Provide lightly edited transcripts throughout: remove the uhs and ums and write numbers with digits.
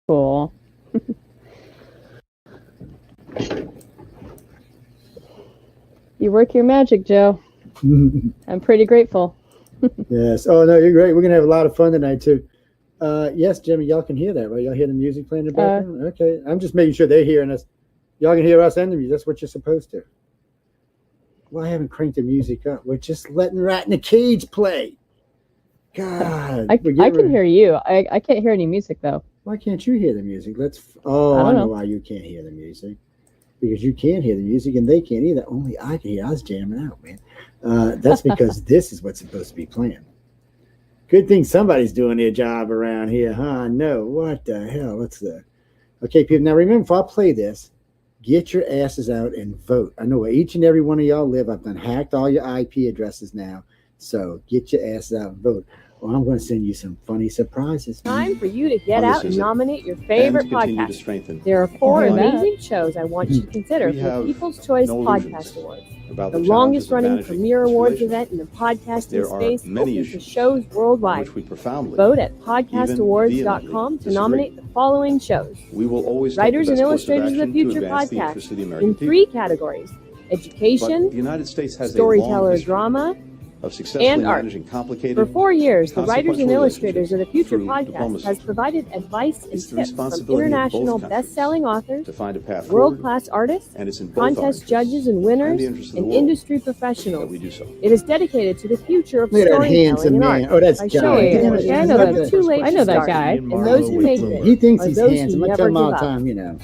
Cool. You work your magic, Joe. I'm pretty grateful. Yes. Oh, no, you're great. We're going to have a lot of fun tonight, too. Yes, Jimmy, y'all can hear that, right? Y'all hear the music playing in the background? Okay. I'm just making sure they're hearing us. Y'all can hear us and the music. That's what you're supposed to. Well, I haven't cranked the music up. We're just letting Rat in the Cage play. God. I can hear you. I can't hear any music, though. Why can't you hear the music? I know why you can't hear the music. Because you can't hear the music and they can't either. Only I can hear. I was jamming out, man. That's because this is what's supposed to be playing. Good thing somebody's doing their job around here, huh? No, what the hell? Okay, people. Now remember, if I play this, get your asses out and vote. I know where each and every one of y'all live. I've done hacked all your IP addresses now. So get your asses out and vote. Well, I'm going to send you some funny surprises. Time for you to get out and nominate your favorite podcast. There are 4 amazing shows I want you to consider for the People's Choice Podcast Awards. The longest-running premier awards event in the podcasting space, open to shows worldwide. Vote at podcastawards.com to nominate the following shows. Writers and Illustrators of the Future podcast in 3 categories: education, storyteller drama, and art. For 4 years, the Writers and Illustrators of the Future podcast has provided advice and tips from international best-selling authors, world-class artists, contest judges and winners, and industry professionals. It is dedicated to the future of storytelling and art. Oh, that's by showing I know that guy. And those who make it. He thinks he's those handsome. who I tell him all never the give up. time, you know.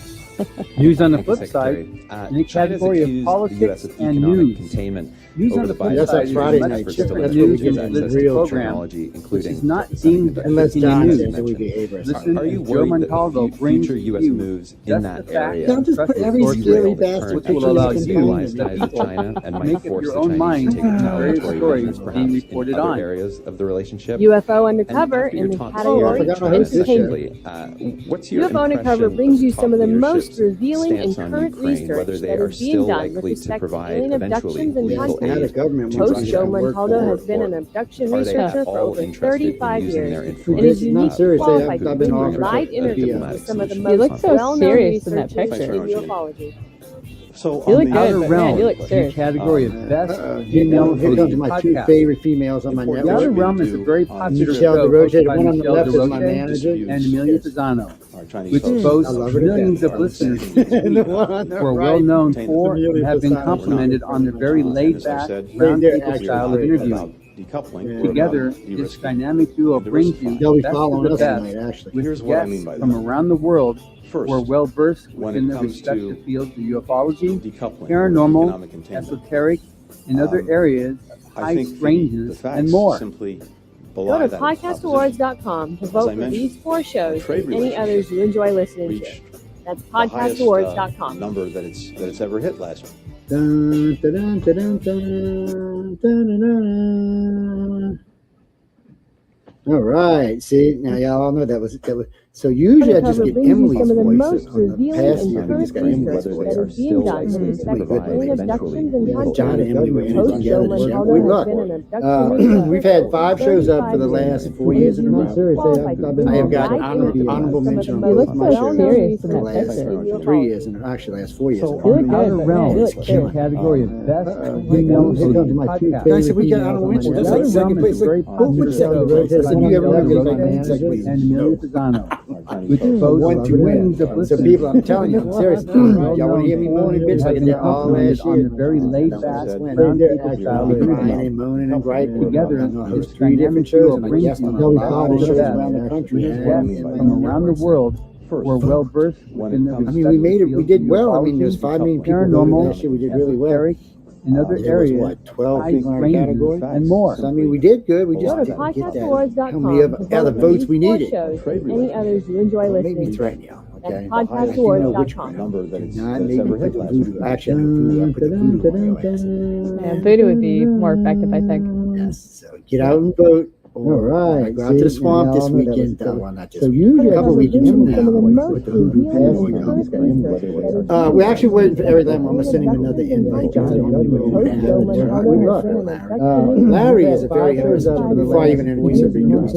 News on the flip side, in the category of politics and news. Containment News on the flip side is Friday much night for shift. different That's where we news get and the political real program, which including is not deemed Unless in the John news. says that we behave ourselves. Listen Are you to Joe worried Montalvo that brings future U.S. you moves in just that the facts area? Don't just put trusted every sources scary Reveal the bastard current which will picture allow you can you find. civilized ties with China and might make up force your the own Chinese mind to take on various retaliatory stories measures, being perhaps reported in other on. areas of the relationship. UFO Undercover And after in your the talk category here, I forgot of my entertainment. what's your UFO Undercover impression brings of you some of the top most leadership's revealing and stance on current Ukraine, research whether they that are is being still done with likely to respect to provide alien eventually abductions and lethal Now the contacts. aid government to wants Host us Joe to work Montalvo for has it. been an abduction are they researcher at for all over interested in 35 using years their and influence is Not uniquely seriously, qualified I've to been bring offered live a interviews diplomatic with some of the You most look so well-known serious in that researchers picture. in ufology. So You look on good, Outer but man, Realm, you look in the serious. category of best Here female comes my 2 podcast. favorite females on my Important The Outer network. Realm is a very popular Michelle show DeRoche, hosted the by one on the Michelle left is my DeRoche manager. and Amelia Pisano, our Chinese which folks boasts I love her to millions death. of listeners The one on the who are right. well known Contain for and Amelia have been Pisano. complimented on their very laid-back, They're roundtable actually style of great. interviewing. decoupling. Together, this dynamic duo brings you They'll be the best of following the us best tonight, actually. with Here's what I guests mean by from that. around the world who are First, well versed when within it their comes respective to fields of ufology, decoupling, paranormal, economic containment, esoteric, and other areas of I high think the strangeness facts and more. simply Go belie to that proposition. podcastawards.com to vote I for mentioned, these 4 shows trade and any others you enjoy listening to. reached That's the highest podcastawards.com. number that it's ever hit last year. Dun, dun, dun, dun, dun, dun, dun, dun. All right. See, now y'all all know that was. So usually I just get Emily's some of the voice. most On the revealing past and year, we current just got Emily's research voice. that is being done with respect to alien abductions and Yeah, John and Emily were contacts. in it Host together. Joe Montalvo We has look. been an abduction researcher We've had for 5 over shows up for the 35 last years. 4 years in a row. Qualified to bring I have got live interviews honorable with some of mention on the You both look of my so shows serious for in the that last picture. 3 years, and actually last 4 years. So in a row. on the Outer good, but man, Realm, you look in the serious. category of best Here female comes my 2 podcast. favorite we got honorable mention. That's like second place. Like, what's second place? I said, you ever heard of like second place? And Amelia Pisano, which boasts 1 to millions of win. So listeners. people, I'm telling you, I'm serious. Y'all want to hear me moaning, bitch, like I did all last on year? the very laid-back, They're roundtable actually style of crying interview. and moaning and griping. Together, I know I this host 3 different dynamic shows duo and I brings guest you on a the lot of best shows of the around the best country. with And guests from around the world who are well versed within their I mean, we made it. We did well. I mean, there's 5 million people voted paranormal, last year. We did really well. esoteric, and other There was areas, what, 12 high people in our strangeness category? and more. So I mean, we did good. We just Go to didn't get that. podcastawards.com How many other to vote votes for we these 4 needed? shows and any others you enjoy Don't make me listening to. threaten y'all. Okay. That's podcastawards.com. Number that it's Not that's maybe ever put hit the last year. voodoo. Actually, I put the voodoo on your ass. Man, voodoo would be more effective, I think. Yes. So get out and vote. Or I go out to the swamp this weekend. Well, not this weekend. usually A couple weekends from now. With the hoodoo we're actually waiting for everything. I'm going to send him another invite. Larry is a very interesting. Before I even introduce her, because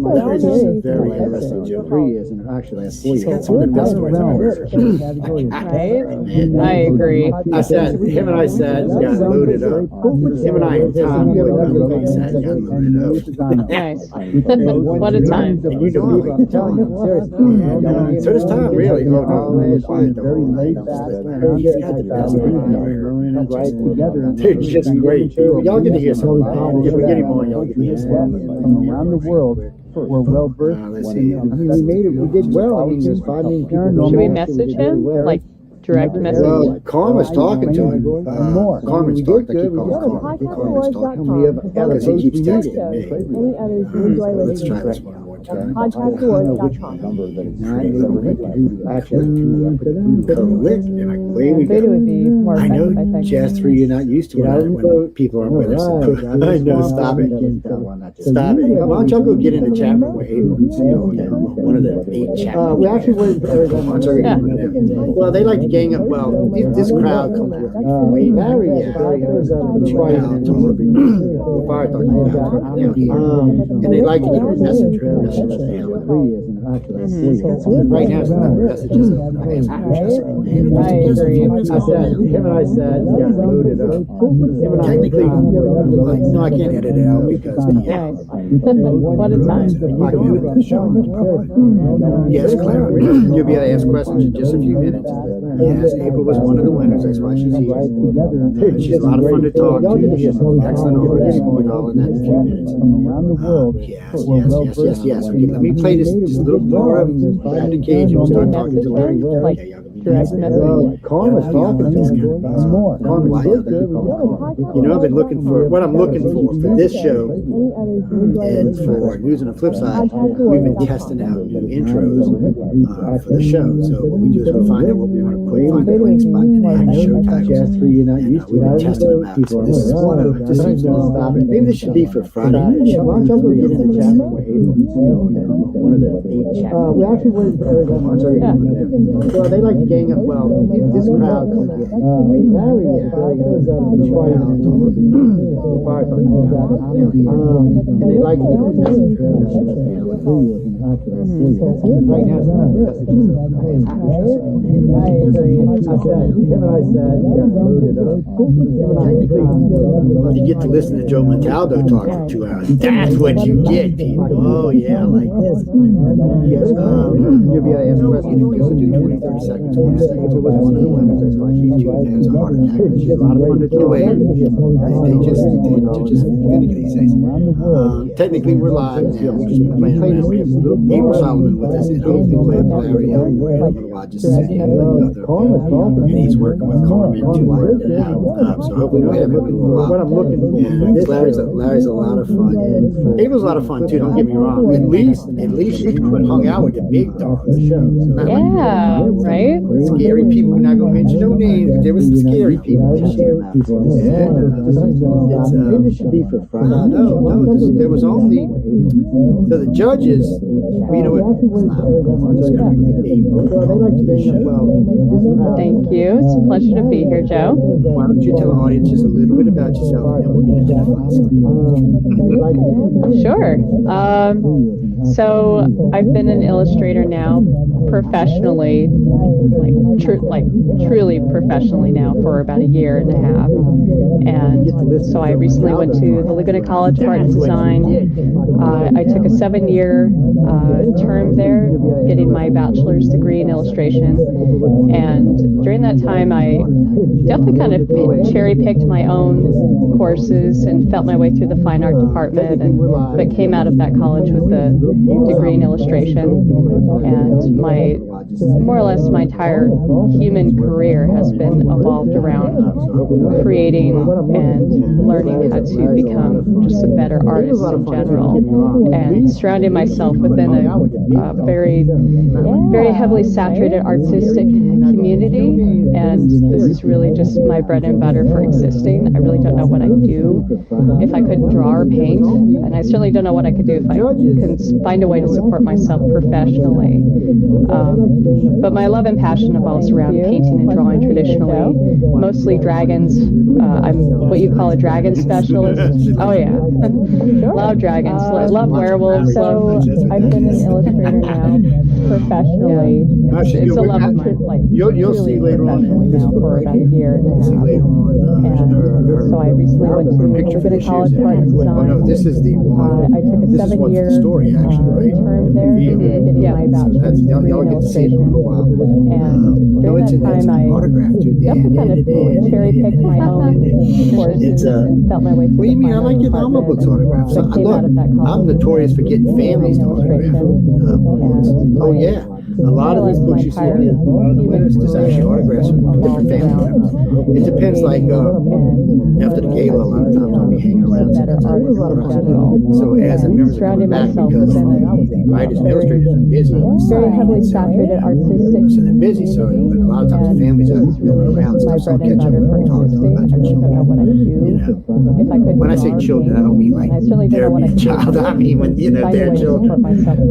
Larry's a very interesting gentleman. He's got some of the best words I've ever heard. Right? I agree. Him and I sat and got loaded up. Him and I and Tom sat and got loaded up. Nice. What a time. And you know I like to talk. So does Tom, really. Oh, no, quiet the whole night. He's got the best words I've ever heard. They're just great. Y'all get to hear some of them. If we get him on, y'all get to hear some of them. Around the world. We're well versed. Let's see. I mean, we made it. We did well. I mean, there's 5 million people. Should we message him? Like, direct message? Well, Carmen's talking to him. Carmen's talking. I keep calling Carmen. Carmen's talking to him because he keeps texting me. Let's try this one more time. Correct. And I away we It would be go. more I know, effective, I think. Jazz 3, you're not used to it when people aren't with us. I know, stop it. Stop it. Why don't y'all go get in the chat room with April? One of the 8 chat rooms. We actually went to Arizona. Yeah. Well, they like to gang up. Well, this crowd comes from way back. And they like to get a message. Right now, it's not messages. I agree. Him and I said, yeah, loaded up. Technically, no, I can't edit it out because Nice. What a time. Yes, Clara, you'll be able to ask questions in just a few minutes. Yes, April was one of the winners. That's why she's here. She's a lot of fun to talk to. She's an excellent artist. We'll go all in that in a few minutes. Yes. Okay, let me play this just a little more of Brad the Cage and we'll start talking to Larry. Like, Okay, y'all gonna be direct nice. message. Carmen's talking to him. You know, I've been looking for what I'm looking for this show, and for News on the Flip Side, we've been testing out new intros for the show. So what we do is we find out what we want to put, find a blank spot, and add the show titles. And we've been testing them out. So this is one of them. Just seems to stop it. Maybe this should be for Friday night show. One of the 8 chat rooms. We actually went to Arizona. Well, they like to gang up. Well, this crowd comes from way back. And they like to get a message. Right now, it's not messages. I agree. Him and I said, yeah, loaded up. Technically, you get to listen to Joe Montaldo talk for 2 hours. That's what you get, people. Oh, yeah, I like this. Yes, you'll be able to ask questions. You can do 20, 30 seconds. 40 seconds. It was one of the winners. That's why she has a heart attack. She's a lot of fun to do. Anyway, they're just gonna get these things. Technically, we're live now. We're just playing around. We have April Solomon with us, and hopefully we'll have Larry Elmore. I'm gonna watch just send him and he's working with Carmen to work it out. So hopefully we'll have him in a little What I'm while. looking for. Yeah, Larry's a lot of fun. April's a lot of fun too. Don't get me wrong. At least she hung out with the big dogs. Yeah, right? Scary people. We're not gonna mention no names, but there was some scary people this year. Yeah, Maybe it should be for Friday. No. There was only so the judges. You know what? Thank you. It's a pleasure to be here, Joe. Why don't you tell the audience just a little bit about yourself, and then we'll get into the fun stuff. Sure. So I've been an illustrator now professionally, truly professionally now for about a year and a half. And so I recently went to the Laguna College of Art and Design. I took a 7-year term there, getting my bachelor's degree in illustration. And during that time, I definitely kind of cherry-picked my own courses and felt my way through the fine art department, but came out of that college with a degree in illustration. And my more or less my entire human career has been evolved around creating and learning how to become just a better artist in general, and surrounding myself within a very, very heavily saturated artistic community. And this is really just my bread and butter for existing. I really don't know what I'd do if I couldn't draw or paint, and I certainly don't know what I could do if I can find a way to support myself professionally. But my love and passion evolves around painting and drawing traditionally, mostly dragons. I'm what you call a dragon specialist. Oh yeah, love dragons, love werewolves. So I've been an illustrator now professionally. It's a love of mine. Like you'll see later on now for about a year and a half. And so I recently went to Laguna College for Art and Design. Oh no, this is the one. I took a 7-year story actually, right? term there, getting my bachelor's degree in illustration. And during that time, I kind of cherry-picked my own courses and felt my way through. What do you mean? I like getting all my books autographed. So, look, I'm notorious for getting families to autograph books. Oh yeah. A lot of these books you see, a lot of the winners just actually autographs from different family members. It depends, like after the gala, a lot of times I'll be hanging around. So as a member of back, because the writers and illustrators are busy, very heavily saturated artistic. So they're busy. So but a lot of times the families are milling around, stuff, so I'll catch up and talk to them about your children. When I say children, I don't mean like they're being child. I mean when they're children.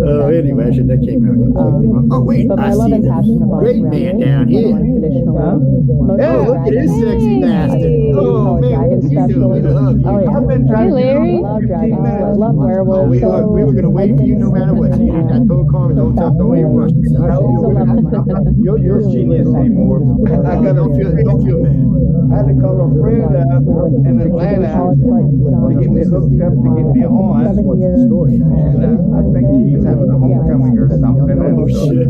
Oh, anyway, that came out completely wrong. Oh wait, I see the great man down here. Oh, look at this sexy bastard. Oh man, what you doing? Oh yeah. Hey Larry. I love dragons. I love werewolves. We were gonna wait for you no matter what. I told Carmen, don't even rush yourself. You're genius anymore. Don't feel bad. I had to call a friend up in Atlanta to get me hooked up to get me on. That's what the story. And I think he's having a homecoming or something. Oh shit.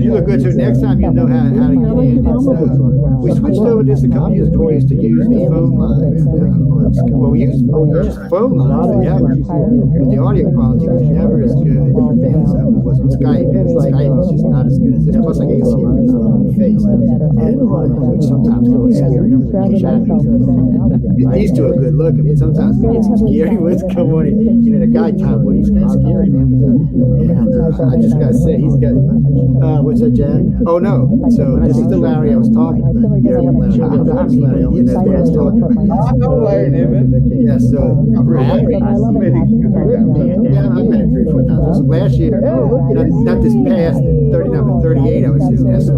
You look good too. Next time you know how to get in. We switched over this a couple years ago. We used to use the phone lines. Well, we used phone lines forever. But the audio quality was never as good as it was on Skype. Skype was just not as good as this. Plus, I can see it on the face, which sometimes goes scary. These two are good looking, but sometimes we get some scary ones come on. The guy Tom Wood, he's kind of scary. And I just gotta say, he's got what's that, Jack? Oh no! So this is the Larry I was talking about. I'm Larry. And that's what I was talking about. I know Larry Niven. Yeah. So Larry. Yeah, I met him 3 or 4 times. So last year, not this past 39 but 38, I was his SO.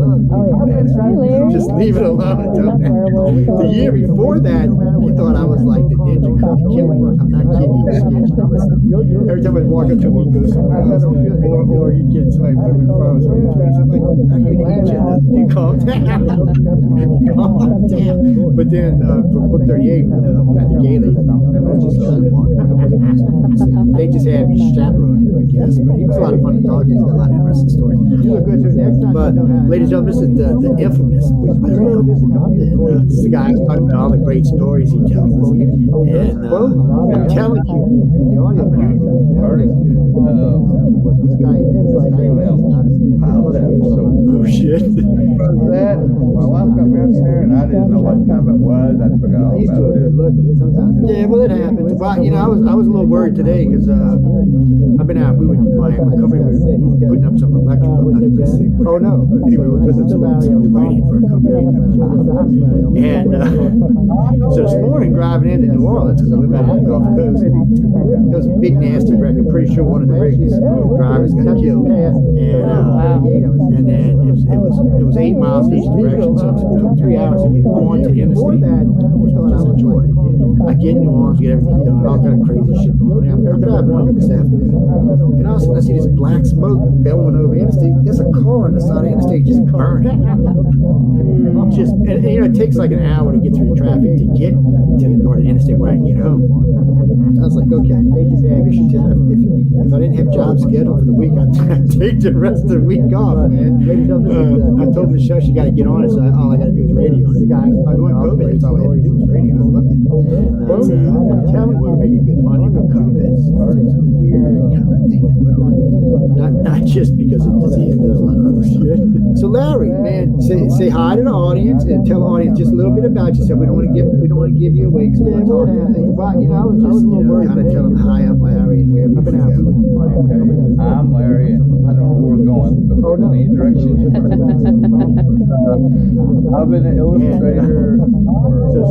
Just leave it alone. The year before that, he thought I was like the ninja killer. I'm not kidding you. Every time I walk up to him, he'd go somewhere else, or he'd get somebody put him in front of him. I'm like, I'm not your ninja. You calm down. Calm down. But then for book 38, at the gala, I was just walking around. They just had me chaperoning him, I guess. But he was a lot of fun to talk to. He's got a lot of interesting stories. But, ladies and gentlemen, this is the infamous. This is the guy who's talking about all the great stories he tells us. And I'm telling you, oh shit. My wife got me there and I didn't know what time it was. I forgot all about it. Yeah, well, it happens. But I was a little worried today because I've been out. My company was putting up some electrical. Oh no! Anyway, we put up some lighting for a company. And so this morning, driving into New Orleans, because I live out on the Gulf Coast, there was a big nasty wreck. I'm pretty sure one of the drivers got killed. And then it was 8 miles in each direction, so it took 3 hours to get on to interstate, which was just a joy. I get in New Orleans, get everything done, all kind of crazy shit going on. I'm driving home this afternoon, and all of a sudden I see this black smoke billowing over the interstate. There's a car on the side of the interstate just burning. And it takes like an hour to get through the traffic to get to the part of the interstate where I can get home. I was like, okay, maybe I should tell if I didn't have job scheduled for the week, I'd take the rest of the week off, man. I told Michelle she got to get on it, so all I got to do is radio. During COVID, that's all I had to do was radio. I loved it. I'm telling you, we were making good money with COVID. just because of disease. There's a lot of other stuff. So Larry, man, say hi to the audience and tell the audience just a little bit about yourself. We don't want to give you away because we're talking. But I was a little worried. Kind of tell them hi, I'm Larry, and wherever you want to go. Okay, I'm Larry, and I don't know where we're going, but we're going any direction. I've been an illustrator for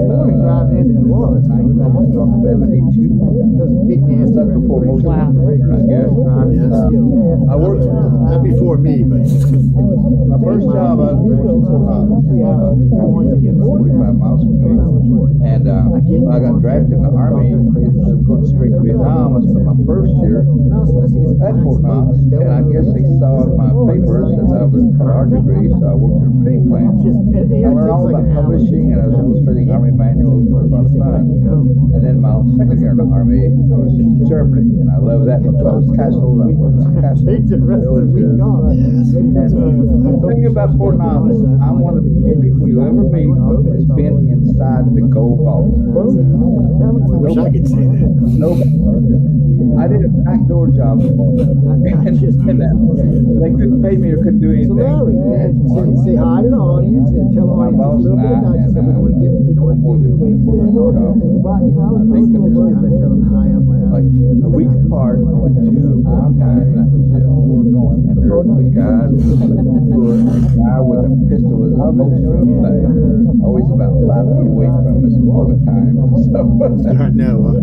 72. That's before most Wow. of them, I guess. I worked. Not before me, but My first job, I was working for 45 miles from me, and I got drafted in the Army. Going straight to Vietnam. I spent my first year at Fort Knox, and I guess they saw in my papers that I was an art degree, so I worked in a printing plant. I learned all about publishing, and I was illustrating Army manuals. It was a lot of fun. And then my second year in the Army, I was in Germany, and I loved that because I was castles, I worked on castles, villages. And the thing about Fort Knox, I'm one of the few people you ever meet that's been inside the gold vault. I wish I could say that. Nobody. I did a backdoor job and they couldn't pay me or couldn't do anything. So Larry, man, say hi to the audience and tell the audience a little bit about yourself. We don't want to give you away. I think that was kind of tell them hi, I'm Larry. Like a week apart, I went to time, that was it. We were going, and there was a guy with a pistol was up in his room, but always about 5 feet away from us all the time. So I know.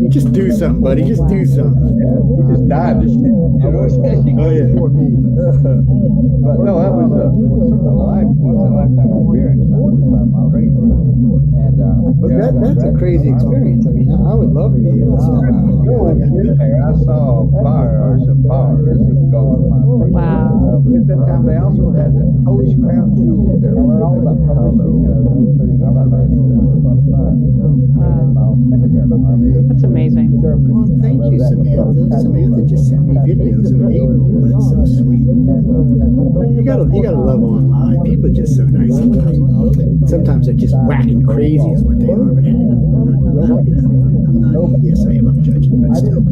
Just do something, buddy. Just do something. he just died to shit. You know what I'm saying? Oh yeah. But no, that was a once in a lifetime experience. Crazy. And But that's a crazy experience. I mean, I would love to be able to see I saw fires and fires that go on my face. Wow. But at that time, they also had the Polish crown jewels there. We're all about publishing. That's amazing. Well, thank you, Samantha. Samantha just sent me videos of April. That's so sweet. You gotta love online. People are just so nice sometimes. Sometimes they're just whacking crazy is what they are. Yes, I am. I'm judging, but still.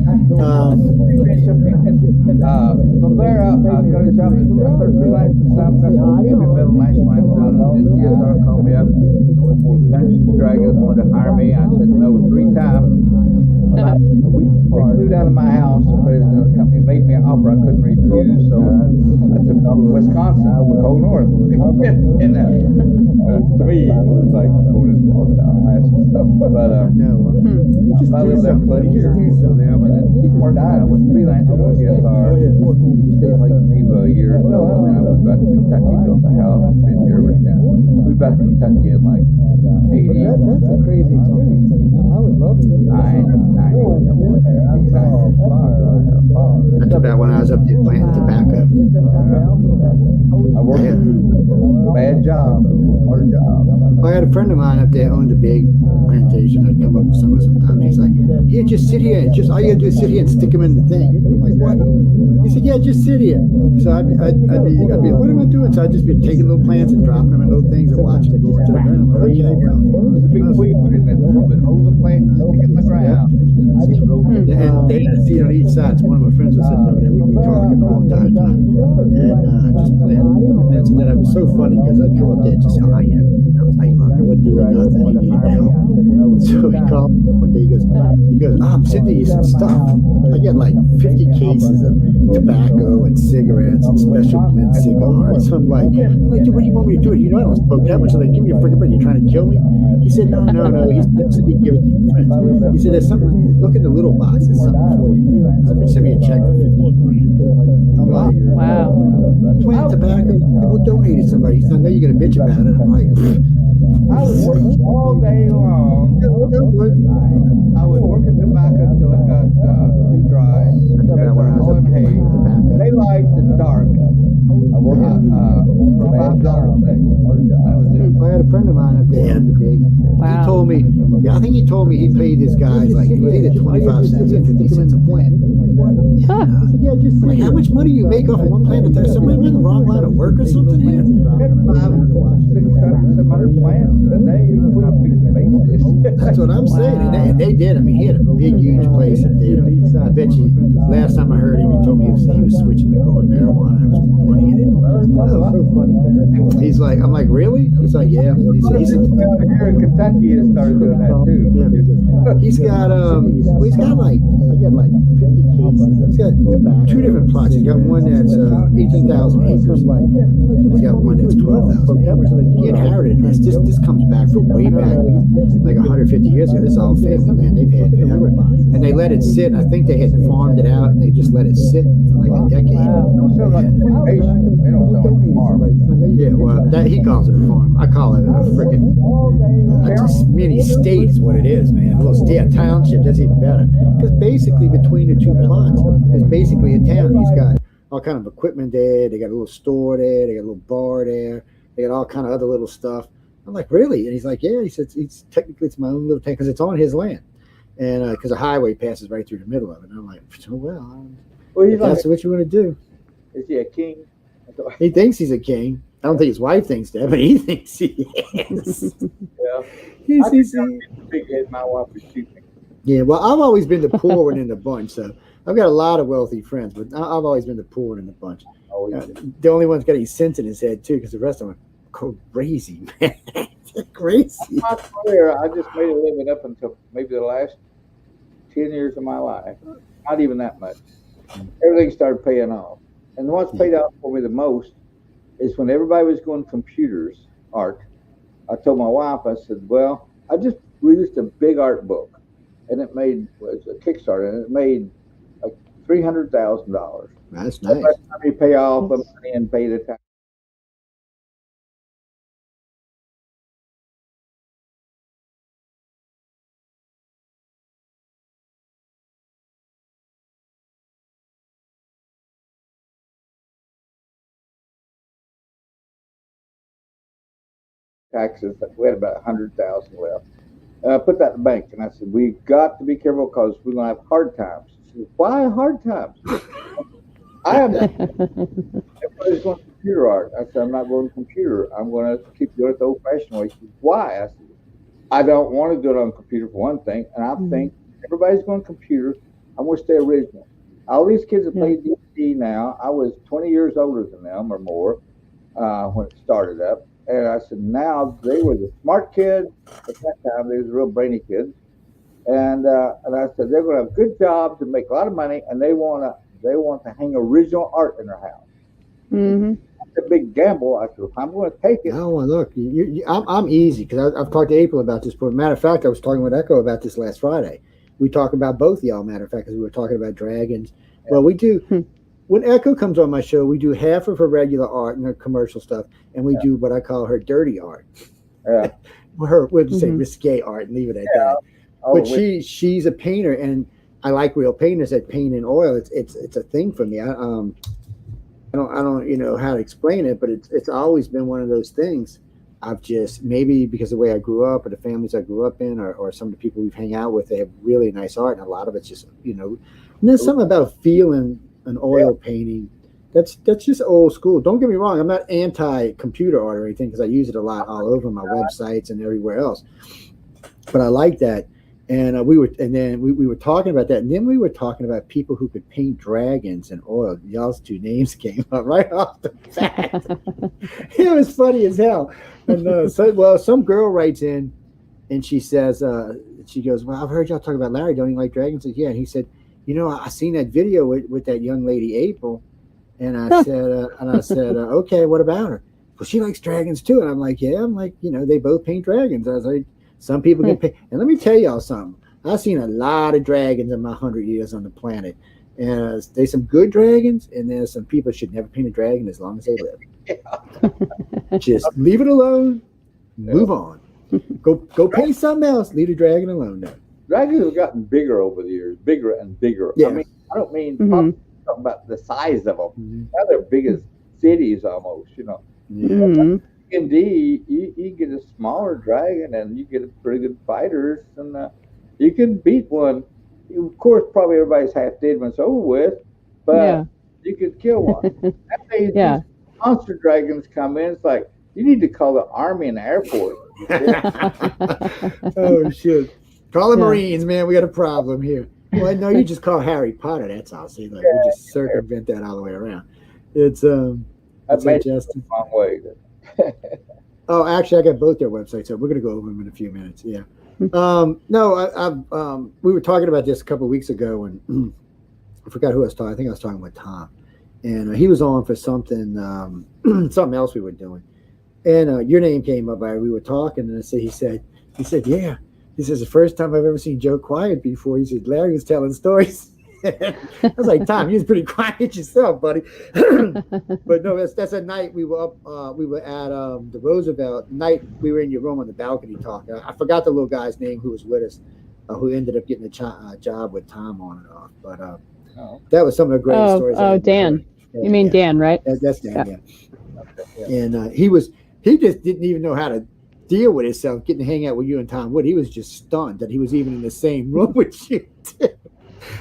From there, I got a job at 33 lines of time. Got a middle national line. DSR called me up. Dungeons and Dragons wanted to hire me. I said no 3 times. We flew down to my house. The president of the company made me an offer I couldn't refuse, so I took off to Wisconsin, cold north. And to me, it was like going to Florida and stuff. But I lived there for 30 years with them, and then before I was freelancing with DSR. Stayed like leave a year ago. I mean, I was back to Kentucky, built a house, been here right now. Moved back to Kentucky in like 80. That's a crazy experience. I mean, I would love to. That's about when I was up there planting tobacco. I worked bad job, hard job. I had a friend of mine up there owned a big plantation. I'd come up with someone sometimes. He's like, "Here, just sit here. Just all you gotta do is sit here and stick them in the thing." I'm like, "What?" He said, "Yeah, just sit here." So I'd be, "What am I doing?" So I'd just be taking little plants and dropping them in little things and watching them go into the ground. I'm like, "Okay, well." There's a big wheel in it, but hold the plant and stick it in the ground. And they had a seat on each side. So one of my friends was sitting over there. We'd be talking all the time. And just playing. And so then it was so funny because I'd come up there and just say, "Oh, yeah." I was like, "Look, I wasn't doing nothing. He needed help." So he called me one day. He goes, "I'm sending you some stuff. I got like 50 cases of tobacco and cigarettes and special blend cigars." So I'm like, "Dude, what do you want me to do? You know I don't smoke that much." So they give me a freaking break. You're trying to kill me? He said, "No." He said, "He give it to your friends." He said, "There's something. Look in the little box. There's something for you." Somebody sent me a check for $15,000. I'm like, Wow. Plant tobacco. People donated somebody. He said, "I know you're gonna bitch about it." I'm like, I was working all day long. I would work in tobacco until it got too dry. They liked the dark. I worked for $5 a day. That was it. I had a friend of mine up there in the big. Wow. He told me, I think he told me he paid his guys like it was either 25 cents or 50 cents a plant. Huh. Like, how much money you make off of one plant? Is somebody in the wrong line of work or something here? 600 plants in a day. On a weekly basis. That's what I'm saying. And they did. I mean, he had a big, huge place up there. bet you last time I heard him, he told me he was switching to growing marijuana. There was more money in it. He's like, I'm like, really? He's like, yeah. He's here in Kentucky has started doing that too. yeah. He's got he's got like 50 cases. He's got 2 different plots. He's got one that's 18,000 acres. He's got one that's 12,000 acres. He inherited this. This comes back from way back, like 150 years ago. This is all family land they've had forever. And they let it sit. I think they had farmed it out, and they just let it sit for like a decade. They don't sell like plantation. They don't sell like farm. Yeah, well, he calls it a farm. I call it a freaking mini state is what it is, man. A little state, township. That's even better. Because basically between the 2 plots is basically a town. He's got all kind of equipment there. They got a little store there. They got a little bar there. They got all kind of other little stuff. I'm like, really? And he's like, yeah. He said, technically it's my own little town because it's on his land, and because the highway passes right through the middle of it. And I'm like, oh well, if that's what you want to do. Is he a king? He thinks he's a king. I don't think his wife thinks that, but he thinks he is. Yeah. He's big head. My wife would shoot me. Yeah, well, I've always been the poor one in the bunch, so I've got a lot of wealthy friends, but I've always been the poor one in the bunch. The only one's got any sense in his head, too, because the rest of them are crazy, man. Crazy. I swear, I just made a living up until maybe the last 10 years of my life. Not even that much. Everything started paying off. And what's paid off for me the most is when everybody was going computers, art. I told my wife, I said, well, I just released a big art book, and it was a Kickstarter, and it made like $300,000. That's nice. By the time you pay off the money and pay the tax. Taxes. We had about 100,000 left. And I put that in the bank, and I said, we've got to be careful because we're going to have hard times. She said, why hard times? I am not. Everybody's going computer art. I said, I'm not going computer. I'm going to keep doing it the old-fashioned way. She said, why? I said, I don't want to do it on computer for one thing, and I think everybody's going computer. I'm going to stay original. All these kids that play D&D now, I was 20 years older than them or more when it started up. And I said, now they were the smart kids. At that time, they were the real brainy kids. And I said, they're going to have good jobs and make a lot of money, and they want to hang original art in their house. Mm-hmm. That's a big gamble. I said, I'm going to take it. Oh, well, look, I'm easy because I've talked to April about this. But matter of fact, I was talking with Echo about this last Friday. We talk about both of y'all, matter of fact, because we were talking about dragons. Yeah. Well, we do. When Echo comes on my show, we do half of her regular art and her commercial stuff, and we do what I call her dirty art. Yeah. We'll just say risque art and leave it at that. But she's a painter, and I like real painters that paint in oil. It's a thing for me. I don't how to explain it, but it's always been one of those things. I've just, maybe because of the way I grew up or the families I grew up in or some of the people we've hang out with, they have really nice art, and a lot of it's just, and there's something about feeling an oil painting. That's just old school. Don't get me wrong. I'm not anti-computer art or anything because I use it a lot all over my websites and everywhere else. But I like that. And we were talking about that. And then we were talking about people who could paint dragons in oil. Y'all's 2 names came up right off the bat. It was funny as hell. And some girl writes in and she says, she goes, well, I've heard y'all talk about Larry. Don't you like dragons? I said, yeah. And he said, I seen that video with that young lady, April. And I said, okay, what about her? Well, she likes dragons too. And I'm like, yeah. I'm like, they both paint dragons. I was like, some people can paint. And let me tell y'all something. I've seen a lot of dragons in my 100 years on the planet. And there's some good dragons, and there's some people should never paint a dragon as long as they live. Just leave it alone. Move on. Go paint something else. Leave the dragon alone now. Dragons have gotten bigger over the years, bigger and bigger. Yeah. I mean, I don't mean talking about the size of them. Mm-hmm. Now they're big as cities almost, Mm-hmm. D&D, you get a smaller dragon and you get a pretty good fighters, and you can beat one. Of course, probably everybody's half dead when it's over with, but you could kill one. These monster dragons come in, it's like, you need to call the Army and the Air Force. Oh, shit. Call the Marines, man. We got a problem here. Well, no, you just call Harry Potter. That's all. See, like we just circumvent that all the way around. It's I've made it a long way. Oh, actually, I got both their websites up. We're going to go over them in a few minutes. Yeah. No, we were talking about this a couple of weeks ago, and I forgot who I was talking. I think I was talking with Tom, and he was on for something, something else we were doing, and your name came up. We were talking, and he said, yeah. He says, the first time I've ever seen Joe quiet before. He said, Larry was telling stories. I was like, Tom, you was pretty quiet yourself, buddy. But no, that's a night we were up. We were at the Roosevelt night. We were in your room on the balcony talking. I forgot the little guy's name who was with us, who ended up getting a job with Tom on and off. But that was some of the greatest stories. Oh, Dan. You mean Dan, right? That's Dan. Yeah. And he just didn't even know how to deal with himself getting to hang out with you and Tom Wood. He was just stunned that he was even in the same room with you.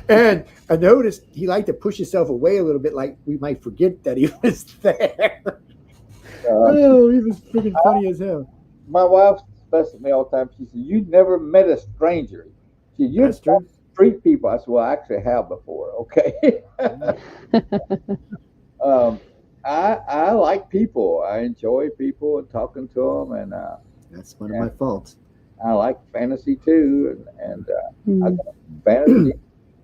And I noticed he liked to push himself away a little bit, like we might forget that he was there. He was freaking funny as hell. My wife says to me all the time, she said, you never met a stranger. She said, you treat people. I said, well, I actually have before, okay? I like people. I enjoy people and talking to them, and that's one of my faults. I like fantasy too, and I got fantasy.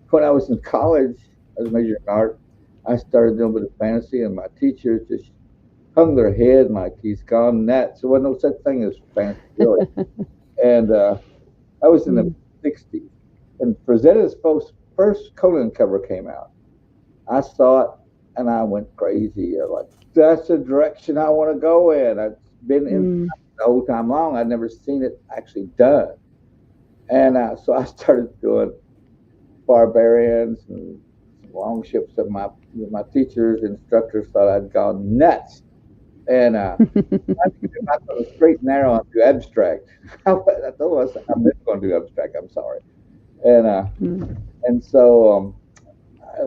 When I was in college, as a major in art, I started doing a bit of fantasy, and my teachers just hung their head like he's gone nuts. There wasn't no such thing as fantasy, really. And I was in the 60s, and Frazetta's first Conan cover came out. I saw it, and I went crazy. Like, that's the direction I want to go in. I've been in the whole time long. I'd never seen it actually done. And so I started doing barbarians and long ships. And my teachers, instructors thought I'd gone nuts. And I got to straight and narrow and do abstract. I told myself, I'm never going to do abstract. I'm sorry. And so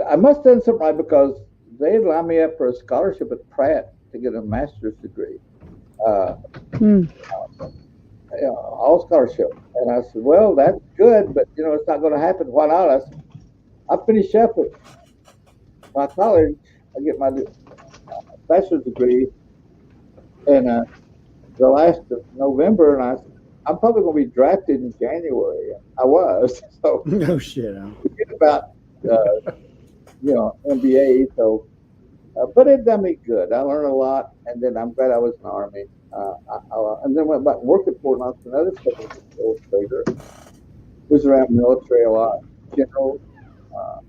I must have done something right, because they had lined me up for a scholarship at Pratt to get a master's degree. All scholarship. And I said, well, that's good, but it's not going to happen. Why not? I finish up at my college. I get my bachelor's degree in the last of November, and I said, I'm probably going to be drafted in January. I was. So no shit. Forget about MBA. So, but it done me good. I learned a lot, and then I'm glad I was in the Army. And then went back working for another illustrator. Was around military a lot. General. I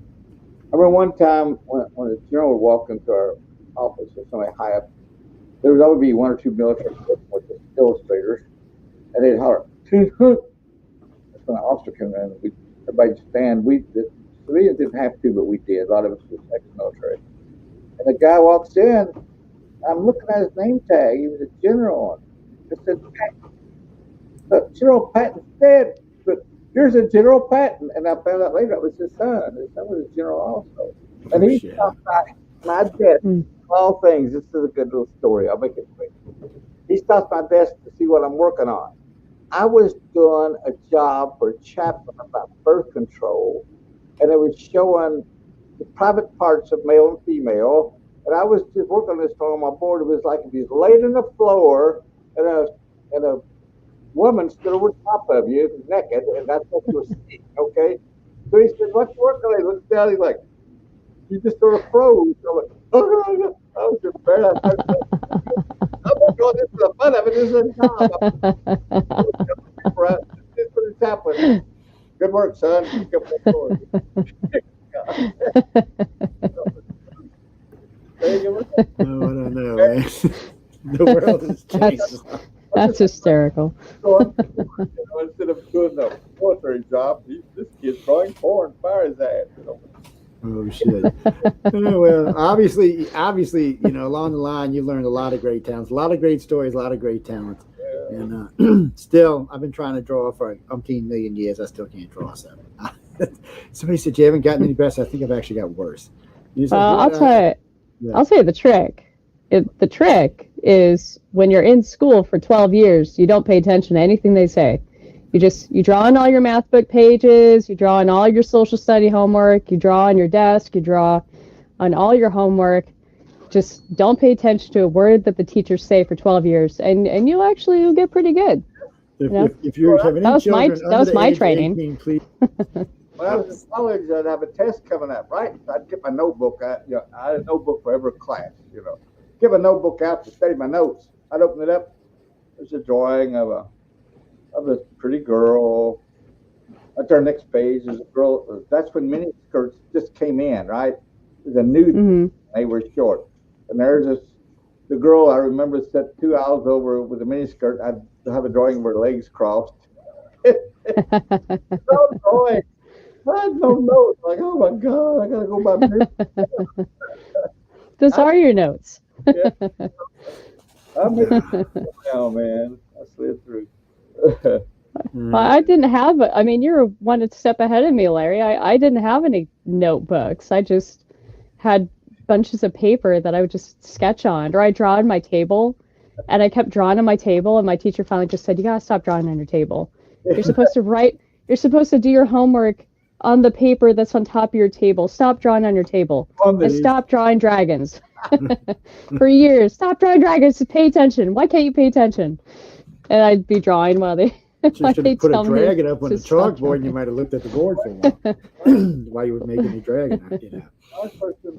remember one time when a general would walk into our office or somebody high up, there would always be one or two military with the illustrators, and they'd holler, "Toot hoot!" That's when an officer came in. Everybody'd stand. Civilians didn't have to, but we did. A lot of us was ex-military. And the guy walks in. I'm looking at his name tag. He was a general on it. I said, General Patton's dead, but here's a General Patton. And I found out later it was his son. His son was a general also. And he stopped my desk. All things. This is a good little story. I'll make it quick. He stopped my desk to see what I'm working on. I was doing a job for Chaplain about birth control, and it was showing the private parts of male and female. And I was just working on this on my board. It was like if you was laid on the floor and a woman stood over top of you naked, and that's what you were seeing, okay? So he said, "What's working on?" He looked down, he's like, you just sort of froze. So like, I was embarrassed. I'm not doing this for the fun of it. This is a job. This is happening. Good work, son. Keep up that story. I don't know, man. The world has changed. That's hysterical. Instead of doing the military job, this kid's drawing porn, fire his ass. Oh shit! Well, obviously, along the line, you learned a lot of great talents, a lot of great stories, a lot of great talents. Yeah. And still, I've been trying to draw for umpteen million years. I still can't draw. So somebody said you haven't gotten any better. I think I've actually got worse. I'll tell you the trick. The trick is when you're in school for 12 years, you don't pay attention to anything they say. You draw on all your math book pages, you draw on all your social study homework, you draw on your desk, you draw on all your homework. Just don't pay attention to a word that the teachers say for 12 years, and you'll get pretty good. If you have any children that was my age training. 18, please. When I was in college, I'd have a test coming up, right? So I'd get my notebook out. I had a notebook for every class, Get my notebook out to study my notes. I'd open it up. There's a drawing of a pretty girl. At our next page, there's a girl. That's when mini skirts just came in, right? There's a nude. They were short. And there's the girl I remember sat 2 aisles over with a mini skirt. I'd have a drawing of her legs crossed. No drawing. I had no notes. Like, oh my God, I gotta go by minutes. Those are your notes. Yeah. Oh man, I slid through. Well, I didn't have. You're one step ahead of me, Larry. I didn't have any notebooks. I just had bunches of paper that I would just sketch on, or I draw on my table, and I kept drawing on my table. And my teacher finally just said, "You gotta stop drawing on your table. You're supposed to write. You're supposed to do your homework on the paper that's on top of your table. Stop drawing on your table. And stop drawing dragons." For years, stop drawing dragons. Pay attention. Why can't you pay attention? And I'd be drawing while they. You should have put a dragon up on the chalkboard, and you might have looked at the board for a while while you were making the dragon.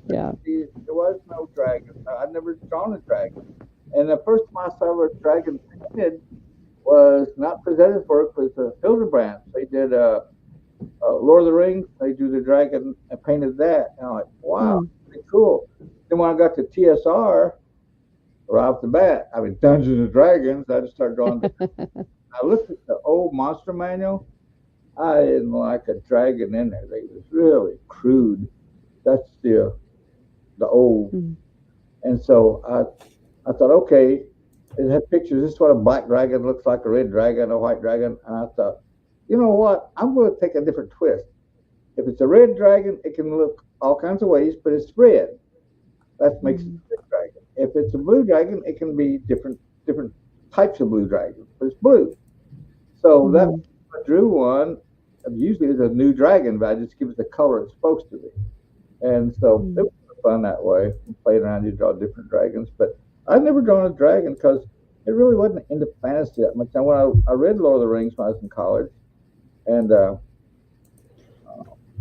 Yeah. There was no dragon. I'd never drawn a dragon. And the first time I saw a dragon painted was not presented for it, was Hildebrand. They did Lord of the Rings. They drew the dragon and painted that. And I'm like, wow, pretty cool. Then when I got to TSR, right off the bat, Dungeons and Dragons, I just started drawing. I looked at the old monster manual. I didn't like a dragon in there. They was really crude. That's the old. And so I thought, okay, it had pictures. This is what a black dragon looks like, a red dragon, a white dragon. And I thought, you know what? I'm going to take a different twist. If it's a red dragon, it can look all kinds of ways, but it's red. That makes it a red dragon. If it's a blue dragon, it can be different types of blue dragons, but it's blue. So that I drew one. Usually it's a new dragon, but I just give it the color it's supposed to be. And so it was fun that way. Playing around, you draw different dragons. But I've never drawn a dragon because it really wasn't into fantasy that much. Now, when I read Lord of the Rings when I was in college, and I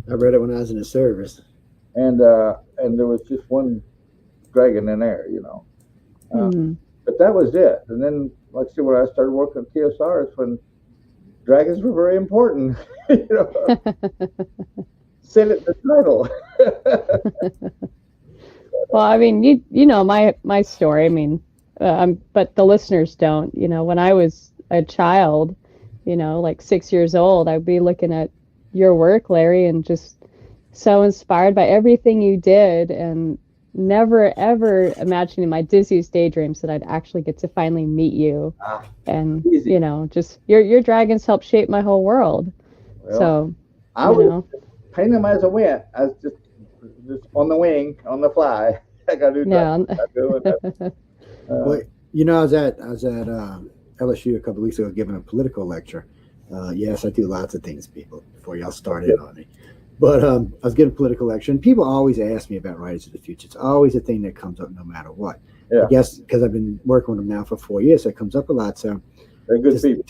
read it when I was in the service, and there was just one dragon in there, But that was it. And then, like I said, when I started working at TSR, it's when dragons were very important. Said it in the title. Well, you know my story. But the listeners don't. When I was a child, like 6 years old, I'd be looking at your work, Larry, and just so inspired by everything you did, and never ever imagining in my dizziest daydreams that I'd actually get to finally meet you. And just your dragons helped shape my whole world. Well, so I would paint them as I went. I was just on the wing, on the fly. I gotta do that. Well, I was at LSU a couple of weeks ago giving a political lecture. Yes, I do lots of things, people, before y'all start in on me. But I was giving a political lecture, and people always ask me about Writers of the Future. It's always a thing that comes up no matter what. Yeah. I guess because I've been working with them now for 4 years, so it comes up a lot. So they're good people.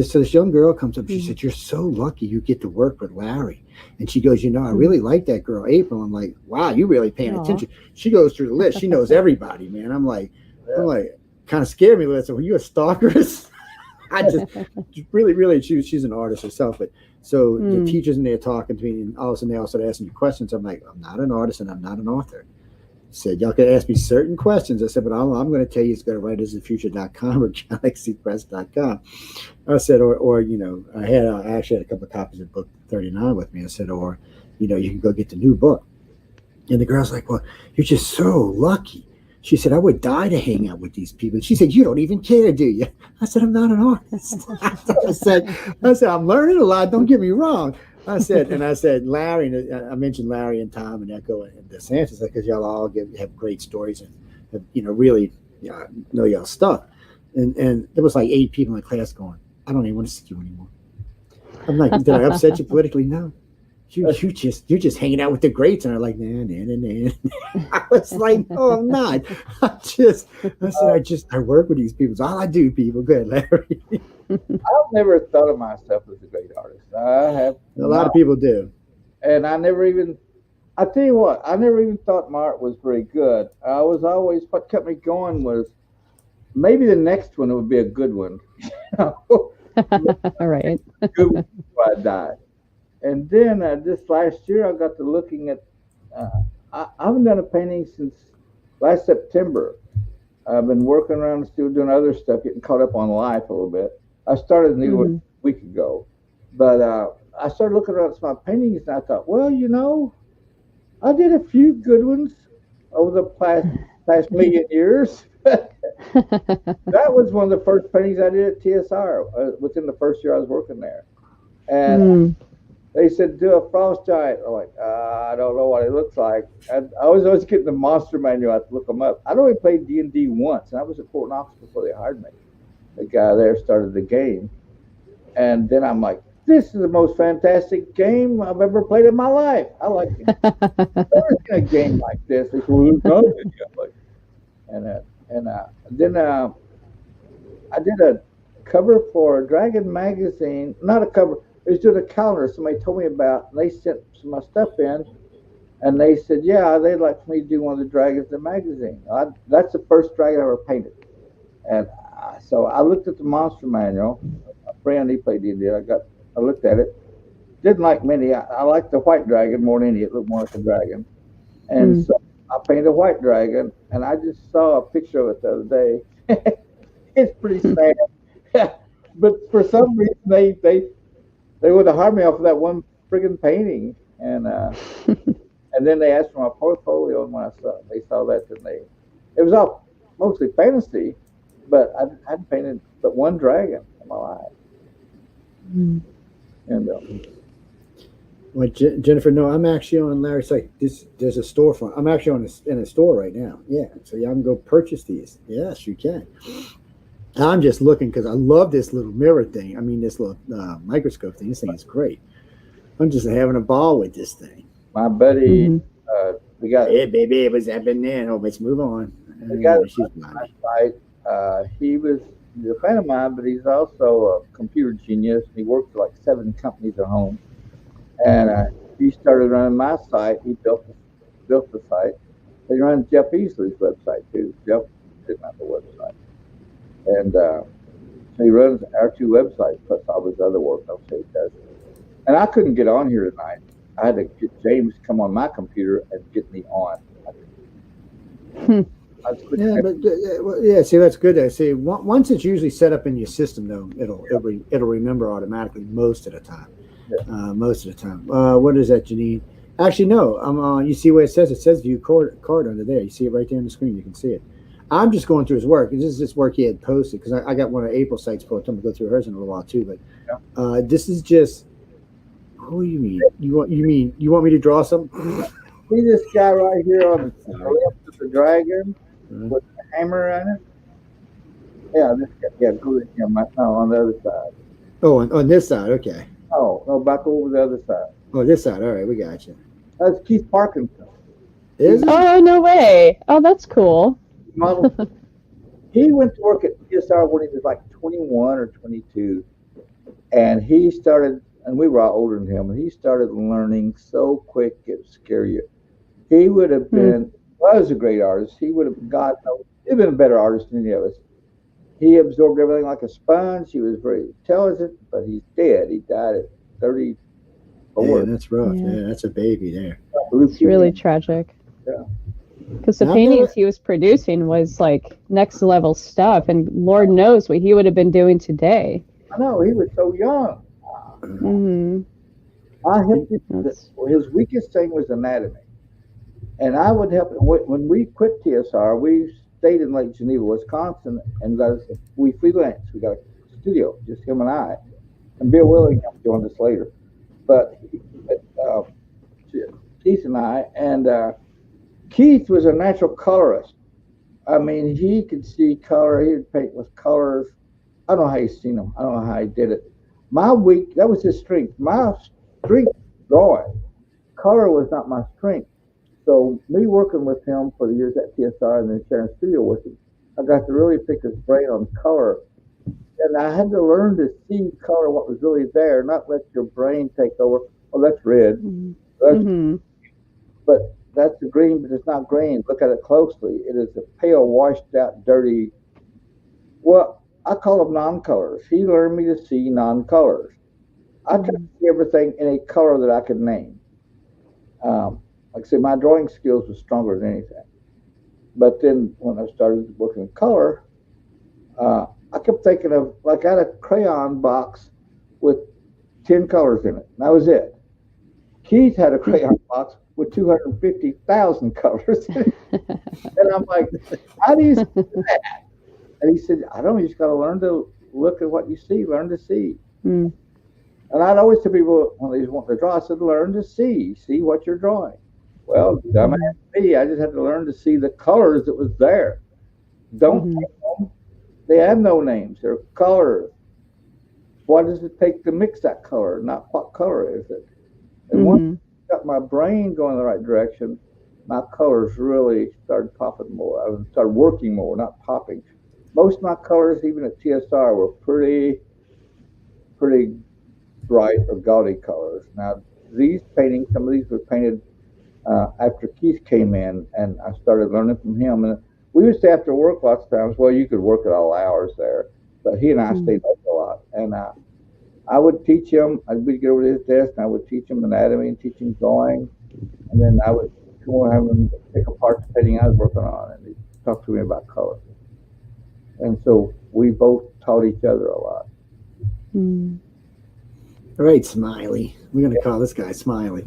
So this young girl comes up, she said, "You're so lucky you get to work with Larry." And she goes, I really like that girl, April. I'm like, wow, you really paying attention. She goes through the list. She knows everybody, man. I'm like, kind of scared me. I said, were you a stalker? I just really, she's an artist herself. But so the teachers in there talking to me, and all of a sudden they all started asking me questions. I'm like, I'm not an artist and I'm not an author. I said, y'all can ask me certain questions. I said, but I'm going to tell you, it's go to writersofthefuture.com or galaxypress.com. I said, or I actually had a couple of copies of book 39 with me. I said, or, you can go get the new book. And the girl's like, well, you're just so lucky. She said, I would die to hang out with these people. She said, you don't even care, do you? I said, I'm not an artist. I said, I'm learning a lot. Don't get me wrong. I said, Larry, and I mentioned Larry and Tom and Echo and DeSantis because y'all all have great stories and really know y'all stuff. And there was like 8 people in the class going, I don't even want to see you anymore. I'm like, did I upset you politically? No. You're just hanging out with the greats, and I'm like, nah. I was like, oh, I'm not. I work with these people. It's all I do, people. Good, Larry. I've never thought of myself as a great artist. I have. A lot of people do. And I tell you what, I never even thought my art was very good. I was always, what kept me going was maybe the next one would be a good one. All right. Good one before I died. And then this last year, I got to looking at, I haven't done a painting since last September. I've been working around the studio doing other stuff, getting caught up on life a little bit. I started a new one a week ago. But I started looking around at my paintings, and I thought, well, I did a few good ones over the past million years. That was one of the first paintings I did at TSR within the first year I was working there. And they said, do a frost giant. I'm like, I don't know what it looks like. And I was always getting the monster manual. I had to look them up. I'd only played D&D once, and I was at Fort Knox before they hired me. The guy there started the game. And then I'm like, this is the most fantastic game I've ever played in my life. I like it. Never seen a game like this. They said, well, there's nothing. Then I did a cover for Dragon magazine. Not a cover. It was doing a calendar somebody told me about. And they sent some of my stuff in, and they said, yeah, they'd like for me to do one of the dragons in the magazine. That's the first dragon I ever painted. And so I looked at the monster manual. My friend, he played D&D. I looked at it. Didn't like many. I liked the white dragon more than any. It looked more like a dragon. And so I painted a white dragon, and I just saw a picture of it the other day. It's pretty sad. But for some reason, they would have hired me off of that one friggin' painting. And then they asked for my portfolio, and when they saw that, then it was all mostly fantasy, but I hadn't painted but one dragon in my life. And well, Jennifer, no, I'm actually on Larry's site. There's a storefront. I'm actually in a store right now. Yeah, so y'all can go purchase these. Yes, you can. I'm just looking because I love this little mirror thing. I mean, this little microscope thing. This thing is great. I'm just having a ball with this thing. My buddy, we got. Hey, baby, what's happening there? Oh, let's move on. We got my site. He was a friend of mine, but he's also a computer genius. He worked for like 7 companies at home, and he started running my site. He built the site. He runs Jeff Easley's website too. Jeff didn't have a website, and so he runs our 2 websites plus all his other work. I'll say he does. And I couldn't get on here tonight. I had to get James to come on my computer and get me on. See, that's good. See, once it's usually set up in your system, though, it'll remember automatically most of the time. What is that, Janine? Actually, no. You see what it says? It says view card under there. You see it right there on the screen. You can see it. I'm just going through his work. This is just work he had posted because I got one of April's sites pulled. I'm gonna go through hers in a little while too. But this is just. What do you mean? You want me to draw something? See this guy right here on the left of the dragon with the hammer on it? Yeah, this guy. Yeah, go to him. No, on the other side. Oh, on this side. Okay. No, back over the other side. Oh, this side. All right, we got you. That's Keith Parkinson. Is it? Oh, no way. Oh, that's cool. He went to work at TSR when he was like 21 or 22, and he started. And we were all older than him, and he started learning so quick it would scare you. He would have been, was a great artist. He would have, God knows, he'd been a better artist than any of us. He absorbed everything like a sponge. He was very intelligent, but he's dead. He died at 34. Yeah, that's rough. Yeah, that's a baby there. It's really tragic. Yeah. Because the paintings he was producing was like next level stuff, and Lord knows what he would have been doing today. I know, he was so young. I helped him. His weakest thing was anatomy, and I would help him. When we quit TSR, we stayed in Lake Geneva, Wisconsin, and we freelanced. We got a studio, just him and I, and Bill Willingham joined us later. But Keith and I, and Keith was a natural colorist. I mean, he could see color. He would paint with colors. I don't know how he's seen them. I don't know how he did it. that was his strength. My strength was drawing. Color was not my strength. So me working with him for the years at TSR and then sharing studio with him, I got to really pick his brain on color. And I had to learn to see color, what was really there, not let your brain take over. Oh, that's red. Mm-hmm. That's, but that's a green, but it's not green. Look at it closely. It is a pale, washed out, dirty. Well, I call them non-colors. He learned me to see non-colors. I tried to see everything in a color that I could name. Like I said, my drawing skills were stronger than anything. But then when I started working in color, I kept thinking of, like, I had a crayon box with 10 colors in it. And that was it. Keith had a crayon box with 250,000 colors in it. And I'm like, how do you see that? And he said, I don't know, you just got to learn to look at what you see, learn to see. And I'd always tell people when they want to draw, I said, learn to see what you're drawing. Well, dumbass me, I just had to learn to see the colors that was there. Don't name them. They have no names. They're colors. What does it take to mix that color? Not what color is it? And once I got my brain going in the right direction, my colors really started popping more. I started working more, not popping. Most of my colors, even at TSR, were pretty bright or gaudy colors. Now, these paintings, some of these were painted after Keith came in, and I started learning from him. And we used to, after work, lots of times, well, you could work at all hours there, but he and I stayed up a lot. And I would teach him. I'd get over to his desk, and I would teach him anatomy and teach him drawing. And then I would have him take apart the painting I was working on, and he'd talk to me about color. And so we both taught each other a lot. All right, Smiley. We're going to call this guy Smiley.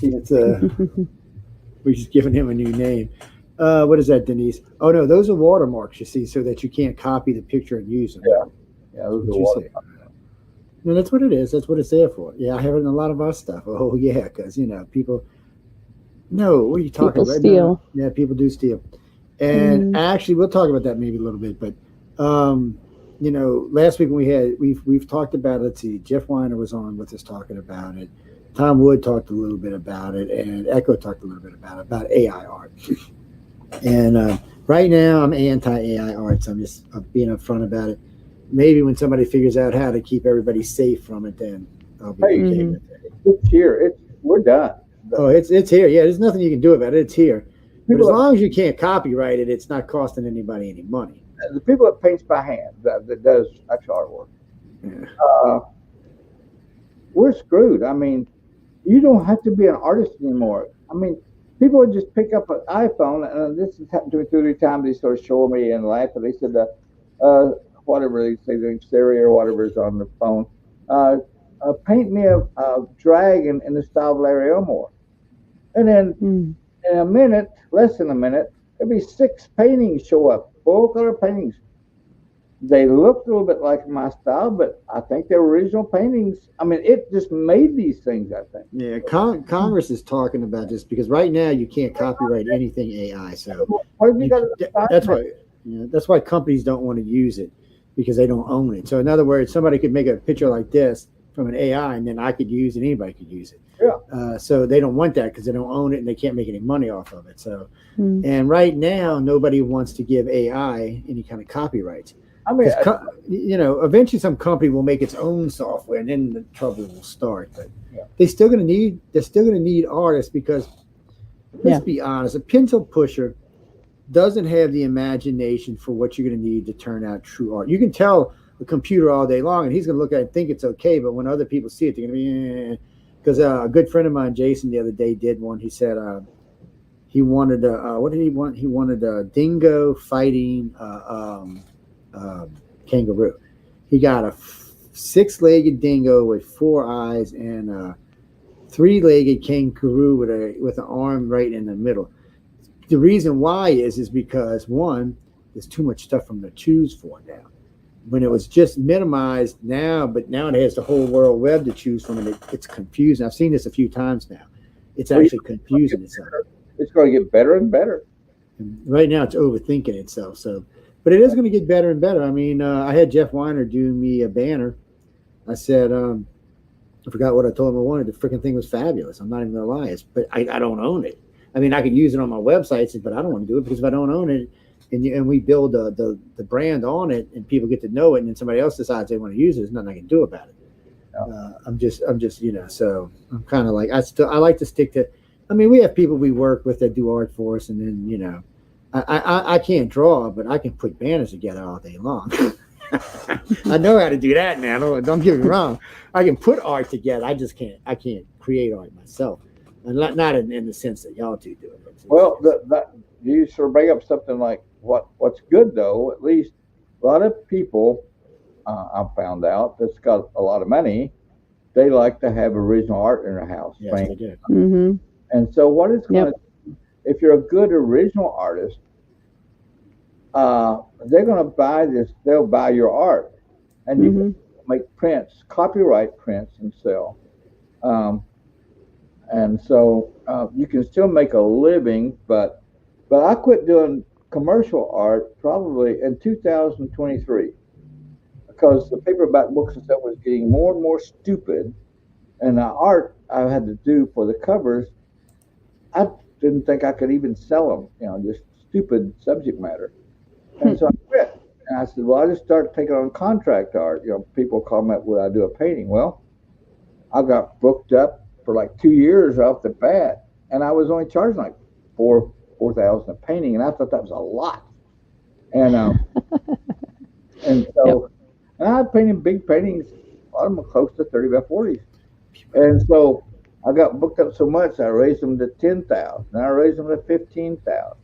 We're just giving him a new name. What is that, Denise? Oh, no, those are watermarks, you see, so that you can't copy the picture and use them. Yeah, those are watermarks. No, that's what it is. That's what it's there for. Yeah, I have it in a lot of our stuff. Oh, yeah, because, people... No, what are you talking about? Steal. No, yeah, people do steal. And actually, we'll talk about that maybe a little bit, but... last week when we've talked about it. Let's see, Jeff Weiner was on with us talking about it. Tom Wood talked a little bit about it, and Echo talked a little bit about AI art. And right now, I'm anti-AI art, so I'm just being upfront about it. Maybe when somebody figures out how to keep everybody safe from it, then I'll be okay with it. It's here. We're done. Oh, it's here. Yeah, there's nothing you can do about it. It's here. But as long as you can't copyright it, it's not costing anybody any money. The people that paints by hand, that does actual artwork, we're screwed. I mean, you don't have to be an artist anymore. I mean, people would just pick up an iPhone, and this has happened to me 2 or 3 times. They sort of show me and laugh, and they said, whatever they say, Siri or whatever is on the phone, paint me a dragon in the style of Larry Elmore. And then in a minute, less than a minute, there'll be 6 paintings show up, full color paintings. They looked a little bit like my style, but I think they're original paintings. I mean, it just made these things, I think. Yeah, Congress is talking about this because right now you can't copyright anything AI. So that's why companies don't want to use it, because they don't own it. So in other words, somebody could make a picture like this from an AI, and then I could use it, anybody could use it. Yeah. So they don't want that because they don't own it and they can't make any money off of it. So, and right now nobody wants to give AI any kind of copyrights. I mean, eventually some company will make its own software, and then the trouble will start. But they're still going to need artists, because let's be honest, a pencil pusher doesn't have the imagination for what you're going to need to turn out true art. You can tell a computer all day long, and he's going to look at it and think it's okay, but when other people see it, they're going to be, because a good friend of mine, Jason, the other day did one. He said he wanted what did he want? He wanted a dingo fighting kangaroo. He got a 6-legged dingo with 4 eyes and a 3-legged kangaroo with an arm right in the middle. The reason why is because, one, there's too much stuff for them to choose for now. When it was just minimized but now it has the whole World Web to choose from, and it's confusing. I've seen this a few times now. It's actually confusing itself. It's going to get better and better. And right now, it's overthinking itself. So, but it is going to get better and better. I mean, I had Jeff Weiner do me a banner I said, I forgot what I told him I wanted. The freaking thing was fabulous. I'm not even gonna lie. But I don't own it. I mean, I could use it on my websites, but I don't want to do it because if I don't own it, and we build the brand on it, and people get to know it, and then somebody else decides they want to use it, there's nothing I can do about it. I'm just so I'm kind of like I like to stick to. I mean, we have people we work with that do art for us, and then I can't draw, but I can put banners together all day long. I know how to do that, man. Don't get me wrong. I can put art together. I just can't. I can't create art myself, and not in the sense that y'all two do it. Well, you sort of bring up something like what's good though. At least a lot of people I've found out that's got a lot of money. They like to have original art in their house. Yes, they do. Mm-hmm. And so, what it's going to, if you're a good original artist, they're going to buy this. They'll buy your art, and you can make prints, copyright prints, and sell. And so you can still make a living, but I quit doing commercial art probably in 2023 because the paperback books and stuff was getting more and more stupid, and the art I had to do for the covers, I didn't think I could even sell them. Just stupid subject matter. And so I quit. And I said, well, I just started taking on contract art. People call me up, would I do a painting? Well, I got booked up for like 2 years off the bat, and I was only charging like $4,000 a painting, and I thought that was a lot. And and so and I painted big paintings, a lot of them close to 30 by 40s. And so I got booked up so much, I raised them to 10,000. I raised them to 15,000.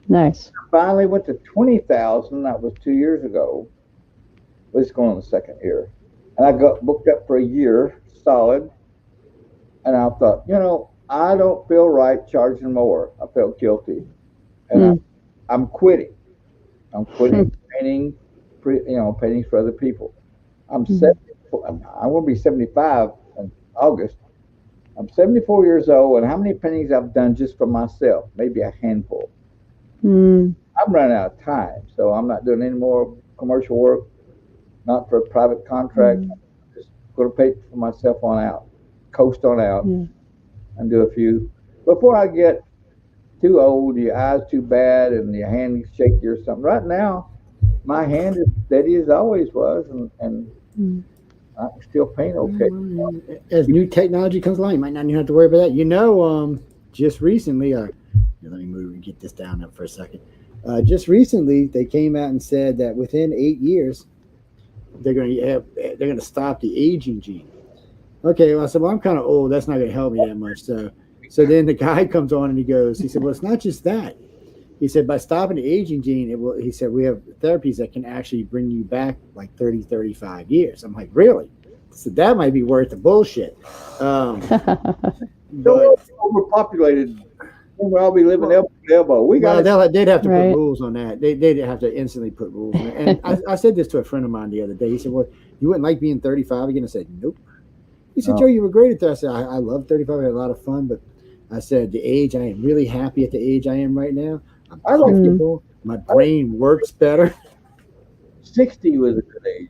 Nice. I finally went to 20,000. That was 2 years ago. It's going on the second year, and I got booked up for a year solid. And I thought, I don't feel right charging more. I felt guilty, and I'm quitting. I'm quitting painting, paintings for other people. I'm 74. I'm going to be 75 in August. I'm 74 years old, and how many paintings I've done just for myself? Maybe a handful. I'm running out of time, so I'm not doing any more commercial work, not for a private contract. I'm just going to paint for myself on out, coast on out, and do a few. Before I get too old, your eyes too bad, and your hand shaky or something. Right now, my hand is steady as always was, and I can still paint okay. As new technology comes along, you might not even have to worry about that. Just recently, let me move and get this down up for a second. Just recently, they came out and said that within 8 years, they're going to stop the aging gene. Okay, well, I said, well, I'm kind of old. That's not going to help me that much. So then the guy comes on and he said, well, it's not just that. He said, by stopping the aging gene, he said, we have therapies that can actually bring you back like 30, 35 years. I'm like, really? So that might be worth the bullshit. So overpopulated. We'll all be living elbow to elbow. They'd have to put rules on that. They'd have to instantly put rules on it. And I said this to a friend of mine the other day. He said, well, you wouldn't like being 35 again? I said, nope. He said, Joe, you were great at that. I said, I love 35. I had a lot of fun. But I said, the age, I am really happy at the age I am right now. I'm comfortable. My brain works better. 60 was a good age.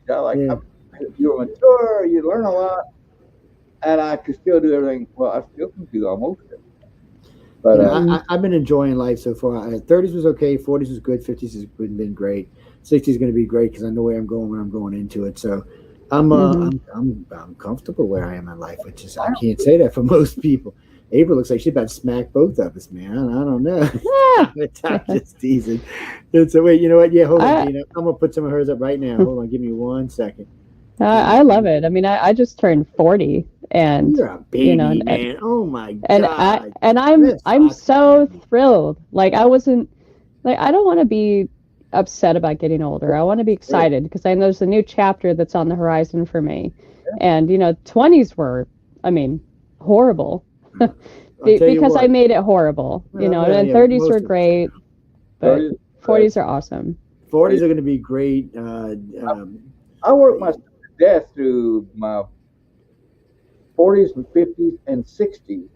You're mature. You learn a lot. And I could still do everything. Well, I still can do almost it. But I've been enjoying life so far. 30s was okay. 40s was good. 50s has been great. 60s is going to be great because I know where I'm going when I'm going into it. So I'm comfortable where I am in life, which is I can't say that for most people. April looks like she's about to smack both of us, man. I don't know. I'm just teasing. So wait, you know what? Yeah, hold on, Gina. I'm gonna put some of hers up right now. Hold on, give me 1 second. I love it. I mean, I just turned 40, and you're a baby, man. Oh my god! And I'm so thrilled. Like I wasn't like I don't want to be upset about getting older. I want to be excited because I know there's a new chapter that's on the horizon for me. And 20s were, horrible. Because I made it horrible. And 30s were great, but 40s are awesome. 40s are going to be great. I worked myself to death through my 40s and 50s and 60s,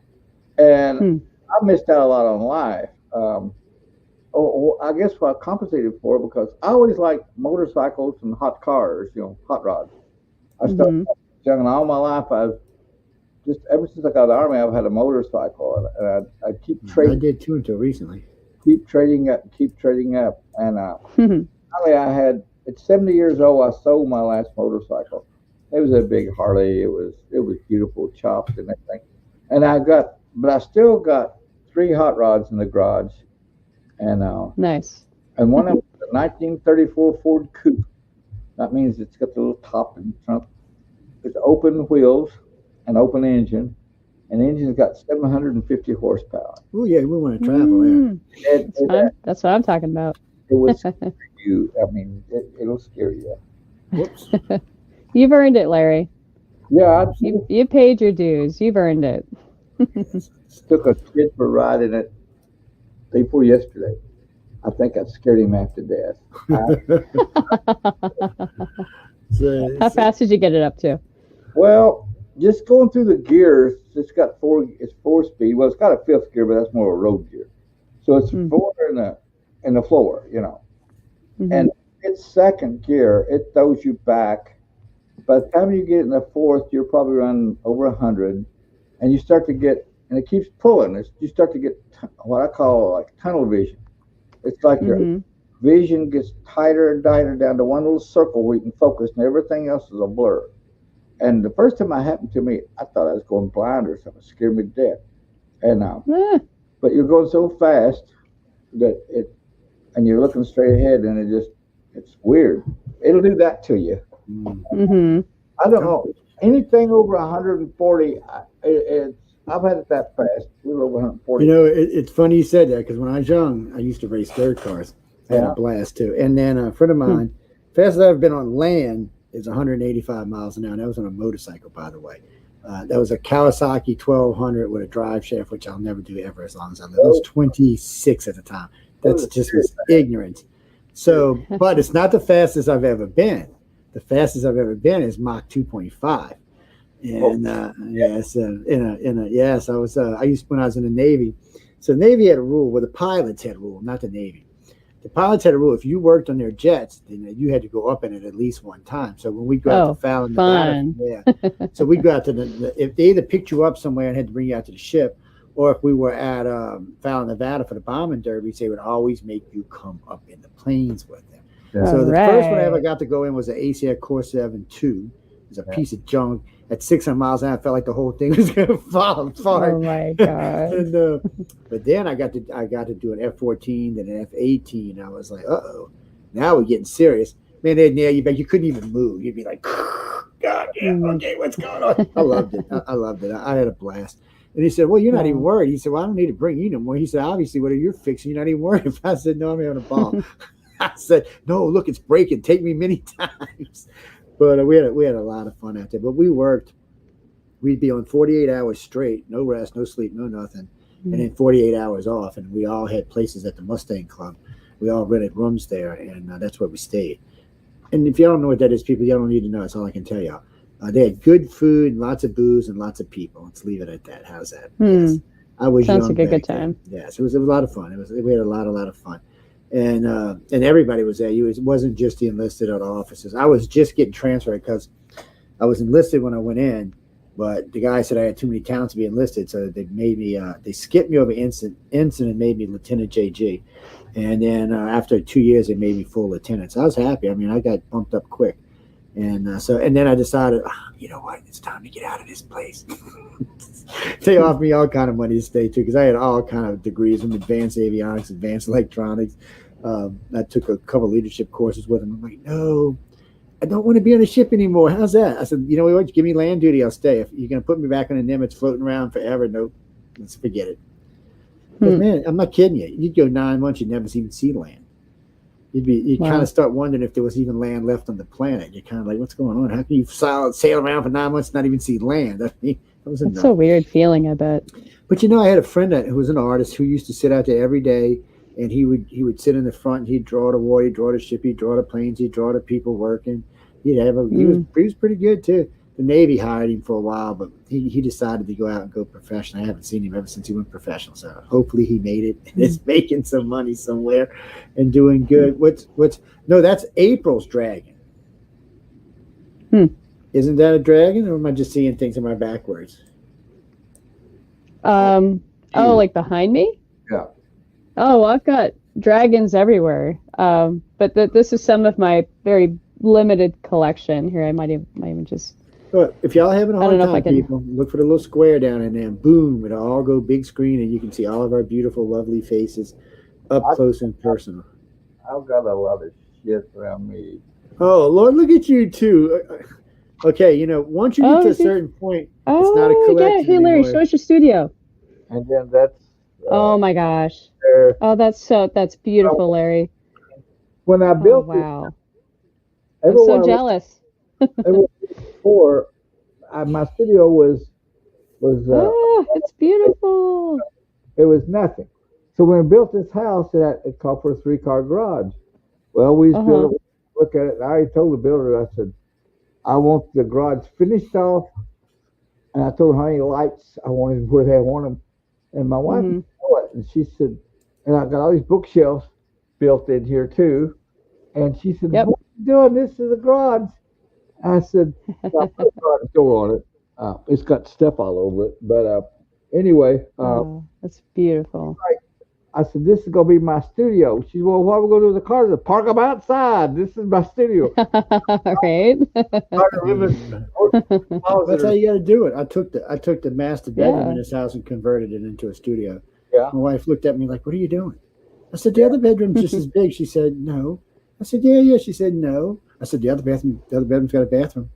and I missed out a lot on life. I guess what I compensated for because I always liked motorcycles and hot cars, hot rods. I started young, and all my life I've just ever since I got out of the Army, I've had a motorcycle, and I keep trading. I did too until recently. Keep trading up, and finally I had. At 70 years old, I sold my last motorcycle. It was a big Harley. It was beautiful, chopped and everything. And I still got 3 hot rods in the garage, and nice. And one of them was a 1934 Ford Coupe. That means it's got the little top and trunk. It's open wheels, an open engine, and the engine's got 750 horsepower. Oh yeah, we want to travel there. That's what I'm talking about. It was you. I mean, it'll scare you. Whoops. You've earned it, Larry. Yeah, you paid your dues. You've earned it. Took a kid for a ride in it day before yesterday. I think I scared him half to death. How fast did you get it up to? Well, just going through the gears. It's 4-speed. Well, it's got a 5th gear, but that's more of a road gear. So it's 4 in the floor, you know. And its 2nd gear, it throws you back. By the time you get in the 4th, you're probably running over 100, and you start to get, and it keeps pulling. You start to get what I call like tunnel vision. It's like your vision gets tighter and tighter down to one little circle where you can focus, and everything else is a blur. And the first time it happened to me, I thought I was going blind or something. It scared me to death. And but you're going so fast that and you're looking straight ahead, and it's weird. It'll do that to you. I don't know. Anything over 140, I've had it that fast. A little over 140. You know, it's funny you said that, because when I was young, I used to race dirt cars. I had a blast too. And then a friend of mine, fastest I've been on land is 185 miles an hour. That was on a motorcycle, by the way. That was a Kawasaki 1200 with a drive shaft, which I'll never do ever as long as I live. I was 26 at the time. That's just was ignorance. So, but it's not the fastest I've ever been. The fastest I've ever been is Mach 2.5. And I used when I was in the Navy. So the Navy had a rule, well, the pilots had a rule, not the Navy. The pilots had a rule: if you worked on their jets, then you had to go up in it at least one time. So when we go out to Fallon, Nevada, so we go out to if they either picked you up somewhere and had to bring you out to the ship, or if we were at Fallon, Nevada for the bombing derbies, they would always make you come up in the planes with them. Yeah. So the first one I ever got to go in was the ACF Corsair 2. It was a piece of junk. At 600 miles an hour, I felt like the whole thing was going to fall apart. Oh my god! And, but then I got to do an F-14 and an F-18. I was like, now we're getting serious. Man, they'd nail you back. You couldn't even move. You'd be like, God, okay, what's going on? I loved it. I loved it. I had a blast. And he said, well, you're not even worried. He said, well, I don't need to bring you no more. He said, obviously, whatever you're fixing, you're not even worried. I said, no, I'm having a ball. I said, no, look, it's breaking. Take me many times. But we had a lot of fun out there. But we worked. We'd be on 48 hours straight, no rest, no sleep, no nothing, and then 48 hours off. And we all had places at the Mustang Club. We all rented rooms there, and that's where we stayed. And if you don't know what that is, people, you don't need to know. That's all I can tell y'all. They had good food, lots of booze, and lots of people. Let's leave it at that. How's that? Yes. I was Sounds young. like a good time. Yes, it was a lot of fun. We had a lot of fun. And everybody was there. It wasn't just the enlisted or the officers. I was just getting transferred because I was enlisted when I went in, but the guy said I had too many talents to be enlisted, so they made me. They skipped me over instant and made me Lieutenant JG, and then after 2 years they made me full lieutenant. So I was happy. I mean, I got bumped up quick, and then I decided, you know what, it's time to get out of this place. They offered me all kind of money to stay too, because I had all kind of degrees from advanced avionics, advanced electronics. I took a couple leadership courses with them. I'm like, no, I don't want to be on a ship anymore. How's that? I said, you know what? Give me land duty. I'll stay. If you're going to put me back on a Nimitz floating around forever, no, let's forget it. Man, I'm not kidding you. You'd go 9 months, you'd never even see land. You'd kind of start wondering if there was even land left on the planet. You're kind of like, what's going on? How can you sail around for 9 months and not even see land? I mean, it's a weird feeling, I bet. But I had a friend who was an artist who used to sit out there every day. And he would sit in the front and he'd draw the water, he'd draw the ship, he'd draw the planes, he'd draw the people working. He was pretty good too. The Navy hired him for a while, but he decided to go out and go professional. I haven't seen him ever since he went professional. So hopefully he made it and is making some money somewhere and doing good. That's April's dragon. Isn't that a dragon, or am I just seeing things in my backwards? Oh, like behind me? Yeah. Oh, I've got dragons everywhere. But this is some of my very limited collection. Here, I might even just. Well, if y'all having a I don't hard know if time, I can- people, look for the little square down in there. And boom, it'll all go big screen, and you can see all of our beautiful, lovely faces up close and personal. I've got a lot of shit around me. Oh, Lord, look at you, too. Okay, you know, once you get to a certain point, it's not a collection yeah. Hey, Larry, anymore. show us your studio. And then that's... Oh, my gosh. there. Oh, that's beautiful, Larry. When I Oh, built wow. it, I'm so jealous. before, my studio was It's beautiful. it was nothing. So when I built this house, it called for a 3-car garage. Well, we built it, look at it. And I already told the builder, I said, I want the garage finished off. And I told her how many lights I wanted, where they want them. And my wife didn't know it. And she said, and I got all these bookshelves built in here too. And she said, Yep. what are you doing? This is a garage. I said, I put a garage door on it. It's got stuff all over it. But anyway. That's beautiful. I said, this is going to be my studio. She said, well, what are we going to do with the cars? Park them outside. This is my studio. Right? That's how you got to do it. I took the master bedroom in this house and converted it into a studio. Yeah. My wife looked at me like, what are you doing? I said, the other bedroom's just as big. She said, no. I said, yeah. She said, no. I said, the other bedroom's got a bathroom.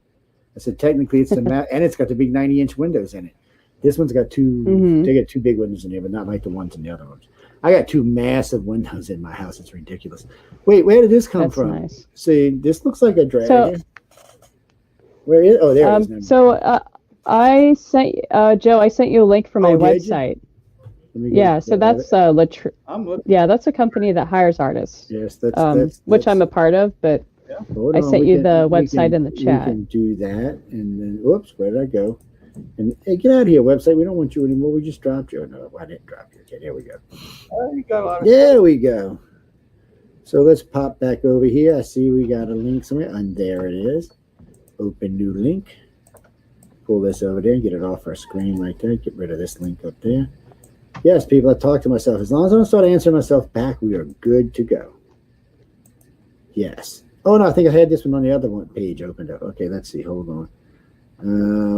I said, technically it's and it's got the big 90-inch windows in it. This one's got they got 2 big windows in there, but not like the ones in the other rooms. I got 2 massive windows in my house. It's ridiculous. Wait, where did this come from? Nice. See, this looks like a dragon. Where is? Oh, there it is. So I sent Joe. I sent you a link for my website. Yeah, so that's that's a company that hires artists. Yes, that's which I'm a part of. But I sent you the website in the chat. We can do that, and then oops, where did I go? And hey, get out of here, website. We don't want you anymore. We just dropped you. No, I didn't drop you. Okay, there we go. There we go. So let's pop back over here. I see we got a link somewhere, and there it is. Open new link. Pull this over there and get it off our screen right there. Get rid of this link up there. Yes, people, I talk to myself. As long as I don't start answering myself back, we are good to go. Yes. Oh, no, I think I had this one on the other one page opened up. Okay, let's see. Hold on.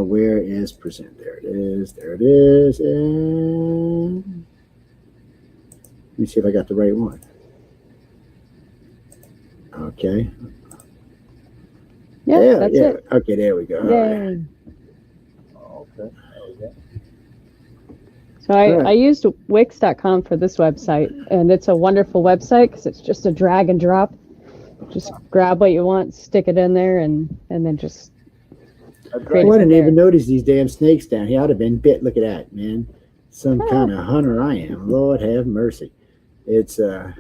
Where is present? There it is. There it is. And let me see if I got the right one. Okay. Yeah, that's it. Okay, there we go. Yay. Okay. There we go. So I used Wix.com for this website, and it's a wonderful website because it's just a drag and drop. Just grab what you want, stick it in there, and then just create it. I didn't even notice these damn snakes down here. I'd have been bit. Look at that, man. Some kind of hunter I am. Lord have mercy. It's Are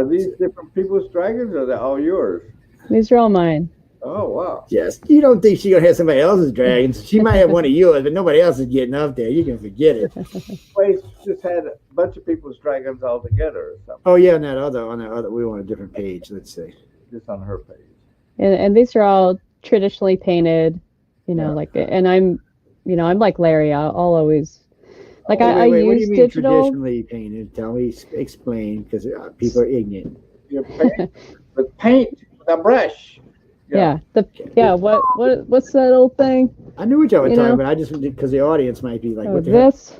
these different people's dragons, or are they all yours? These are all mine. Oh, wow. yes. You don't think she's gonna have somebody else's dragons? She might have one of yours, but nobody else is getting up there. You can forget it. Place just had a bunch of people's dragons all together or something. Oh yeah, on that other, we want a different page. Let's see. Just on her page. And these are all traditionally painted, and I'm like Larry. I'll always I Wait, use what do you mean digital. traditionally painted? Tell me, explain, because people are ignorant. You paint with paint with a brush. What's that old thing? I knew what y'all were talking about. I just because the audience might be like, "What the this?"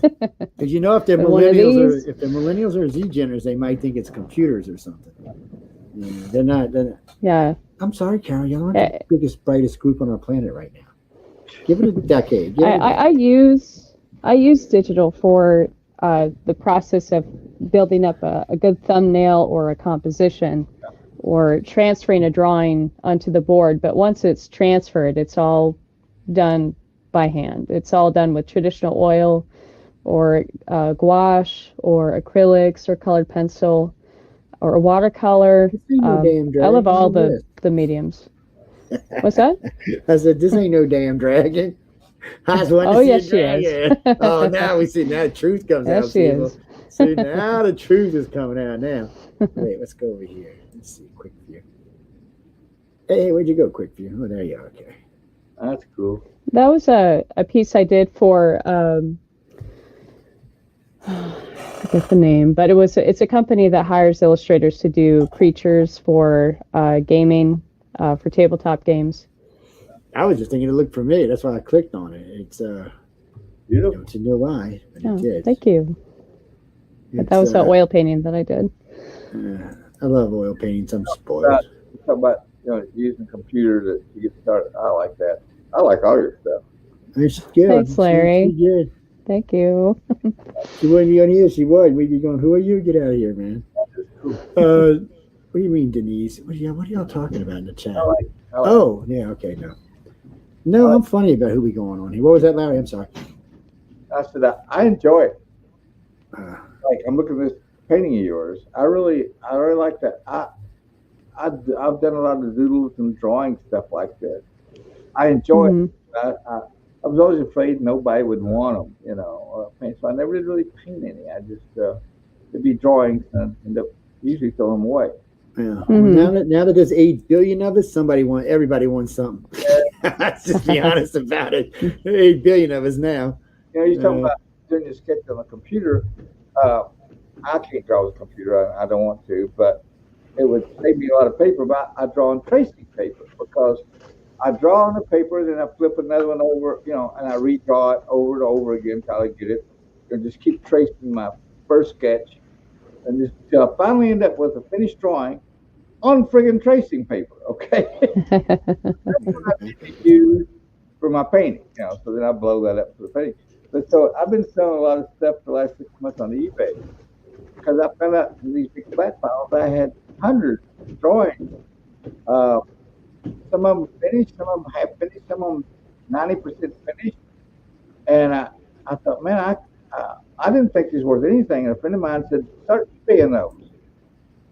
Because if they're millennials or Z-Geners, they might think it's computers or something. They're not. Yeah. I'm sorry, Carol. Y'all aren't the biggest, brightest group on our planet right now. Give it a decade. I use digital for the process of building up a good thumbnail or a composition, or transferring a drawing onto the board. But once it's transferred, it's all done by hand. It's all done with traditional oil or gouache or acrylics or colored pencil or watercolor. I love all the mediums. What's that? I said, this ain't no damn dragon. I just want to see a dragon. She is. Oh, now we see. Now the truth comes out. She is. See, now the truth is coming out now. Wait, let's go over here. Let's see. Quick view. Hey, where'd you go, Quickview? Oh, there you are. Okay. That's cool. That was a piece I did for I forget the name, but it's a company that hires illustrators to do creatures for gaming, for tabletop games. I was just thinking it looked familiar. That's why I clicked on it. It's Beautiful. it's a new eye, but it did. Thank you. But that was an oil painting that I did. I love oil paintings. I'm spoiled. Talk about using a computer to get started. I like that. I like all your stuff. It's good. Thanks, Larry. She's good. Thank you. She wouldn't be on here. She would. We'd be going, who are you? Get out of here, man. What do you mean, Denise? What are y'all talking about in the chat? Oh, yeah, okay, no. I'm funny about who we going on here. What was that, Larry? I'm sorry. I said I enjoy it. Like I'm looking at this painting of yours. I really like that. I've done a lot of doodles and drawing stuff like that. I enjoy it. I was always afraid nobody would want them, so I never did really paint any. I just it'd be drawings and end up usually throwing them away. Yeah. Now that there's 8 billion of us, everybody wants something. Let's just be honest about it. 8 billion of us now. You're talking about doing your sketch on a computer. I can't draw with a computer. I don't want to, but it would save me a lot of paper. But I draw on tracing paper because I draw on the paper, then I flip another one over, and I redraw it over and over again until I get it, and just keep tracing my first sketch, and just till I finally end up with a finished drawing on friggin' tracing paper. Okay, that's what I use for my painting. So then I blow that up for the painting. But so I've been selling a lot of stuff for the last 6 months on eBay because I found out in these big flat files I had hundreds of drawings. Some of them finished, some of them half finished, some of them 90% finished. And I thought, man, I didn't think this was worth anything. And a friend of mine said, start eBaying those.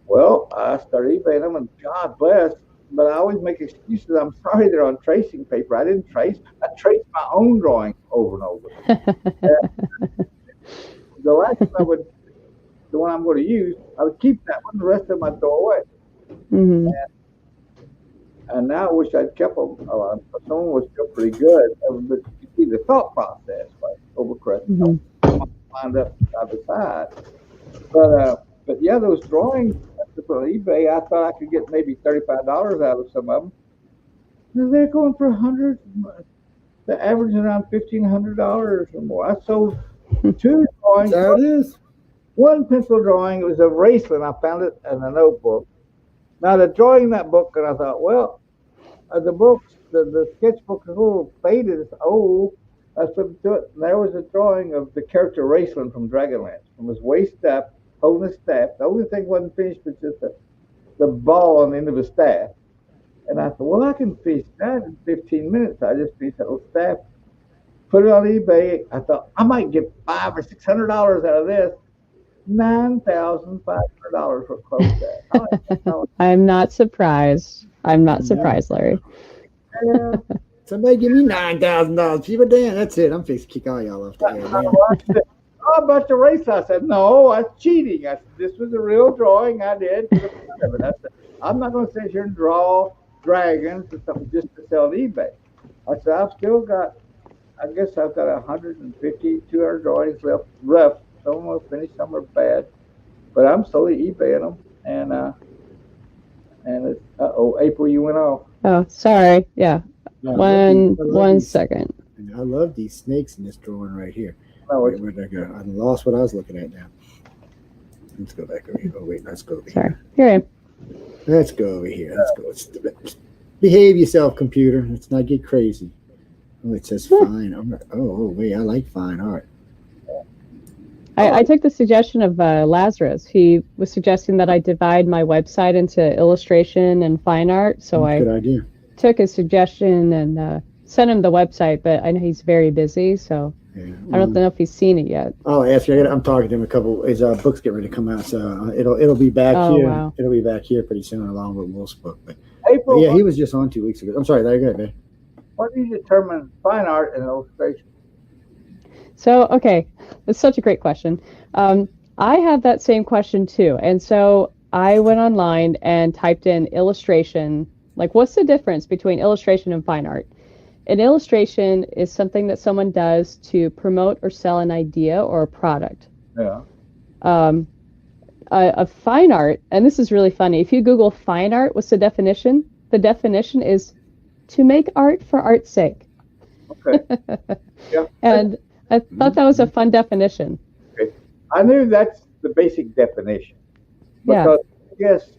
Well, I started eBaying them, and God bless. But I always make excuses. I'm sorry they're on tracing paper. I didn't trace. I traced my own drawing over and over. The last one the one I'm going to use, I would keep that one. The rest of them I'd throw away. And now I wish I'd kept them. Some was still pretty good. But you see the thought process, like overcorrect, lined up side by side. But yeah, those drawings I took on eBay, I thought I could get maybe $35 out of some of them. And they're going for $100. The average is around $1,500 or more. I sold 2 drawings. There it is. One pencil drawing. It was a Raceland. I found it in a notebook. Now the drawing in that book, and I thought, well, the books, the sketchbook is a little faded. It's old. I flipped to it, and there was a drawing of the character Raceland from Dragonlance, from his waist up, holding his staff. The only thing wasn't finished was just the ball on the end of his staff. And I thought, well, I can finish that in 15 minutes. I just finished that little staff, put it on eBay. I thought I might get $500 or $600 out of this. $9,500 for close that. I'm not surprised. Larry. Somebody give me $9,000. People, damn, that's it. I'm fixing to kick all y'all off the air. Oh, about the race. I said, no, that's cheating. I said, this was a real drawing I did for the fun of it. I said, I'm not going to sit here and draw dragons or something just to sell on eBay. I said, I've still got, I guess I've got 150, 200 drawings left, rough. Some of them are finished, some are bad. But I'm slowly eBaying them. And it's, April, you went off. Oh, sorry. Yeah. One second. I love these snakes in this drawing right here. Where'd I go? I lost what I was looking at now. Let's go back over here. Oh, wait, let's go over here. Here I am. Let's go over here. Let's go. Behave yourself, computer. Let's not get crazy. Oh, it says fine art. Oh, wait, I like fine art. I took the suggestion of Lazarus. He was suggesting that I divide my website into illustration and fine art. So Good idea. Took his suggestion and sent him the website, but I know he's very busy, so I don't know if he's seen it yet. Oh, I'm talking to him his books get ready to come out, so it'll be back here. Wow. It'll be back here pretty soon along with Wolf's book. But yeah, he was just on 2 weeks ago. I'm sorry, Larry, go ahead, man. What do you determine fine art and illustration? So, okay, it's such a great question. I have that same question too. And so I went online and typed in illustration Like, what's the difference between illustration and fine art? An illustration is something that someone does to promote or sell an idea or a product. Yeah. A fine art, and this is really funny. If you Google fine art, what's the definition? The definition is to make art for art's sake. Okay. Yeah. And I thought that was a fun definition. Okay. I knew that's the basic definition. Because I guess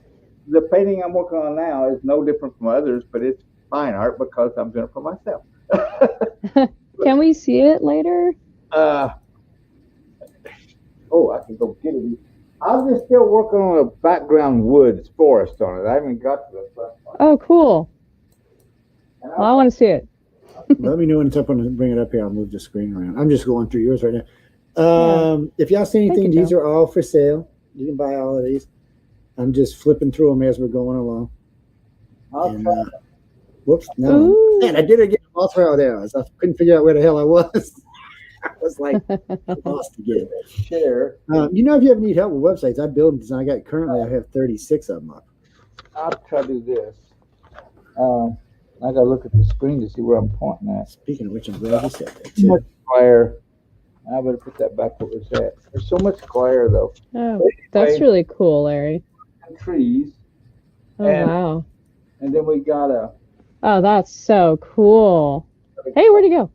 the painting I'm working on now is no different from others, but it's fine art because I'm doing it for myself. Can we see it later? I can go get it. I'm just still working on a background woods forest on it. I haven't got to the front part. Oh, cool. Well, I want to see it. Let me know when it's up. When I bring it up here, I'll move the screen around. I'm just going through yours right now. If y'all see anything, these are all for sale. You can buy all of these. I'm just flipping through them as we're going along. Whoops, no. Ooh. Man, I did it again. I couldn't figure out where the hell I was. I was like lost again. Share. If you ever need help with websites, I build and design. I have 36 of them up. I'll try to do this. I gotta look at the screen to see where I'm pointing at. Speaking of which, I'm glad you said that Too much too. glare. I better put that back where it's at. There's so much glare though. Oh, that's really cool, Larry. And trees. Oh, wow. And then we got a. Oh, that's so cool. Hey, where'd he go?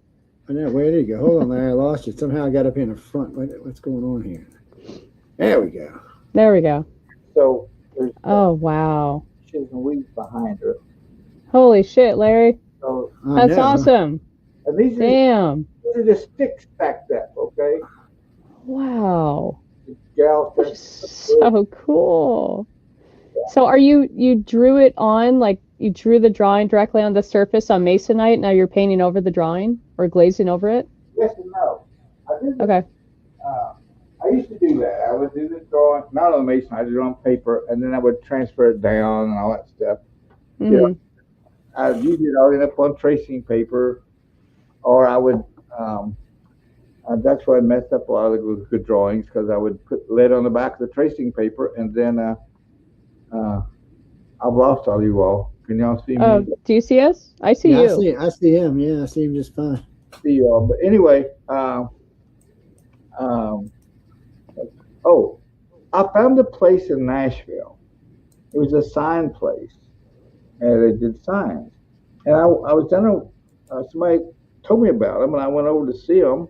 I know, where did you go? Hold on, Larry, I lost you. Somehow I got up in the front. What's going on here? There we go. There we go. So there's. Oh, wow. She's and weeds behind her. Holy shit, Larry. So that's awesome. And these Damn. These are just sticks stacked up, okay? Wow. That's so cool. So are you drew it on, like you drew the drawing directly on the surface on masonite, now you're painting over the drawing or glazing over it? Yes and no. I did okay. I used to do that. I would do the drawing, not on masonite, I did it on paper, and then I would transfer it down and all that stuff. Mm-hmm. You know, I'd use it all up on tracing paper, or I would, that's where I messed up a lot of the good drawings, because I would put lead on the back of the tracing paper, and then I've lost all you all. Can y'all see me? Oh, do you see us? I see you. I see him. Yeah, I see him just fine. See y'all. But anyway, I found a place in Nashville. It was a sign place, and they did signs. And I was down there, somebody told me about them, and I went over to see them.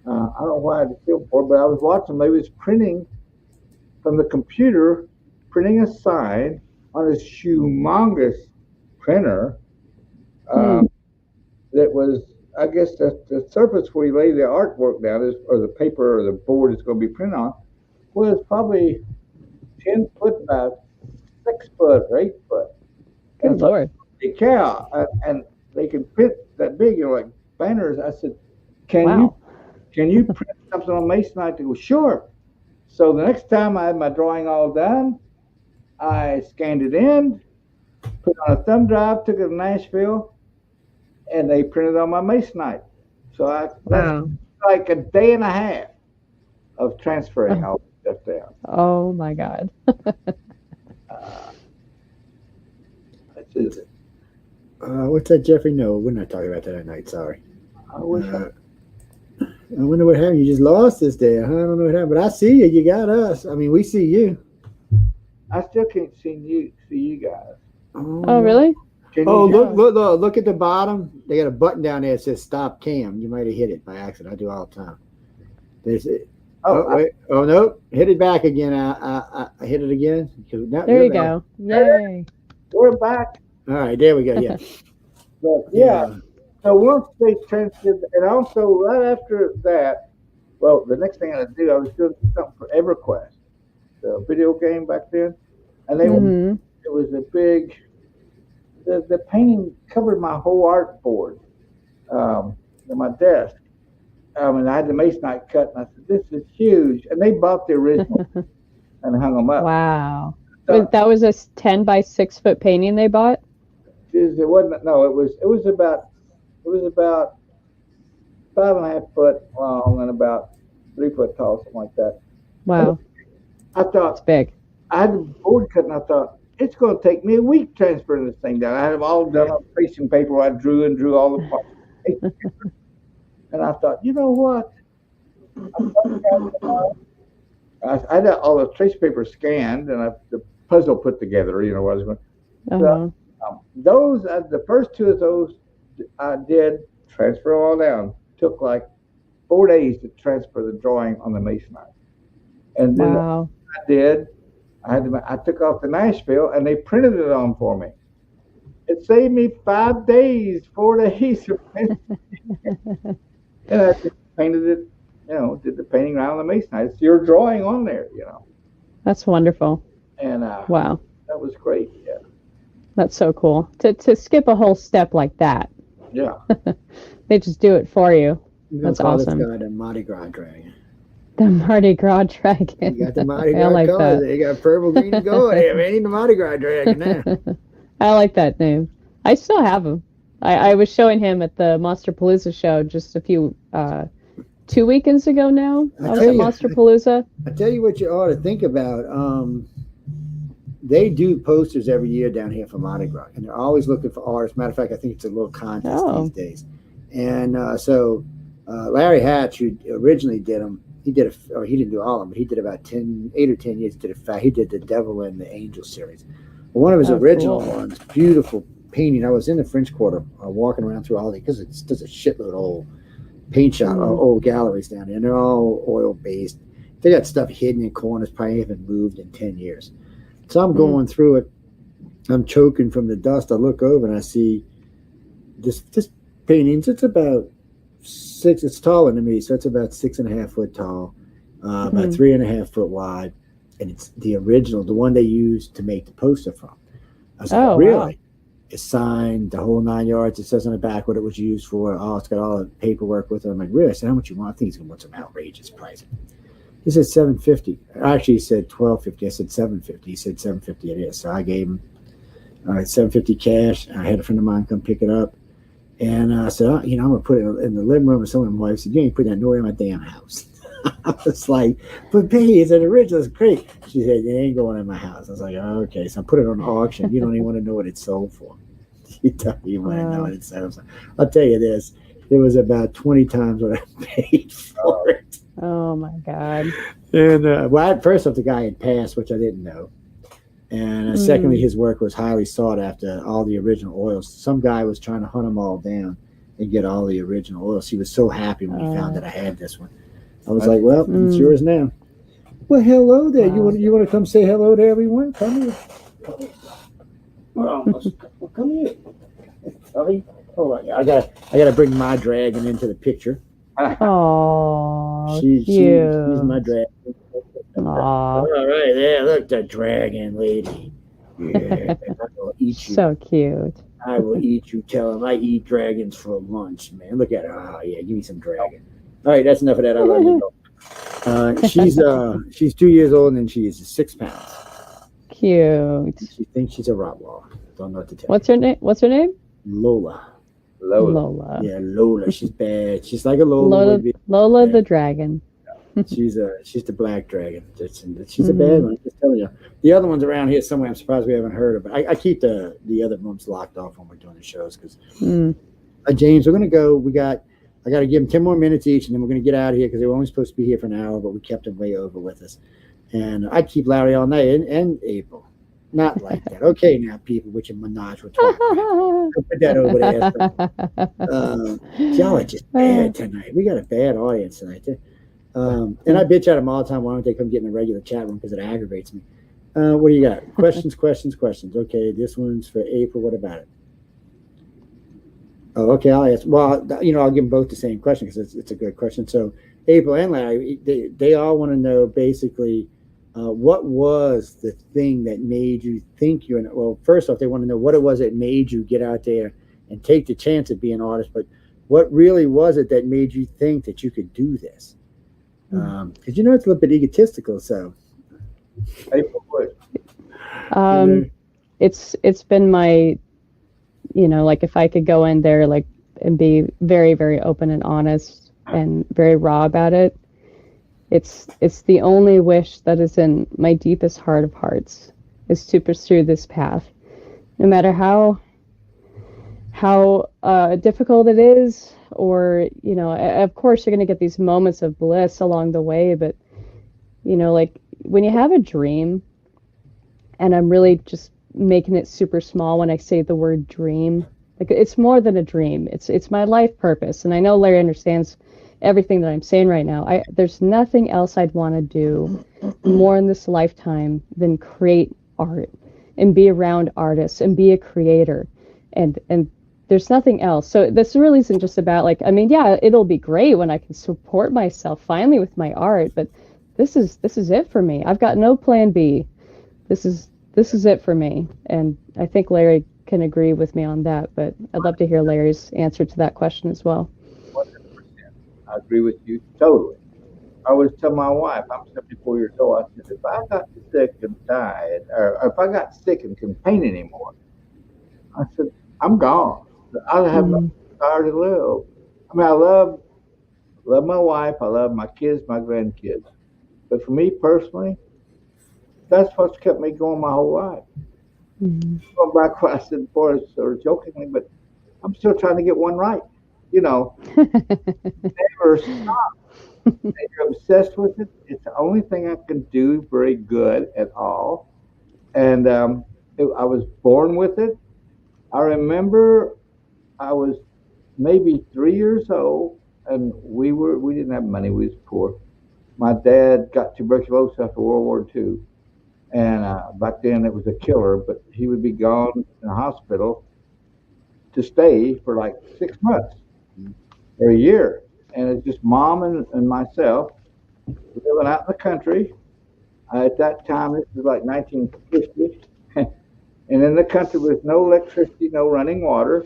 I don't know why I had to feel for it, but I was watching them. They was printing from the computer, printing a sign on this humongous printer that was, I guess, the surface where you lay the artwork down is, or the paper or the board is going to be printed on, was probably 10 foot by 6 foot or 8 foot. Good Lord. Holy cow. And they can print that big, like banners. I said, can you print something on masonite? They go, sure. So the next time I had my drawing all done, I scanned it in, put it on a thumb drive, took it to Nashville, and they printed on my masonite. So that's like a day and a half of transferring all that stuff down. Oh my God. That's it. What's that, Jeffrey? No, we're not talking about that at night. Sorry. I wish I wonder what happened. You just lost this day. I don't know what happened, but I see you. You got us. I mean, we see you. I still can't see you guys. Oh, really? Look at the bottom. They got a button down there that says "Stop Cam." You might have hit it by accident. I do all the time. There's it. Wait. Oh no! Hit it back again. I hit it again. There you go. Yay! We're back. All right, there we go. Yeah. But so once they transferred, and also right after that, well, the next thing I had to do, I was doing something for EverQuest, the video game back then, and they it was a big. The painting covered my whole artboard, on my desk. And I had the masonite cut, and I said, "This is huge." And they bought the original and hung them up. Wow! That was a 10 by 6 foot painting they bought. It wasn't. No, it was about 5.5 foot long and about 3 foot tall, something like that. Wow! I thought it's big. I had the board cut, and I thought, it's going to take me a week transferring this thing down. I had them all done on tracing paper where I drew all the parts. And I thought, you know what? I had all the trace paper scanned and the puzzle put together, you know what I was going to. Those, the first two of those I did transfer all down. Took like 4 days to transfer the drawing on the masonite. And then I took off to Nashville and they printed it on for me. It saved me 5 days, 4 days. And I just painted it, you know, did the painting around the masonite. It's your drawing on there, you know. That's wonderful. And wow. That was great, yeah. That's so cool. To skip a whole step like that. Yeah. They just do it for you. That's awesome. This guy the Mardi Gras dragon. The Mardi Gras dragon. You got the Mardi Gras like colors. They got purple, green, and gold. Hey, man, ain't the Mardi Gras dragon now. I like that name. I still have him. I was showing him at the Monsterpalooza show just a few 2 weekends ago now. I was at Monsterpalooza. I tell you what you ought to think about. They do posters every year down here for Mardi Gras, and they're always looking for artists. Matter of fact, I think it's a little contest these days. And so Larry Hatch, who originally did them, he didn't do all of them, but he did about 8 or 10 years. He did the Devil and the Angel series. But one of his original ones, beautiful painting. I was in the French Quarter walking around through all the, because it's just a shitload of old paint shop, old galleries down there, and they're all oil based. They got stuff hidden in corners, probably haven't moved in 10 years. So I'm going through it. I'm choking from the dust. I look over and I see this painting. It's about 6. It's taller than me, so it's about 6.5 foot tall, about 3.5 foot wide, and it's the original, the one they used to make the poster from. I was like, really? Wow. It's signed, the whole 9 yards. It says on the back what it was used for. Oh, it's got all the paperwork with it. I'm like, really? I said, how much you want? I think he's gonna want some outrageous price. He said $750. Actually, he said $1,250. I said $750. He said $750 it is. So I gave him $750 cash. I had a friend of mine come pick it up. And I said, I'm going to put it in the living room. And someone, my wife said, you ain't putting that nowhere in my damn house. I was like, but baby, it's an original. It's great. She said, it ain't going in my house. I was like, oh, okay. So I put it on auction. You don't even want to know what it sold for. You want to know what it sold. I'll tell you this. It was about 20 times what I paid for it. Oh, my God. And, at first off, the guy had passed, which I didn't know. And secondly, his work was highly sought after, all the original oils. Some guy was trying to hunt them all down and get all the original oils. He was so happy when he found that I had this one. I was like, well, it's yours now. Well, hello there. You want to come say hello to everyone? Come here. Well, come here. Hold on. I gotta bring my dragon into the picture. Oh, she's my dragon. All right, there. Look, the dragon lady. Yeah, I will eat you. So cute. I will eat you. Tell him I eat dragons for lunch, man. Look at her. Oh yeah, give me some dragon. All right, that's enough of that. I love you. She's 2 years old and she is 6 pounds. Cute. She thinks she's a Rottweiler. Don't know what to tell. What's her name? What's her name? Lola. Lola. Yeah, Lola. She's bad. She's like a Lola. Lola the dragon. She's the black dragon. She's a bad one. I'm just telling you. The other ones around here somewhere. I'm surprised we haven't heard of. But I keep the other rooms locked off when we're doing the shows because James, we're gonna go. I got to give them 10 more minutes each, and then we're going to get out of here because they were only supposed to be here for an hour, but we kept them way over with us. And I'd keep Larry all night and April. Not like that. Okay, now, people, with your menage with put that over there. Y'all are just bad tonight. We got a bad audience tonight. And I bitch at them all the time. Why don't they come get in a regular chat room because it aggravates me. What do you got? Questions. Okay, this one's for April. What about it? Oh, okay, I'll ask. Well, I'll give them both the same question because it's a good question. So April and Larry, they all want to know basically what was the thing that made you think well, first off, they want to know what it was that made you get out there and take the chance of being an artist, but what really was it that made you think that you could do this? Because it's a little bit egotistical, so. April, what? It's been my, like if I could go in there and be very, very open and honest and very raw about it, it's the only wish that is in my deepest heart of hearts is to pursue this path, no matter how difficult it is, or, you know, of course you're going to get these moments of bliss along the way, but, you know, like when you have a dream, and I'm really just making it super small when I say the word dream, like it's more than a dream. It's my life purpose. And I know Larry understands everything that I'm saying right now. There's nothing else I'd want to do more in this lifetime than create art and be around artists and be a creator. And there's nothing else. So this really isn't just about, like, I mean, yeah, it'll be great when I can support myself finally with my art, but this is it for me. I've got no plan B. This is it for me. And I think Larry can agree with me on that, but I'd love to hear Larry's answer to that question as well. 100%. I agree with you totally. I always tell my wife, I'm 74 years old, I said, if I got sick and died, or if I got sick and couldn't paint anymore, I said, I'm gone. I have no desire to live. I mean, I love my wife, I love my kids, my grandkids. But for me personally, that's what's kept me going my whole life. Going back to what I said before, sort of jokingly, but I'm still trying to get one right. You know, never stop. And you're obsessed with it. It's the only thing I can do very good at all. And I was born with it. I remember I was maybe 3 years old, and we didn't have money. We was poor. My dad got tuberculosis after World War II. And back then it was a killer, but he would be gone in the hospital to stay for like 6 months or a year. And it's just mom and myself living out in the country. At that time, this was like 1950. And in the country with no electricity, no running water.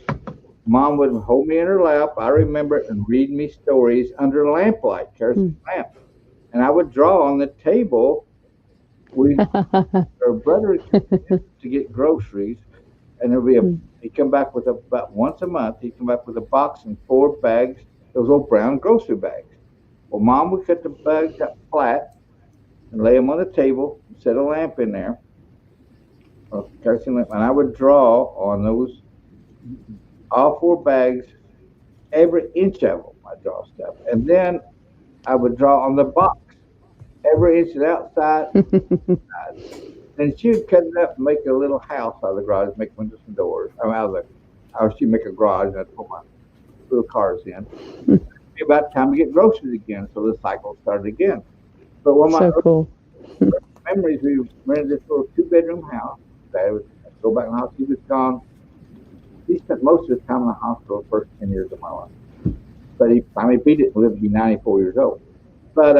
Mom would hold me in her lap. I remember it, and read me stories under lamplight, kerosene lamp. And I would draw on the table. Her brother to get groceries, and he'd come back with about once a month. He'd come back with a box and 4 bags, those old brown grocery bags. Well, Mom would cut the bags up flat and lay them on the table, and set a lamp in there, a kerosene lamp, and I would draw on those all 4 bags, every inch of them. I draw stuff, and then I would draw on the box. Every inch of the outside. And she would cut it up and make a little house out of the garage, make windows and doors. She'd make a garage, and I'd put my little cars in. It'd be about time to get groceries again, so the cycle started again. But one of my memories, we rented this little 2-bedroom house. Dad would go back in the house. He was gone. He spent most of his time in the hospital the first 10 years of my life. But he finally beat it and lived to be 94 years old. But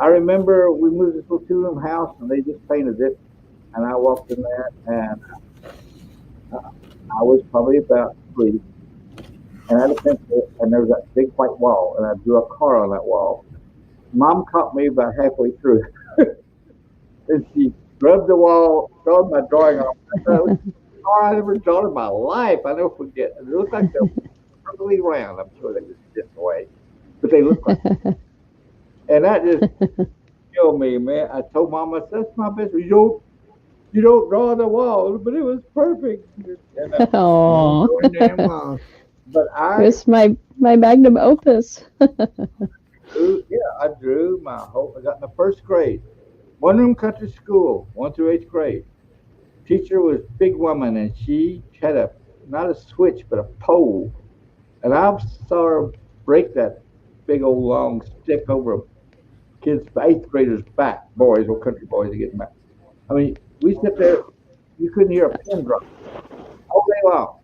I remember we moved this little 2-room house, and they just painted it. And I walked in there, and I was probably about 3. And I had a pencil, and there was that big white wall, and I drew a car on that wall. Mom caught me about halfway through. And she rubbed the wall, throwing my drawing off. I never drawn in my life. I never forget. It looked like they were perfectly round. I'm sure they were this way, but they looked like. And that just killed me, man. I told Mom, I said, that's my best. You don't draw on the wall, but it was perfect. Oh, but it's my magnum opus. I drew my whole. I got in the 1st grade, 1-room country school, 1 through 8th grade. Teacher was a big woman, and she had not a switch, but a pole. And I saw her break that big old long stick over a kid's 8th grader's back. Boys, or country boys, to get back. I mean, we sit there, you couldn't hear a pin drop all day long.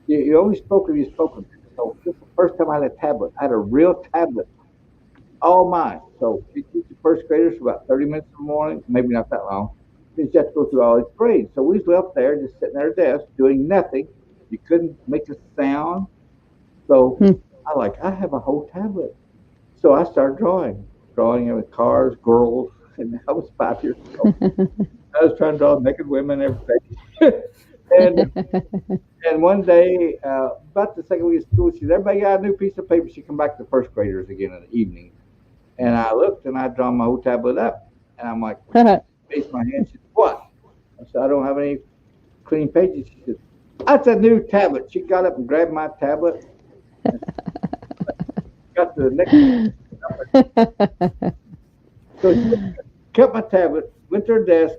You only spoke if you spoke. So this is the first time I had a tablet. I had a real tablet, all mine. So she teaches the 1st graders for about 30 minutes in the morning, maybe not that long. She just had to go through all these grades. So we was left there just sitting at our desk doing nothing. You couldn't make a sound. So I have a whole tablet. So I started drawing with cars, girls, and I was 5 years old. I was trying to draw naked women and everything. And one day, about the second week of school, she said, everybody got a new piece of paper. She come back to 1st graders again in the evening. And I looked, and I'd drawn my whole tablet up. And I'm like, raised my hand. She said, what? I said, I don't have any clean pages. She said, that's a new tablet. She got up and grabbed my tablet. Got the next So she kept my tablet, went to her desk,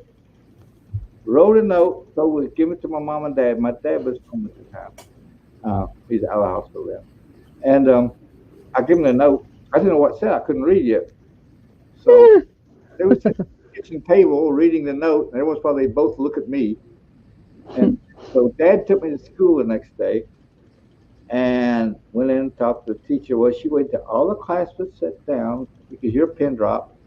wrote a note, told me to give it to my mom and dad. My dad was home at the time. He's out of the hospital then. And I gave him the note. I didn't know what it said. I couldn't read yet. So they was at the kitchen table reading the note, and every once in a while they both look at me. And so Dad took me to school the next day and went in and talked to the teacher. Well, she waited till all the class was set down because your pin dropped.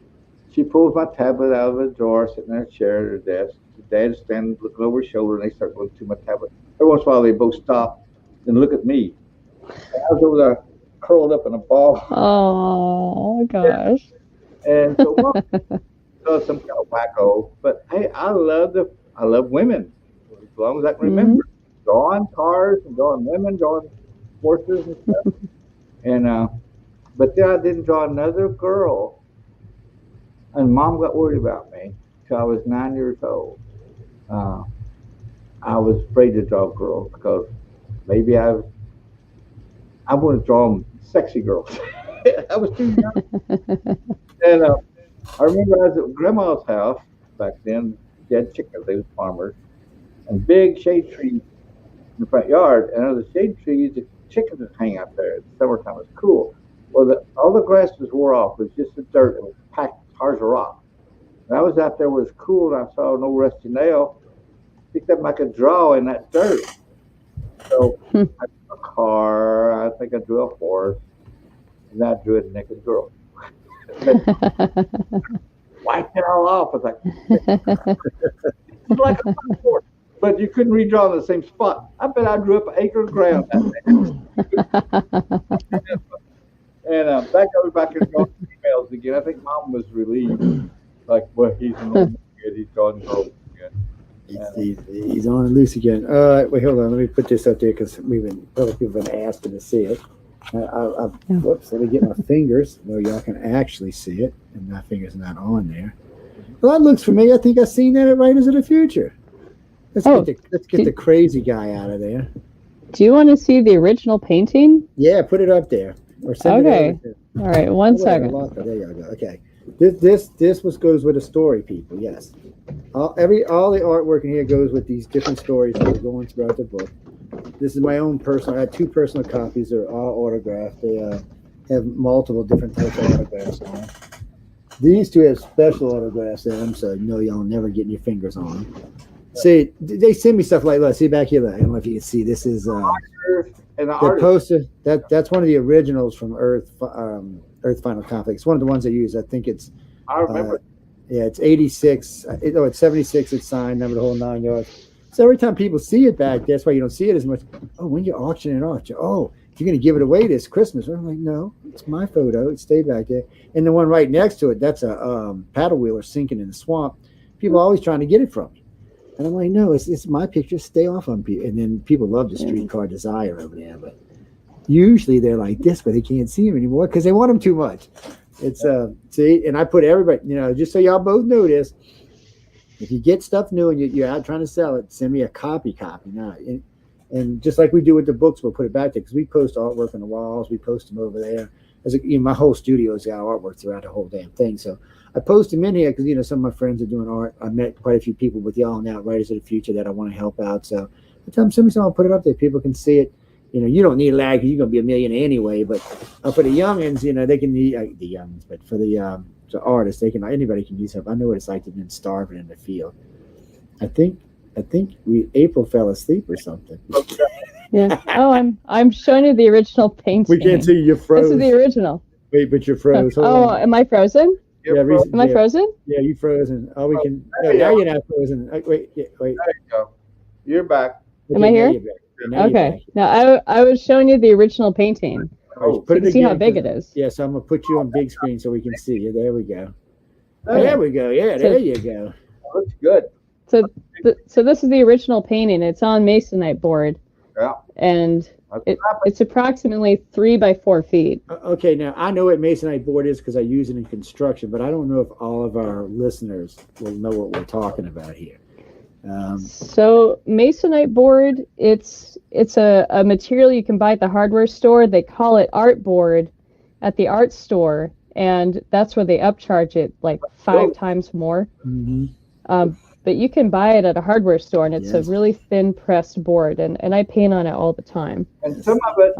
She pulls my tablet out of the drawer, sitting in her chair at her desk. Dad is standing looking over his shoulder, and they start going through my tablet. Every once in a while they both stop and look at me. And I was over there curled up in a ball. Oh gosh. And so, some kind of wacko. But hey, I love women as long as I can remember. Drawing cars and drawing women, drawing horses and stuff. And but then I didn't draw another girl. And Mom got worried about me till I was 9 years old. I was afraid to draw girls because maybe I want to draw them sexy girls. I was too young. And I remember I was at Grandma's house back then. They had chickens, they were farmers, and big shade trees in the front yard. And under the shade trees, the chickens would hang out there. In the summertime, it was cool. Well, all the grass was wore off. It was just the dirt. It was packed hard as a rock. And I was out there where it was cool, and I saw an old rusty nail. Picked up and I could draw in that dirt. So I drew a car. I think I drew a horse. And I drew a naked girl. Wiped it all off. I was like a horse. But you couldn't redraw in the same spot. I bet I drew up an acre of ground that day. And back in drawing females again. I think Mom was relieved. Like, well, he's an old kid. He's drawing girls again. He's on loose again. Wait, hold on. Let me put this up there because other people have been asking to see it. Whoops, let me get my fingers. Well, y'all can actually see it, and my finger's not on there. Well, that looks familiar. I think I've seen that at Writers of the Future. Let's get the crazy guy out of there. Do you want to see the original painting? Yeah, put it up there. Or send it over. All right, one second. There you go. Okay. This goes with a story, people. Yes. All the artwork in here goes with these different stories that are going throughout the book. This is my own personal. I have 2 personal copies. They're all autographed. They have multiple different types of autographs on them. These 2 have special autographs in them, so y'all never getting your fingers on them. See, they send me stuff like that. See back here. I don't know if you can see. This is the poster. That's one of the originals from Earth Final Conflict. It's one of the ones I use. I think it's. I remember. It's 86. It's 76. It's signed. Number the whole 9 yards. So every time people see it back, that's why you don't see it as much. Oh, when you're auctioning it off, if you're going to give it away this Christmas. I'm like, no, it's my photo. It stayed back there. And the one right next to it, that's a paddle wheeler sinking in the swamp. People are always trying to get it from me. And I'm like, no, it's my picture. Stay off on people. And then people love the Streetcar Desire over there. But usually they're like this, but they can't see them anymore because they want them too much. It's see, and I put everybody, just so y'all both know this. If you get stuff new and you're out trying to sell it, send me a copy now. And just like we do with the books, we'll put it back there because we post artwork on the walls. We post them over there. My whole studio has got artwork throughout the whole damn thing. So I post them in here because some of my friends are doing art. I met quite a few people with y'all now, Writers of the Future, that I want to help out. So I tell them, send me something, I'll put it up there. People can see it. You don't need a lag because you're going to be a millionaire anyway. But for the youngins, they can need the youngins. But for the artists, anybody can use help. I know what it's like to be starving in the field. I think April fell asleep or something. Yeah. Oh, I'm showing you the original painting. We can't see you froze. This is the original. Wait, but you're froze. Am I frozen? Yeah, am I frozen? Yeah, you frozen. Oh, we can. No, now you're not frozen. Wait. There you go. You're back. Am I here? Okay. Now I was showing you the original painting. Put you it can see how big it is. Yeah, so I'm gonna put you on big screen so we can see you. There we go. There we go. Yeah, there you go. Looks good. So this is the original painting. It's on masonite board. Yeah. And it's approximately 3 by 4 feet. Okay, now I know what masonite board is because I use it in construction, but I don't know if all of our listeners will know what we're talking about here. So masonite board, it's a material you can buy at the hardware store. They call it art board at the art store, and that's where they upcharge it like 5 times more. Mm-hmm. But you can buy it at a hardware store, and it's a really thin pressed board, and I paint on it all the time. And some of it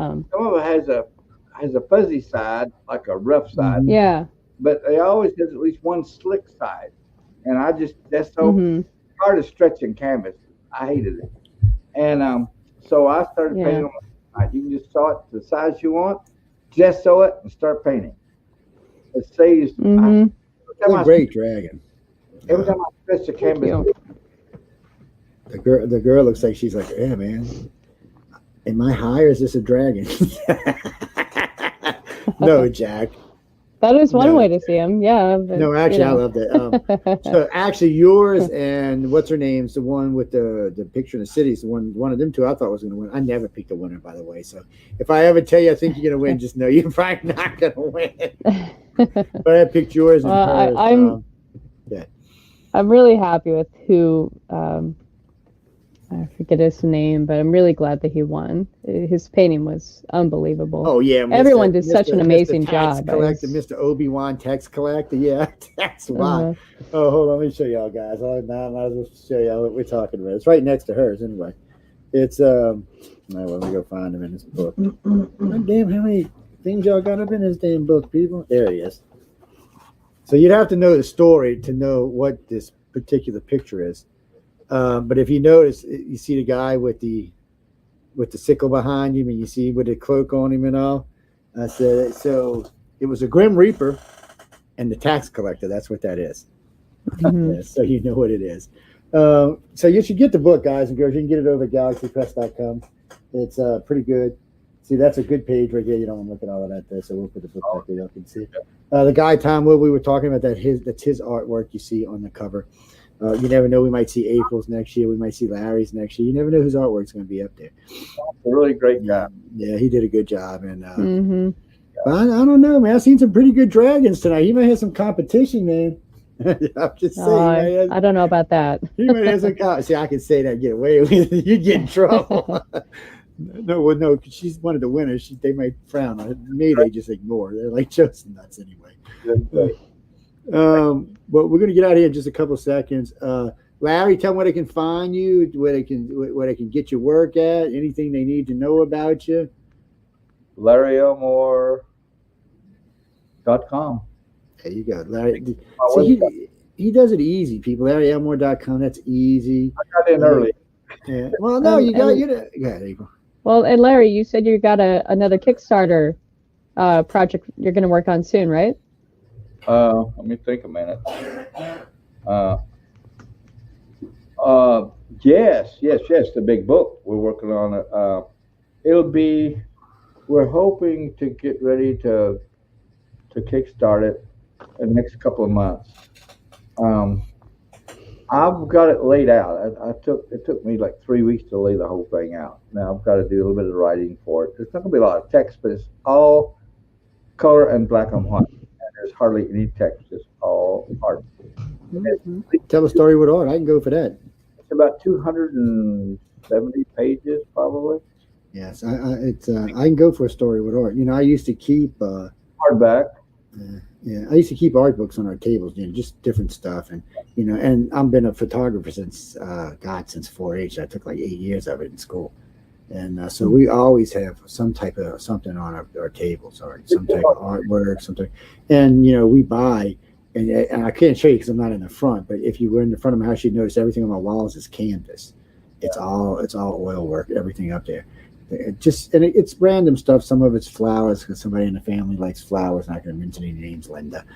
has a fuzzy side, like a rough side. Yeah. But they always has at least one slick side, and that's so hard to stretch in canvas. I hated it, and so I started painting on my side. You can just saw it to the size you want, gesso it, and start painting. It saves. Great dragon. Every time I stretch the canvas, the girl looks like she's like, yeah, man. Am I high or is this a dragon? No, Jack. That is one way to see him. Yeah. But, no, actually, I loved it. So actually, yours and what's her name's the one with the picture in the city is the one of them two I thought was going to win. I never picked a winner, by the way. So if I ever tell you I think you're going to win, just know you're probably not going to win. But I picked yours and hers. I'm really happy with who. I forget his name, but I'm really glad that he won. His painting was unbelievable. Oh yeah, everyone did such an amazing job. Mr. Obi-Wan tax collector, yeah, that's why. Oh, hold on, let me show y'all guys. I might as well show y'all what we're talking about. It's right next to hers, anyway. It's well, let me go find him in this book. God damn, how many things y'all got up in this damn book, people? There he is. So you'd have to know the story to know what this particular picture is. But if you notice, you see the guy with the sickle behind him, and you see with the cloak on him and all. I said, so it was a Grim Reaper and the tax collector. That's what that is. Yeah, so you know what it is. So you should get the book, guys and girls. You can get it over at galaxypress.com. It's pretty good. See, that's a good page right there. You don't want to look at all of that there, so we'll put the book back there. You can see. The guy Tom Wood we were talking about, that's his artwork you see on the cover. You never know. We might see April's next year. We might see Larry's next year. You never know whose artwork's going to be up there. A really great job. Yeah, he did a good job. And but I don't know, man. I've seen some pretty good dragons tonight. He might have some competition, man. I'm just saying. I don't know about that. He might have some See, I can say that and get away with it. You get in trouble. No, because she's one of the winners. They might frown on it. Me, they just ignore. They're like Joseph nuts anyway. But we're gonna get out of here in just a couple of seconds. Larry, tell them where they can find you, where they can get your work at, anything they need to know about you. LarryElmore.com. There you go, Larry. See, he does it easy, people. LarryElmore.com. That's easy. I got in early. Yeah. Well, no, you got Go ahead, April. Well, and Larry, you said you got another Kickstarter project you're going to work on soon, right? Let me think a minute. Yes, the big book. We're working on it. We're hoping to get ready to kickstart it in the next couple of months. I've got it laid out. It took me like 3 weeks to lay the whole thing out. Now I've got to do a little bit of writing for it. There's not going to be a lot of text, but it's all color and black and white. There's hardly any text, just all art. Tell a story with art. I can go for that. It's about 270 pages, probably. Yes, I can go for a story with art. I used to keep hardback. I used to keep art books on our tables, just different stuff, and and I've been a photographer since 4-H. I took like 8 years of it in school. And so we always have some type of something on our tables, or some type of artwork, something. And we buy, and I can't show you because I'm not in the front. But if you were in the front of my house, you'd notice everything on my walls is canvas. It's all oil work, everything up there. It's random stuff. Some of it's flowers because somebody in the family likes flowers. I'm not going to mention any names, Linda.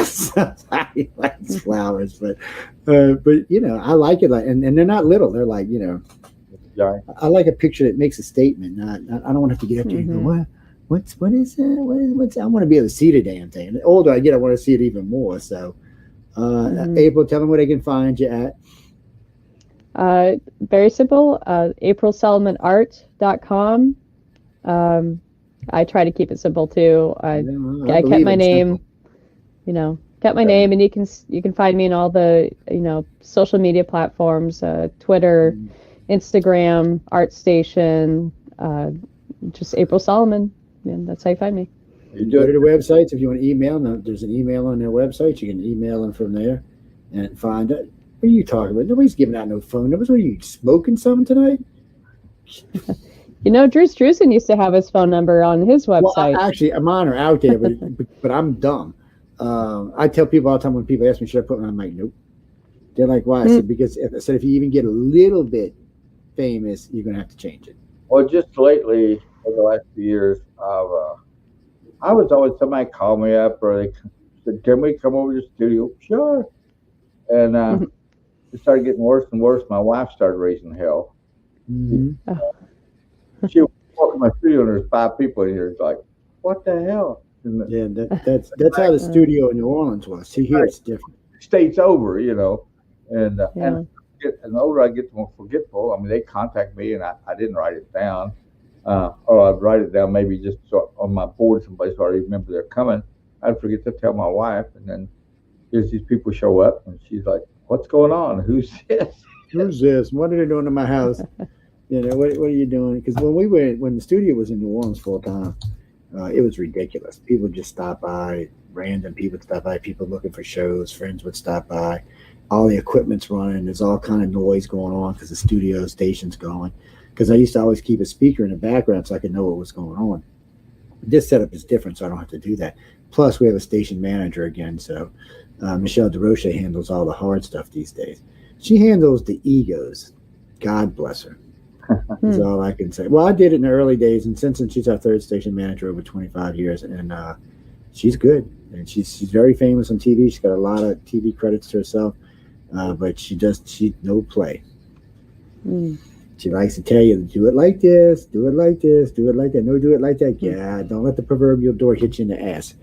Somebody likes flowers, but I like it. And they're not little. They're like I like a picture that makes a statement. I don't want to have to get up there and go, what is that? I want to be able to see the damn thing. And the older I get, I want to see it even more. So, April, tell them where they can find you at. Very simple. AprilSolomonArt.com. I try to keep it simple too. I kept my name, got my name, and you can find me in all the social media platforms, Twitter, Instagram, ArtStation, just April Solomon. And that's how you find me. You go to the websites if you want to email them. There's an email on their website. You can email them from there and find it. What are you talking about? Nobody's giving out no phone numbers. What are you smoking something tonight? Drew Struzan used to have his phone number on his website. Well, actually, mine are out there, but I'm dumb. I tell people all the time when people ask me, should I put mine? I'm like, nope. They're like, why? I said, because if you even get a little bit famous, you're going to have to change it. Well, just lately, for the last few years, I was always, somebody called me up or they said, can we come over to the studio? Sure. And it started getting worse and worse. My wife started raising hell. Mm-hmm. She was walking in my studio and there's 5 people in here. It's like, what the hell? Yeah, that's how the studio in New Orleans was. See, here it's different. States over, and and the older I get, the more forgetful. I mean, they contact me and I didn't write it down, or I'd write it down maybe just on my board someplace so I remember they're coming. I'd forget to tell my wife, and then there's these people show up and she's like, "What's going on? Who's this? Who's this? What are they doing to my house? What are you doing?" Because when the studio was in New Orleans full time. It was ridiculous. People would just stop by, random people would stop by, people looking for shows, friends would stop by. All the equipment's running. There's all kind of noise going on because the studio station's going. Because I used to always keep a speaker in the background so I could know what was going on. This setup is different, so I don't have to do that. Plus, we have a station manager again, so Michelle DeRoche handles all the hard stuff these days. She handles the egos. God bless her. That's all I can say. Well, I did it in the early days, and since then she's our third station manager over 25 years, and she's good. And she's very famous on TV. She's got a lot of TV credits to herself, but she no play. She likes to tell you, do it like this, do it like this, do it like that. No, do it like that. Yeah, don't let the proverbial door hit you in the ass.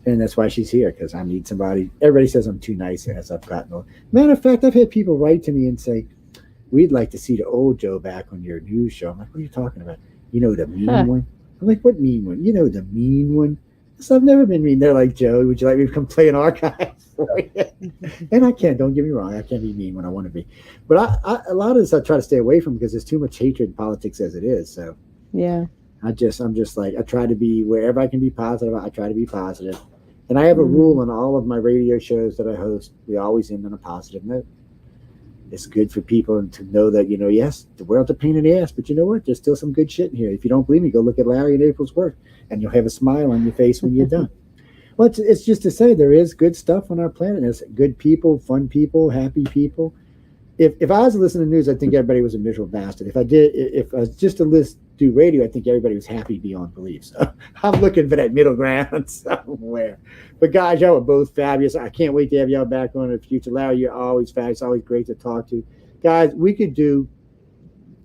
And that's why she's here, because I need somebody. Everybody says I'm too nice as I've gotten old. Matter of fact, I've had people write to me and say, we'd like to see the old Joe back on your news show. I'm like, what are you talking about? The mean one? I'm like, what mean one? The mean one? So I've never been mean. They're like, Joe, would you like me to come play an archive for you? And I can't. Don't get me wrong. I can't be mean when I want to be. But a lot of this I try to stay away from because there's too much hatred in politics as it is. So yeah, I'm just like, I try to be, wherever I can be positive, I try to be positive. And I have a rule on all of my radio shows that I host. We always end on a positive note. It's good for people to know that, yes, the world's a pain in the ass, but you know what? There's still some good shit in here. If you don't believe me, go look at Larry and April's work, and you'll have a smile on your face when you're done. Well, it's just to say there is good stuff on our planet. There's good people, fun people, happy people. If I was listening to news, I think everybody was a miserable bastard. If I was just to do radio, I think everybody was happy beyond belief. So I'm looking for that middle ground somewhere. But guys, y'all are both fabulous. I can't wait to have y'all back on in the future. Larry, you're always fabulous. Always great to talk to. Guys, we could do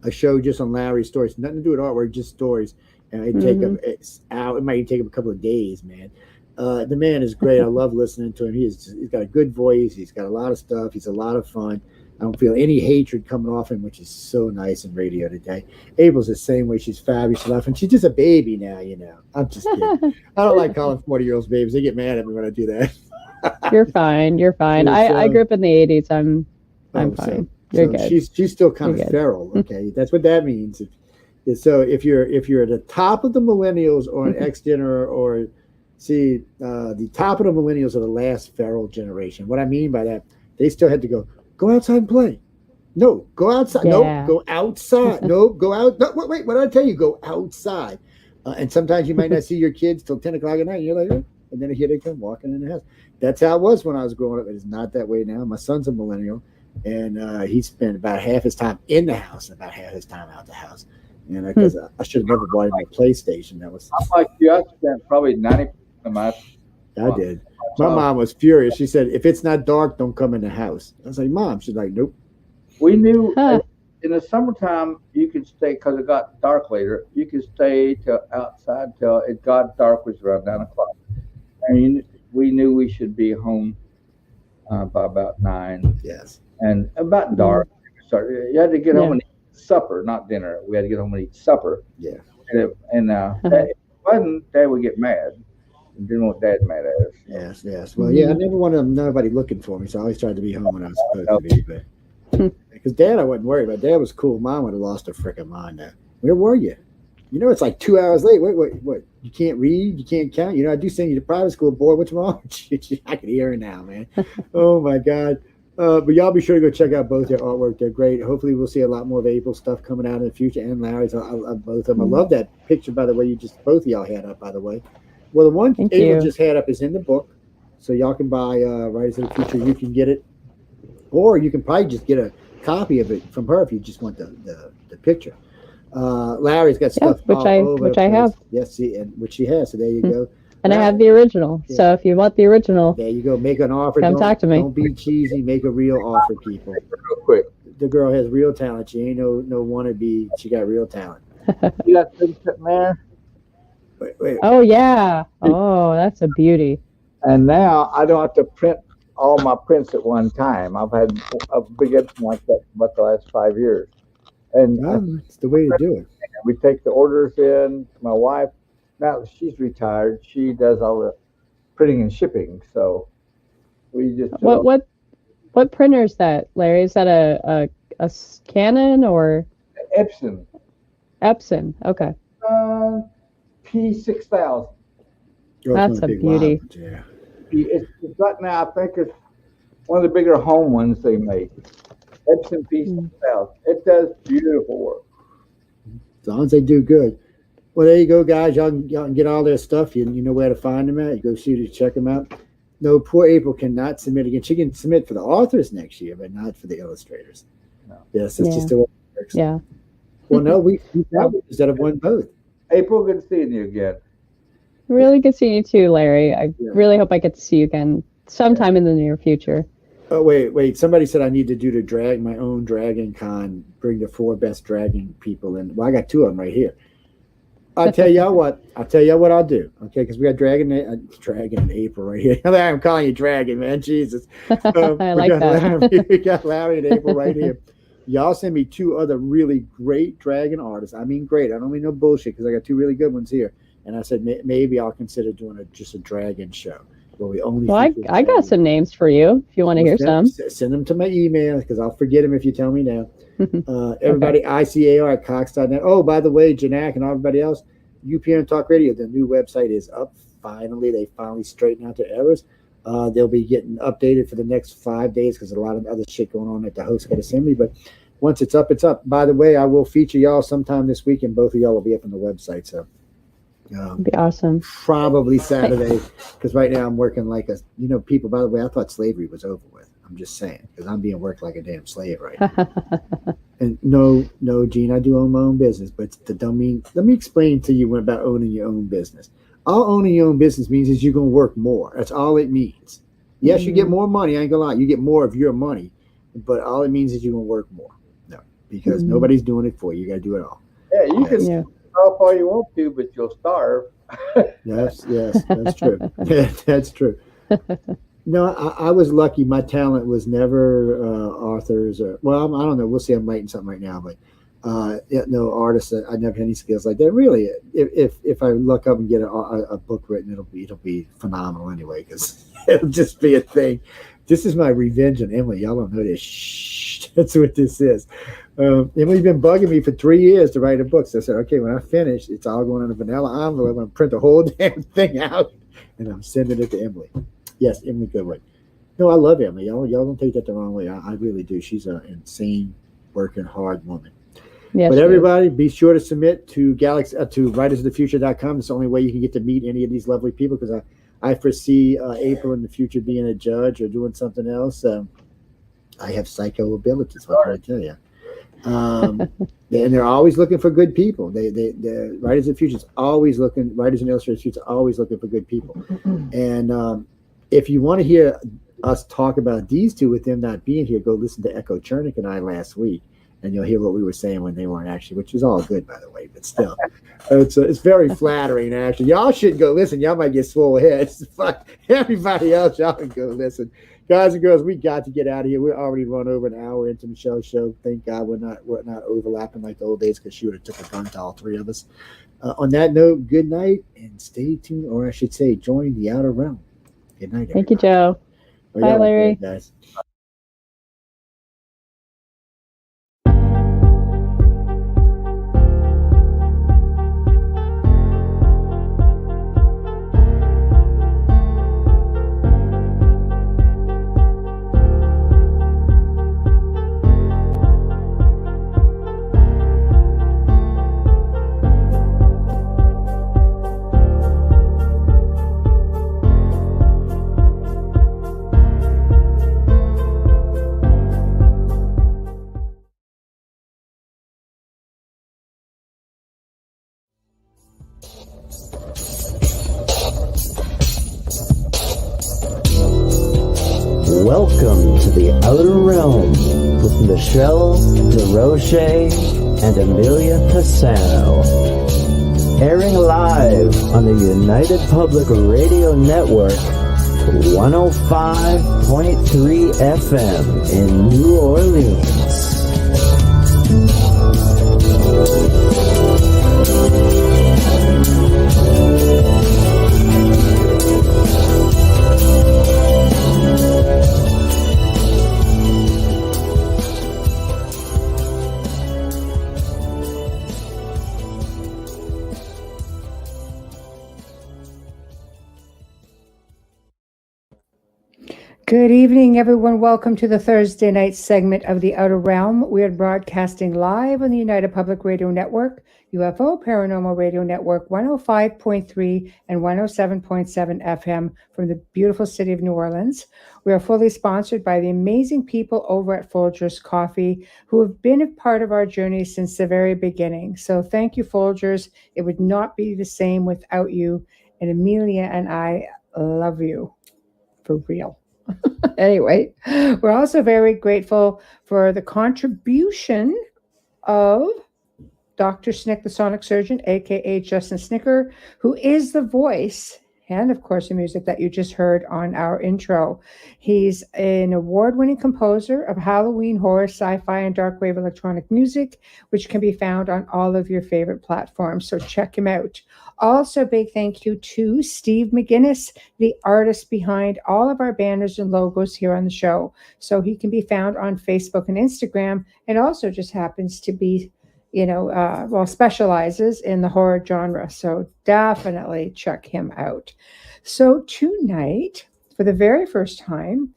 a show just on Larry's stories. Nothing to do with artwork, just stories. It'd take him out. It might take him a couple of days, man. The man is great. I love listening to him. He's got a good voice. He's got a lot of stuff. He's a lot of fun. I don't feel any hatred coming off him, which is so nice in radio today. April's the same way. She's fabulous enough, and she's just a baby now, I'm just kidding. I don't like calling 40-year-olds babies. They get mad at me when I do that. You're fine. I grew up in the 80s. I'm fine. You're good. She's still kind of feral. Okay, that's what that means. So if you're at the top of the millennials or an X-Gener or the top of the millennials are the last feral generation. What I mean by that, they still had to go outside and play. No, go outside. Yeah. No, go outside. No, go out. No, wait, what did I tell you? Go outside. And sometimes you might not see your kids till 10 o'clock at night. And you're like, oh. And then here they come walking in the house. That's how it was when I was growing up. It's not that way now. My son's a millennial, and he spent about half his time in the house and about half his time out the house. And because I should have never bought him a PlayStation. That was. I'm like you. I spent probably 90% of my. I did. My mom was furious. She said, if it's not dark, don't come in the house. I was like, Mom. She's like, nope. We knew in the summertime you could stay, because it got dark later, you could stay outside till it got dark, was around 9 o'clock. And we knew we should be home by about 9. Yes. And about dark. You had to get home and eat supper, not dinner. We had to get home and eat supper. Yeah. And if it wasn't, Dad would get mad. doing what Dad's mad at us. Yes. Well, yeah, I never wanted nobody looking for me, so I always tried to be home when I was supposed to be. But because Dad, I wasn't worried about. Dad was cool. Mom would have lost her freaking mind now. Where were you? It's like 2 hours late. What? You can't read? You can't count? I do send you to private school, boy. What's wrong with you? I can hear her now, man. Oh, my God. But y'all be sure to go check out both their artwork. They're great. Hopefully we'll see a lot more of April's stuff coming out in the future, and Larry's. I both of them. I love that picture, by the way, both of y'all had up, by the way. Well, the one April just had up is in the book, so y'all can buy Writers of the Future. You can get it, or you can probably just get a copy of it from her if you just want the picture. Larry's got stuff which I have. Yes, see, and which she has. So there you go. And I have the original. Yeah. So if you want the original, there you go. Make an offer. Come talk to me. Don't be cheesy. Make a real offer, people. Real quick. The girl has real talent. She ain't no wannabe. She got real talent. You got things sitting there? Wait. Oh yeah. Oh, that's a beauty. And now I don't have to print all my prints at one time. I've had a big edition like that for about the last 5 years. And it's the way to do it. We take the orders in. My wife, now that she's retired, she does all the printing and shipping. So we just what printer is that, Larry? Is that a Canon or Epson? Epson. Okay. P6000. That's a beauty. Yeah. It's right now. I think it's one of the bigger home ones they make. Epson P6000. It does beautiful work. As long as they do good. Well, there you go, guys. Y'all can get all their stuff. You know where to find them at. You go see to check them out. No, poor April cannot submit again. She can submit for the authors next year, but not for the illustrators. No. Yes, that's just the way it works. Yeah. Well, no, we instead of won both. April, good seeing you again. Really good seeing you too, Larry. I really hope I get to see you again sometime in the near future. Oh, wait. Somebody said I need to do my own Dragon Con, bring the 4 best dragon people in. Well, I got 2 of them right here. I'll tell y'all what I'll do. Okay, because we got Dragon in April right here. I'm calling you Dragon, man. Jesus. I like that. We got Larry and April right here. Y'all send me 2 other really great dragon artists. I mean, great. I don't mean no bullshit because I got 2 really good ones here. And I said maybe I'll consider doing just a dragon show. I got some names for you if you want to hear some. Send them to my email because I'll forget them if you tell me now. Everybody, ICAR at Cox.net. Oh, by the way, Janak and everybody else, UPN Talk Radio, the new website is up. Finally, they straightened out their errors. They'll be getting updated for the next 5 days because a lot of other shit going on at the Host Cut Assembly. But once it's up, it's up. By the way, I will feature y'all sometime this week, and both of y'all will be up on the website. So. That'd be awesome. Probably Saturday, because right now I'm working like people, by the way, I thought slavery was over with. I'm just saying, because I'm being worked like a damn slave right now. And no, Gene, I do own my own business, but let me explain to you about owning your own business. All owning your own business means is you're going to work more. That's all it means. Yes, you get more money. I ain't going to lie. You get more of your money, but all it means is you're going to work more. No, because nobody's doing it for you. You got to do it all. Yeah, you can. Yeah. Off all you want to, but you'll starve. Yes, that's true. That's true. No, I was lucky. My talent was never authors or I don't know. We'll see. I'm writing something right now, but no artists. I never had any skills like that. Really, if I look up and get a book written, it'll be phenomenal anyway because it'll just be a thing. This is my revenge on Emily. Y'all don't know this. Shh, that's what this is. Emily's been bugging me for 3 years to write a book. So I said, okay, when I finish, it's all going in a vanilla envelope. I'm going to print the whole damn thing out, and I'm sending it to Emily. Yes, Emily Goodwin. No, I love Emily. Y'all don't take that the wrong way. I really do. She's an insane, working, hard woman. Yes, but everybody, be sure to submit to to writersofthefuture.com. It's the only way you can get to meet any of these lovely people because I foresee April in the future being a judge or doing something else. I have psycho abilities. What can I tell you? And they're always looking for good people. The Writers of the Future is always looking. Writers and Illustrators of the Future are always looking for good people. And if you want to hear us talk about these two with them not being here, go listen to Echo Chernick and I last week, and you'll hear what we were saying when they weren't actually, which was all good, by the way. But still, it's very flattering. Actually, y'all should go listen. Y'all might get swole heads. Fuck everybody else. Y'all can go listen. Guys and girls, we got to get out of here. We're already run over an hour into Michelle's show. Thank God we're not overlapping like the old days because she would have took a gun to all 3 of us. On that note, good night and stay tuned, or I should say, join the Outer Realm. Good night, everybody. Thank you, Joe. Bye, Larry. Guys. Welcome to the Outer Realm with Michelle DeRoche and Amelia Pisano. Airing live on the United Public Radio Network, 105.3 FM in New Orleans. Good evening, everyone. Welcome to the Thursday night segment of The Outer Realm. We are broadcasting live on the United Public Radio Network, UFO Paranormal Radio Network, 105.3 and 107.7 FM from the beautiful city of New Orleans. We are fully sponsored by the amazing people over at Folgers Coffee who have been a part of our journey since the very beginning. So thank you, Folgers. It would not be the same without you. And Amelia and I love you for real. Anyway, we're also very grateful for the contribution of Dr. Snick, the sonic surgeon, aka Justin Snicker, who is the voice and, of course, the music that you just heard on our intro. He's an award-winning composer of Halloween, horror, sci-fi, and dark wave electronic music, which can be found on all of your favorite platforms. So check him out. Also, a big thank you to Steve McGinnis, the artist behind all of our banners and logos here on the show. So he can be found on Facebook and Instagram, and also just happens to be specializes in the horror genre. So definitely check him out. So tonight, for the very first time,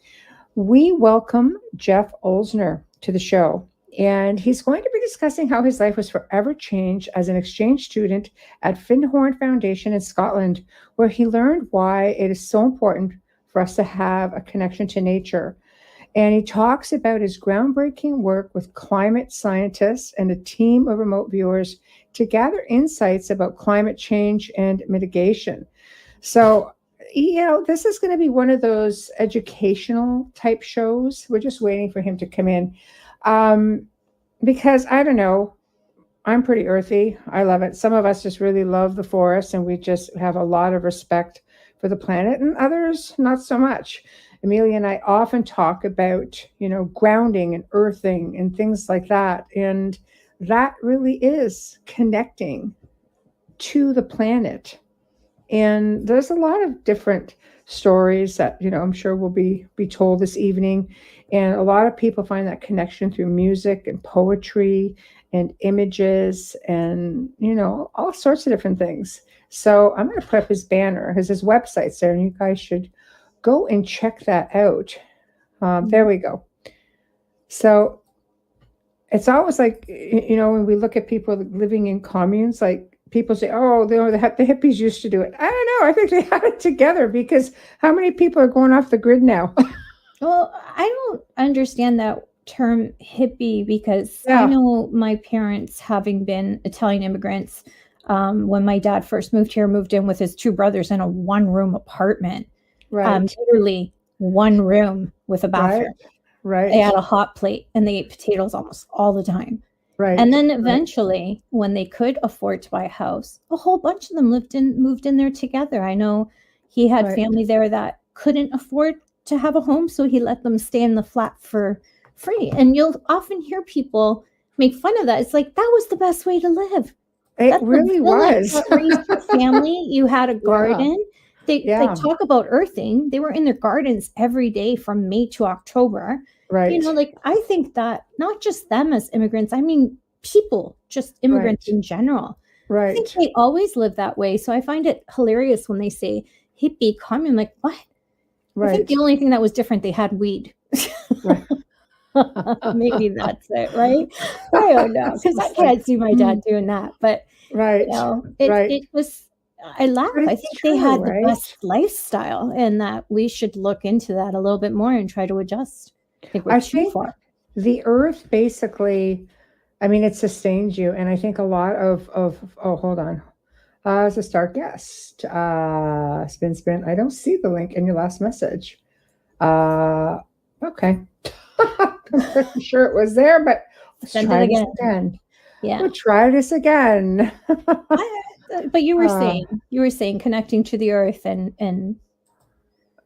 we welcome Jeff Olsner to the show. And he's going to be discussing how his life was forever changed as an exchange student at Findhorn Foundation in Scotland, where he learned why it is so important for us to have a connection to nature. And he talks about his groundbreaking work with climate scientists and a team of remote viewers to gather insights about climate change and mitigation. So, this is going to be one of those educational type shows. We're just waiting for him to come in. Because I don't know, I'm pretty earthy. I love it. Some of us just really love the forest and we just have a lot of respect for the planet, and others not so much. Amelia and I often talk about, grounding and earthing and things like that. And that really is connecting to the planet. And there's a lot of different stories that, I'm sure will be told this evening. And a lot of people find that connection through music and poetry and images and, all sorts of different things. So I'm going to put up his banner, his website's there, and you guys should go and check that out. There we go. So it's always like, when we look at people living in communes, like people say, oh, the hippies used to do it. I don't know. I think they had it together, because how many people are going off the grid now? Well, I don't understand that term hippie, because I know my parents, having been Italian immigrants, when my dad first moved here, moved in with his two brothers in a one-room apartment. Right. Literally one room with a bathroom. Right. They had a hot plate and they ate potatoes almost all the time. Right. And then eventually, when they could afford to buy a house, a whole bunch of them moved in there together. I know he had family there that couldn't afford to have a home, so he let them stay in the flat for free. And you'll often hear people make fun of that. It's like, that was the best way to live. It really was. That raised your family. You had a garden. They talk about earthing. They were in their gardens every day from May to October. Right. You know, like I think that not just them as immigrants, I mean people, just immigrants in general. Right. I think they always live that way. So I find it hilarious when they say hippie commune. Like, what? Right. I think the only thing that was different, they had weed. Right. Maybe that's it, right? I don't know, because I can't see my dad doing that. But right, you know, it was. I laugh. I think they had the best lifestyle, and that we should look into that a little bit more and try to adjust. I think the earth basically, I mean, it sustains you, and I think a lot of hold on. As a star guest, spin. I don't see the link in your last message. Okay. I'm pretty sure it was there, but let's try this again. Yeah. We'll try this again. But you were saying connecting to the earth and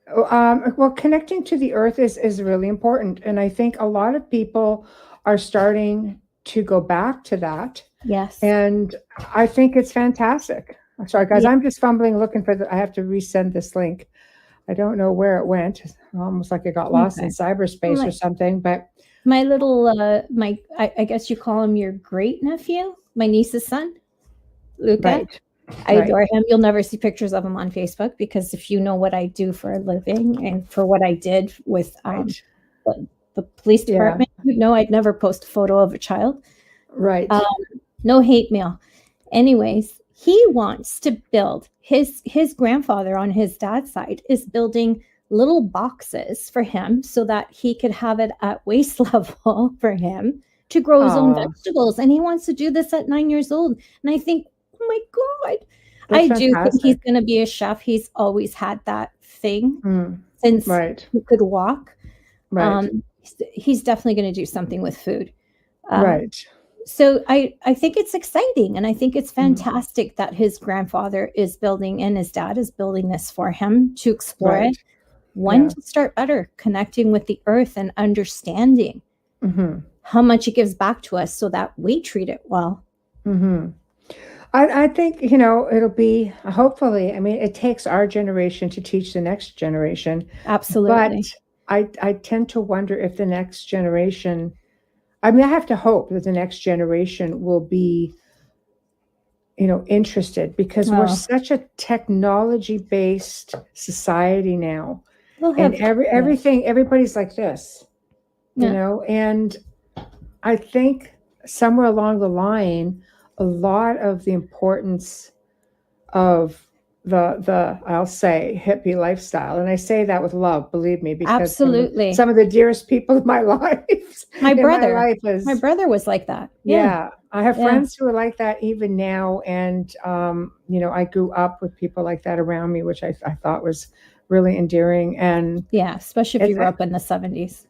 well, connecting to the earth is really important. And I think a lot of people are starting to go back to that. Yes. And I think it's fantastic. Sorry, guys, I'm just fumbling looking for I have to resend this link. I don't know where it went. Almost like it got lost in cyberspace or something. But my little, I guess you call him your great nephew, my niece's son, Luca. Right. I adore him. You'll never see pictures of him on Facebook because if you know what I do for a living and for what I did with the police department, you'd know I'd never post a photo of a child. Right. No hate mail. Anyways, he wants to build his grandfather on his dad's side is building little boxes for him so that he could have it at waist level for him to grow his own vegetables. And he wants to do this at 9 years old. And I think, oh my God, I do think he's going to be a chef. He's always had that thing since he could walk. Right. He's definitely going to do something with food. Right. So I think it's exciting, and I think it's fantastic that his grandfather is building and his dad is building this for him to explore it. To start better connecting with the earth and understanding how much it gives back to us so that we treat it well. I think, it'll be, hopefully, I mean, it takes our generation to teach the next generation. Absolutely. But I tend to wonder if the next generation, I mean, I have to hope that the next generation will be, interested because we're such a technology-based society now. And everybody's like this, and I think somewhere along the line, a lot of the importance of the I'll say hippie lifestyle, and I say that with love, believe me, because absolutely some of the dearest people in my life. My brother was like that. Yeah. I have friends who are like that even now, and I grew up with people like that around me, which I thought was really endearing. And especially if you grew up in the 70s.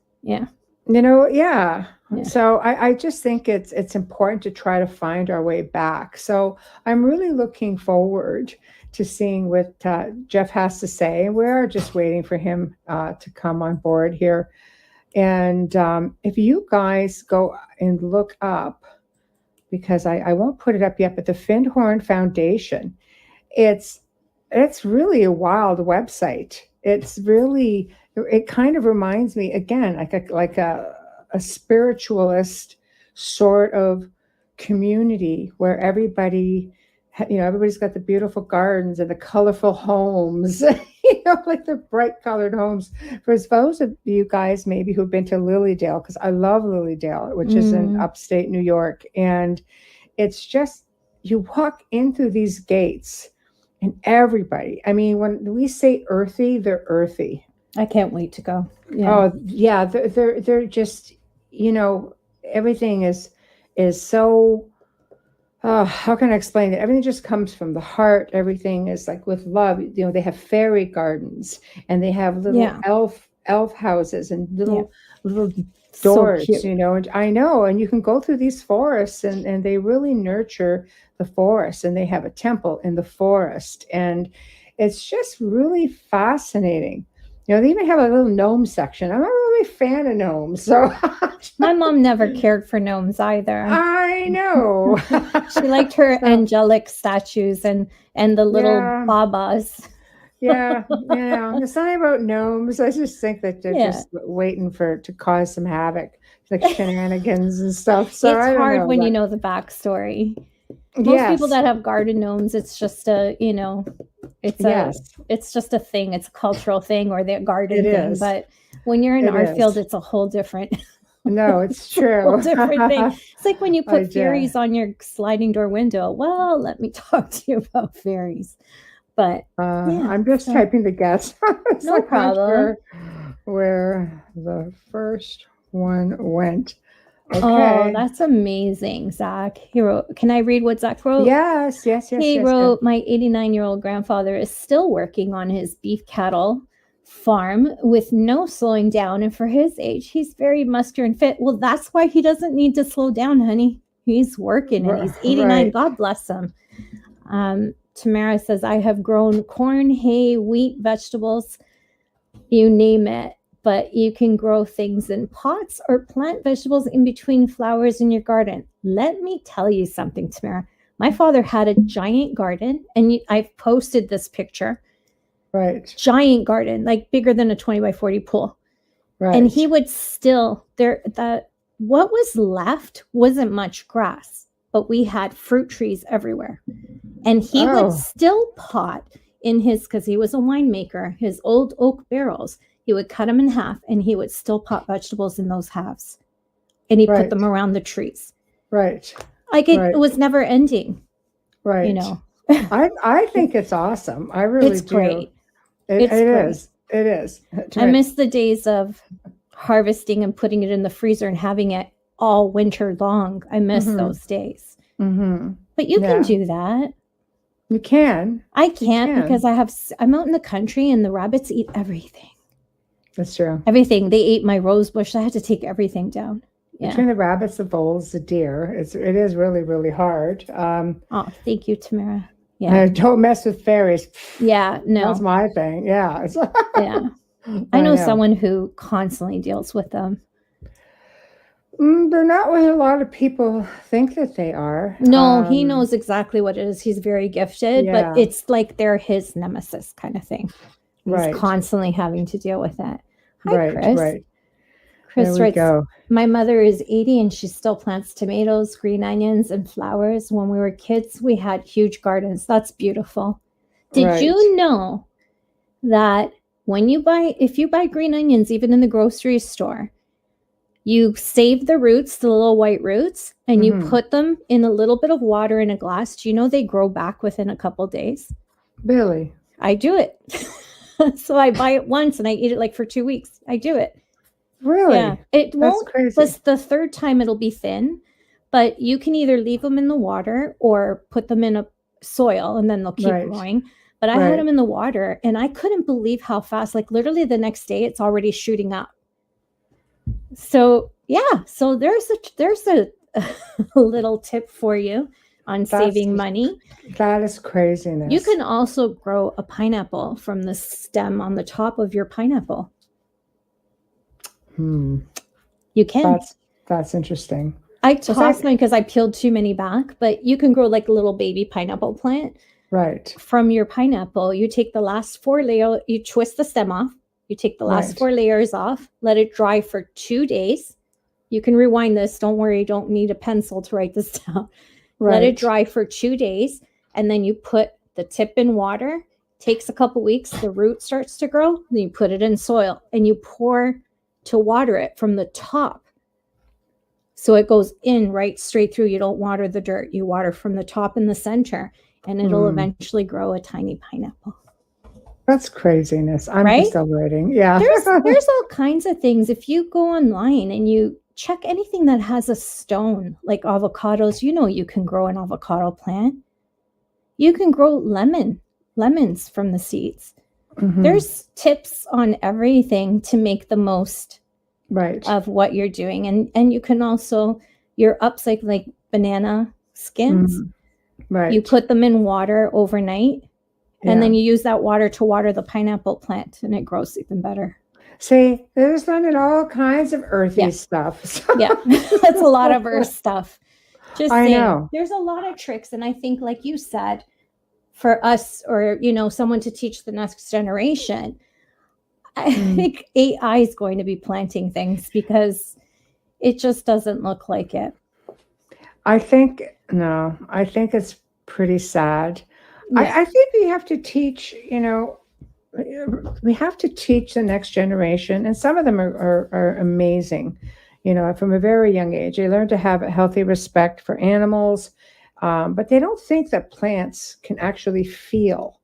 So I just think it's important to try to find our way back. So I'm really looking forward to seeing what Jeff has to say. We're just waiting for him to come on board here. And if you guys go and look up, because I won't put it up yet, but the Findhorn Foundation, it's really a wild website. It kind of reminds me again, like a spiritualist sort of community where everybody's got the beautiful gardens and the colorful homes, like the bright colored homes. For those of you guys maybe who've been to Lilydale, because I love Lilydale, which is in upstate New York. And it's just, you walk in through these gates and everybody, I mean, when we say earthy, they're earthy. I can't wait to go. Oh yeah. They're just, everything is so, how can I explain it? Everything just comes from the heart. Everything is like with love. They have fairy gardens and they have little elf houses and little doors, so and I know, and you can go through these forests and they really nurture the forest, and they have a temple in the forest, and it's just really fascinating. They even have a little gnome section. I'm not really a fan of gnomes, so my mom never cared for gnomes either. I know. She liked her angelic statues and the little babas. Yeah. It's not about gnomes. I just think that they're just waiting to cause some havoc, like shenanigans and stuff. So it's hard when you know the backstory. Most people that have garden gnomes, it's just it's just a thing. It's a cultural thing or their garden thing. But when you're in our field, it's a whole different. No, it's true. Whole different thing. It's like when you put fairies on your sliding door window. Well, let me talk to you about fairies. But I'm just typing the guess. No problem. Where the first one went. Okay. Oh, that's amazing, Zach. He wrote, can I read what Zach wrote? Yes. He wrote, my 89-year-old grandfather is still working on his beef cattle farm with no slowing down. And for his age, he's very muscular and fit. Well, that's why he doesn't need to slow down, honey. He's working and he's 89. Right. God bless him. Tamara says, I have grown corn, hay, wheat, vegetables, you name it. But you can grow things in pots or plant vegetables in between flowers in your garden. Let me tell you something, Tamara. My father had a giant garden, and I've posted this picture. Right. Giant garden, like bigger than a 20 by 40 pool. Right. And he would still, what was left wasn't much grass, but we had fruit trees everywhere. And he would still pot in because he was a winemaker, his old oak barrels. He would cut them in half and he would still pot vegetables in those halves. And he put them around the trees. Right. Like it was never ending. Right. I think it's awesome. I really do. It's great. It is. It is. I miss the days of harvesting and putting it in the freezer and having it all winter long. I miss those days. Mm-hmm. But you can do that. You can. I can't because I'm out in the country and the rabbits eat everything. That's true. Everything. They ate my rose bush. I had to take everything down. Yeah. Between the rabbits, the voles, the deer, it is really, really hard. Thank you, Tamara. Yeah. Don't mess with fairies. Yeah, no. That's my thing. Yeah. Yeah. I know someone who constantly deals with them. They're not what a lot of people think that they are. No, he knows exactly what it is. He's very gifted, but it's like they're his nemesis kind of thing. He's constantly having to deal with that. Hi, Chris. Right. Chris writes, my mother is 80 and she still plants tomatoes, green onions, and flowers. When we were kids, we had huge gardens. That's beautiful. Did you know that if you buy green onions, even in the grocery store, you save the roots, the little white roots, and you put them in a little bit of water in a glass. Do you know they grow back within a couple days? Really? I do it. So I buy it once and I eat it like for 2 weeks. I do it. Really? Yeah. It won't. Crazy. The third time it'll be thin, but you can either leave them in the water or put them in a soil and then they'll keep growing. But I had them in the water and I couldn't believe how fast, like literally the next day it's already shooting up. So yeah. So there's a little tip for you on saving money. That is craziness. You can also grow a pineapple from the stem on the top of your pineapple. You can. That's interesting. I tossed mine because I peeled too many back, but you can grow like a little baby pineapple plant. Right. From your pineapple, you take the last 4 layers, you twist the stem off, you take the last 4 layers off, let it dry for 2 days. You can rewind this. Don't worry, you don't need a pencil to write this down. Let it dry for 2 days, and then you put the tip in water. Takes a couple weeks, the root starts to grow, then you put it in soil, and you pour to water it from the top. So it goes in right straight through. You don't water the dirt. You water from the top in the center, and it'll eventually grow a tiny pineapple. That's craziness. I'm just celebrating. Yeah. There's all kinds of things. If you go online and you check anything that has a stone, like avocados, you can grow an avocado plant. You can grow lemons from the seeds. There's tips on everything to make the most of what you're doing. And you can also, you're upcycling like banana skins. You put them in water overnight And then you use that water to water the pineapple plant and it grows even better. See, there's learning all kinds of earthy stuff. Yeah, that's a lot of earth stuff. Just I saying, know. there's a lot of tricks. And I think, like you said, for us or, someone to teach the next generation, I think AI is going to be planting things because it just doesn't look like it. I think it's pretty sad. Yeah. I think we have to teach, we have to teach the next generation, and some of them are amazing, from a very young age. They learn to have a healthy respect for animals, but they don't think that plants can actually feel.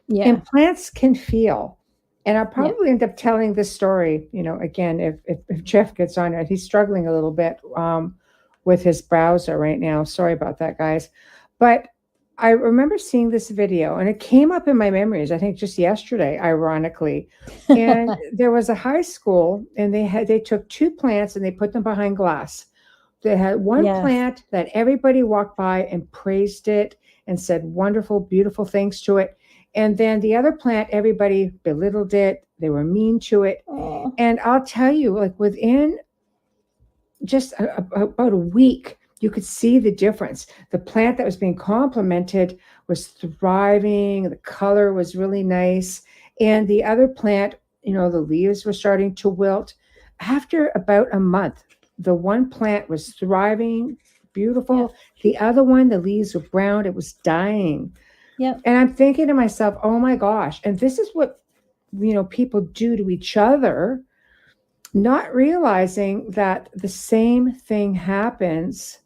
Yeah. And plants can feel. And I'll probably end up telling this story, again, if Jeff gets on it. He's struggling a little bit with his browser right now. Sorry about that, guys. But I remember seeing this video, and it came up in my memories, I think just yesterday, ironically. And there was a high school, and they took 2 plants and they put them behind glass. They had one plant that everybody walked by and praised it and said wonderful, beautiful things to it. And then the other plant, everybody belittled it. They were mean to it. Oh. And I'll tell you, like within just about a week, you could see the difference. The plant that was being complimented was thriving. The color was really nice. And the other plant, the leaves were starting to wilt. After about a month, the one plant was thriving, beautiful. Yeah. The other one, the leaves were brown. It was dying. Yep. And I'm thinking to myself, oh my gosh. And this is what, people do to each other, not realizing that the same thing happens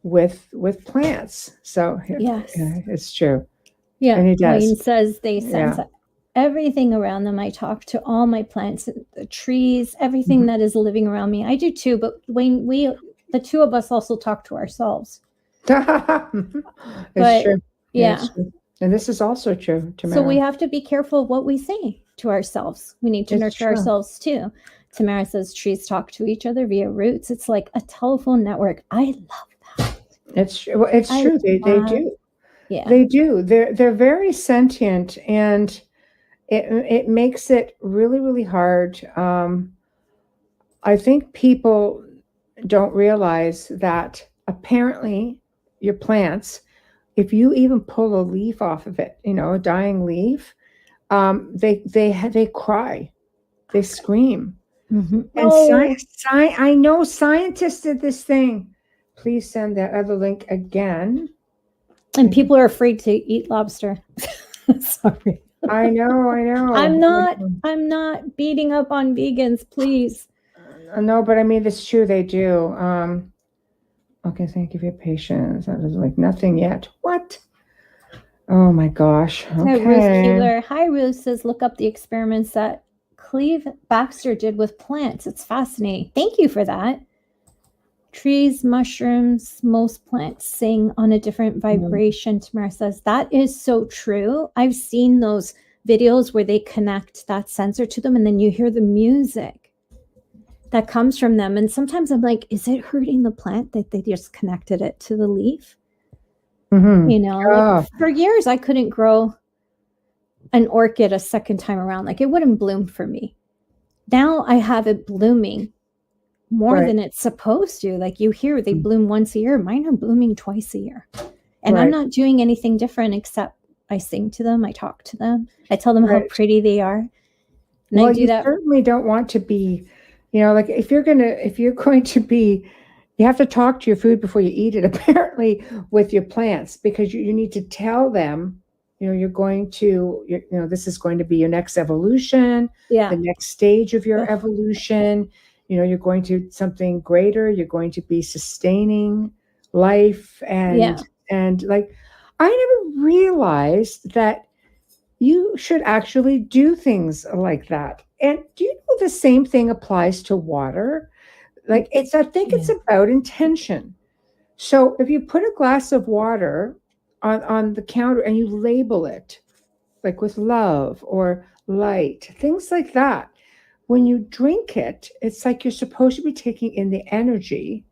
with plants. So yes, it's true. Yeah. And he does. Wayne says they sense everything around them. I talk to all my plants, the trees, everything that is living around me. I do too. But Wayne, the two of us also talk to ourselves. It's true. Yeah. It's true. And this is also true, Tamara. So we have to be careful of what we say to ourselves. We need to nurture ourselves too. Tamara says trees talk to each other via roots. It's like a telephone network. I love that. It's true. Well, it's true. They do. Yeah. They do. They're very sentient, and it makes it really, really hard. I think people don't realize that apparently your plants, if you even pull a leaf off of it, a dying leaf, they cry, they scream. Mm-hmm. And I know scientists did this thing. Please send that other link again. And people are afraid to eat lobster. Sorry. I know. I'm not beating up on vegans, please. No, but I mean, it's true. They do. Okay, thank you for your patience. I was like, nothing yet. What? Oh my gosh. Okay. Ruth Keeler. Hi, Ruth says, look up the experiments that Cleve Baxter did with plants. It's fascinating. Thank you for that. Trees, mushrooms, most plants sing on a different vibration. Tamara says, that is so true. I've seen those videos where they connect that sensor to them, and then you hear the music that comes from them. And sometimes I'm like, is it hurting the plant that they just connected it to the leaf? Mm-hmm. Like for years, I couldn't grow an orchid a second time around. Like it wouldn't bloom for me. Now I have it blooming more than it's supposed to. Like you hear they bloom once a year. Mine are blooming twice a year. And I'm not doing anything different except I sing to them. I talk to them. I tell them how pretty they are. And I do that. Certainly don't want to be, like if you're going to be, you have to talk to your food before you eat it, apparently, with your plants, because you need to tell them, you're going to, this is going to be your next evolution, the next stage of your evolution. You're going to something greater. You're going to be sustaining life. And like, I never realized that you should actually do things like that. And do you know the same thing applies to water? Like it's about intention. So if you put a glass of water on the counter and you label it like with love or light, things like that, when you drink it, it's like you're supposed to be taking in the energy,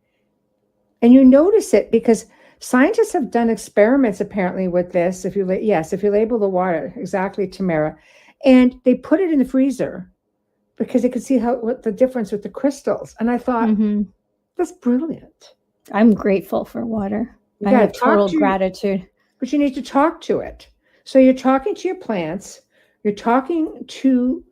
and you notice it because Scientists have done experiments apparently with this. If you label the water, exactly, Tamara, and they put it in the freezer because they could see what the difference with the crystals. And I thought, that's brilliant. I'm grateful for water. I have total gratitude. But you need to talk to it. So you're talking to your plants, you're talking to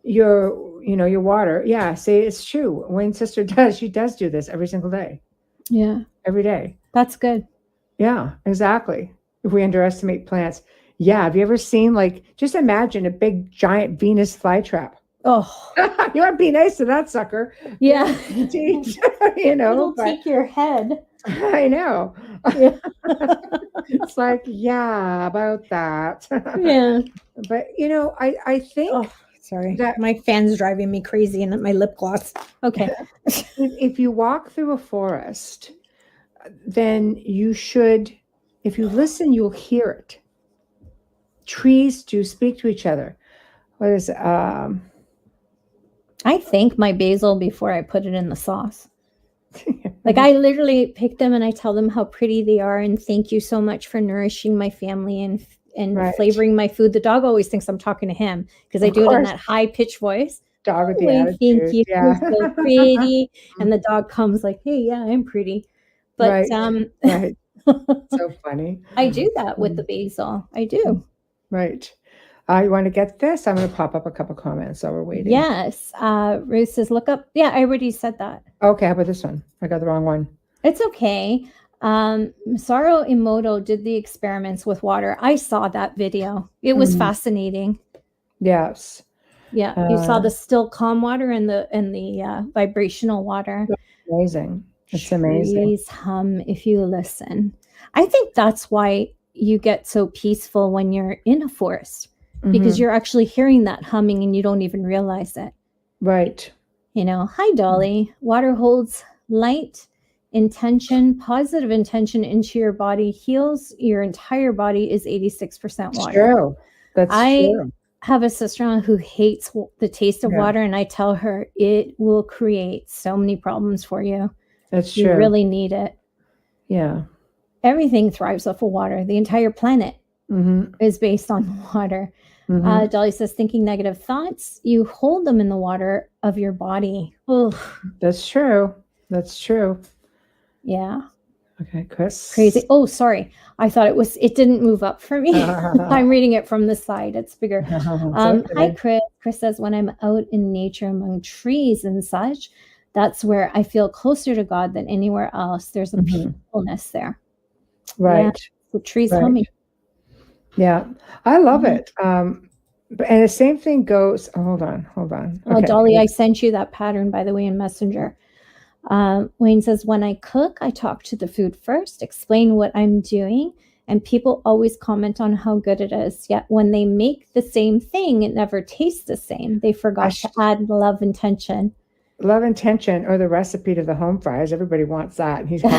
your water. Yeah, say it's true. Wayne's sister she does do this every single day. Yeah. Every day. That's good. Yeah, exactly. If we underestimate plants. Yeah. Have you ever seen, just imagine a big giant Venus flytrap. Oh, you want to be nice to that sucker. Yeah. It'll take your head. I know. Yeah. It's about that. Yeah. But, I think. Sorry. That my fan's driving me crazy and my lip gloss. Okay. If you walk through a forest, then you should, if you listen, you'll hear it. Trees do speak to each other. What is I thank my basil before I put it in the sauce. I literally pick them and I tell them how pretty they are and thank you so much for nourishing my family and flavoring my food. The dog always thinks I'm talking to him because I do it in that high pitched voice. Dog with the attitude. Thank you. Yeah. You're so pretty. And the dog comes hey, yeah, I'm pretty. But right. So funny. I do that with the basil. I do. Right. You want to get this? I'm going to pop up a couple comments while we're waiting. Yes. Ruth says, look up. Yeah, I already said that. Okay. How about this one? I got the wrong one. It's okay. Masaru Emoto did the experiments with water. I saw that video. It was fascinating. Yes. Yeah. You saw the still calm water and the vibrational water. Amazing. It's amazing. Trees hum if you listen. I think that's why you get so peaceful when you're in a forest. Because you're actually hearing that humming and you don't even realize it. Right. Hi, Dolly. Water holds light, intention, positive intention into your body, heals your entire body is 86% water. True. That's true. I have a sister-in-law who hates the taste of water, and I tell her it will create so many problems for you. That's true. You really need it. Yeah. Everything thrives off of water. The entire planet is based on water. Dolly says, thinking negative thoughts, you hold them in the water of your body. Oh, that's true. That's true. Yeah. Okay, Chris. Crazy. Oh, sorry. I thought it didn't move up for me. I'm reading it from the side. It's bigger. Hi, Chris. Chris says, when I'm out in nature among trees and such, that's where I feel closer to God than anywhere else. There's a peacefulness there. Right. Yeah, the trees humming. Yeah, I love it. And the same thing goes. Hold on. Okay. Oh, Dolly, I sent you that pattern, by the way, in Messenger. Wayne says, when I cook, I talk to the food first, explain what I'm doing, and people always comment on how good it is. Yet when they make the same thing, it never tastes the same. They forgot to add love intention. Love intention, or the recipe to the home fries. Everybody wants that. He's it's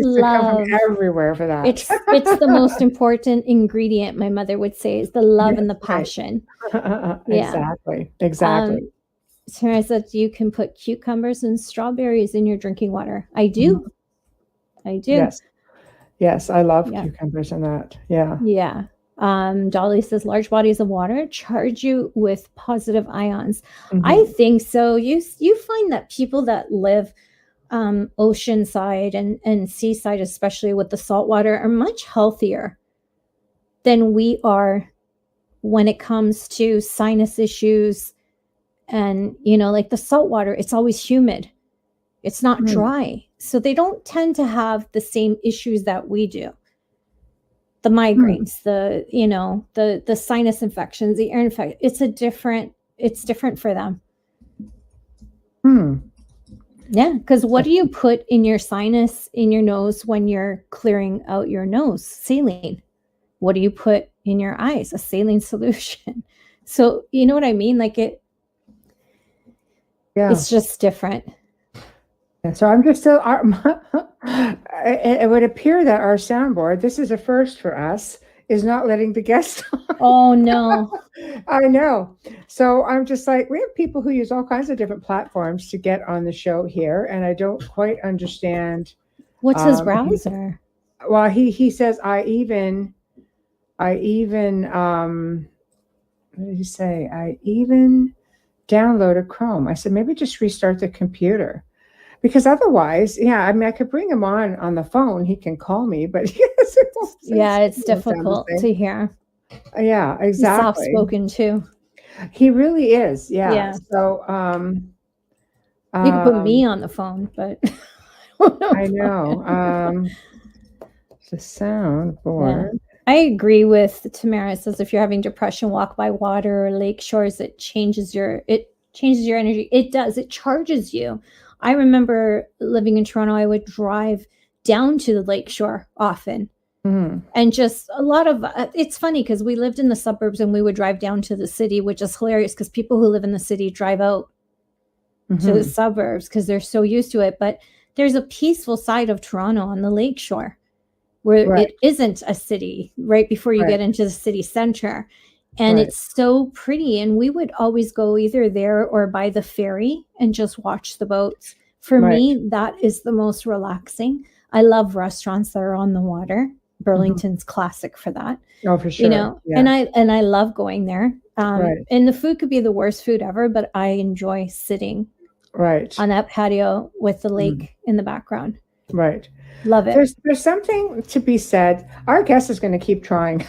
love everywhere for that. It's the most important ingredient. My mother would say is the love and the passion. Exactly. Sarah said you can put cucumbers and strawberries in your drinking water. I do. Yes, I love cucumbers and that. Yeah. Dolly says large bodies of water charge you with positive ions. I think so. You find that people that live oceanside and seaside, especially with the salt water, are much healthier than we are when it comes to sinus issues. And, like the salt water, it's always humid. It's not dry. So they don't tend to have the same issues that we do. The migraines, the sinus infections, the ear infection. It's different for them. Yeah, because what do you put in your sinus, in your nose when you're clearing out your nose? Saline. What do you put in your eyes? A saline solution. So you know what I mean? It's just different. Yeah, so I'm just still. It would appear that our soundboard, this is a first for us, is not letting the guests on. Oh no! I know. So I'm just we have people who use all kinds of different platforms to get on the show here, and I don't quite understand What's his browser? He says I even what did he say? I even downloaded Chrome. I said maybe just restart the computer. Because otherwise, I could bring him on the phone. He can call me, but it's difficult to hear. Yeah, exactly. He's soft-spoken too. He really is. Yeah. Yeah. So, you can put me on the phone, but I know. The soundboard. Yeah. I agree with Tamara. It says if you're having depression, walk by water or lake shores. It changes your energy. It does. It charges you. I remember living in Toronto, I would drive down to the lakeshore often. Mm-hmm. And just a lot of, it's funny because we lived in the suburbs and we would drive down to the city, which is hilarious because people who live in the city drive out to the suburbs because they're so used to it. But there's a peaceful side of Toronto on the lakeshore where it isn't a city right before you get into the city center. And it's so pretty. And we would always go either there or by the ferry and just watch the boats. For me, that is the most relaxing. I love restaurants that are on the water. Burlington's classic for that. Oh, for sure. And I love going there. And the food could be the worst food ever, but I enjoy sitting on that patio with the lake in the background. Right. Love it. There's something to be said. Our guest is going to keep trying.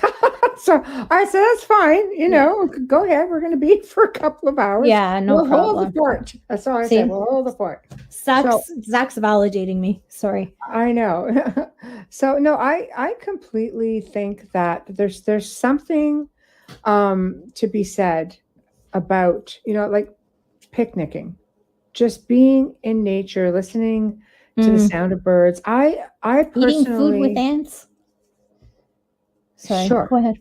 So I said, that's fine. Go ahead. We're going to be for a couple of hours. Yeah, no problem. Hold the fort. That's all I said. We'll hold the fort. Zach's validating me. Sorry. I know. So no, I completely think that there's something to be said about, like picnicking, just being in nature, listening to the sound of birds. I personally eating food with ants. Sorry, sure. Go ahead.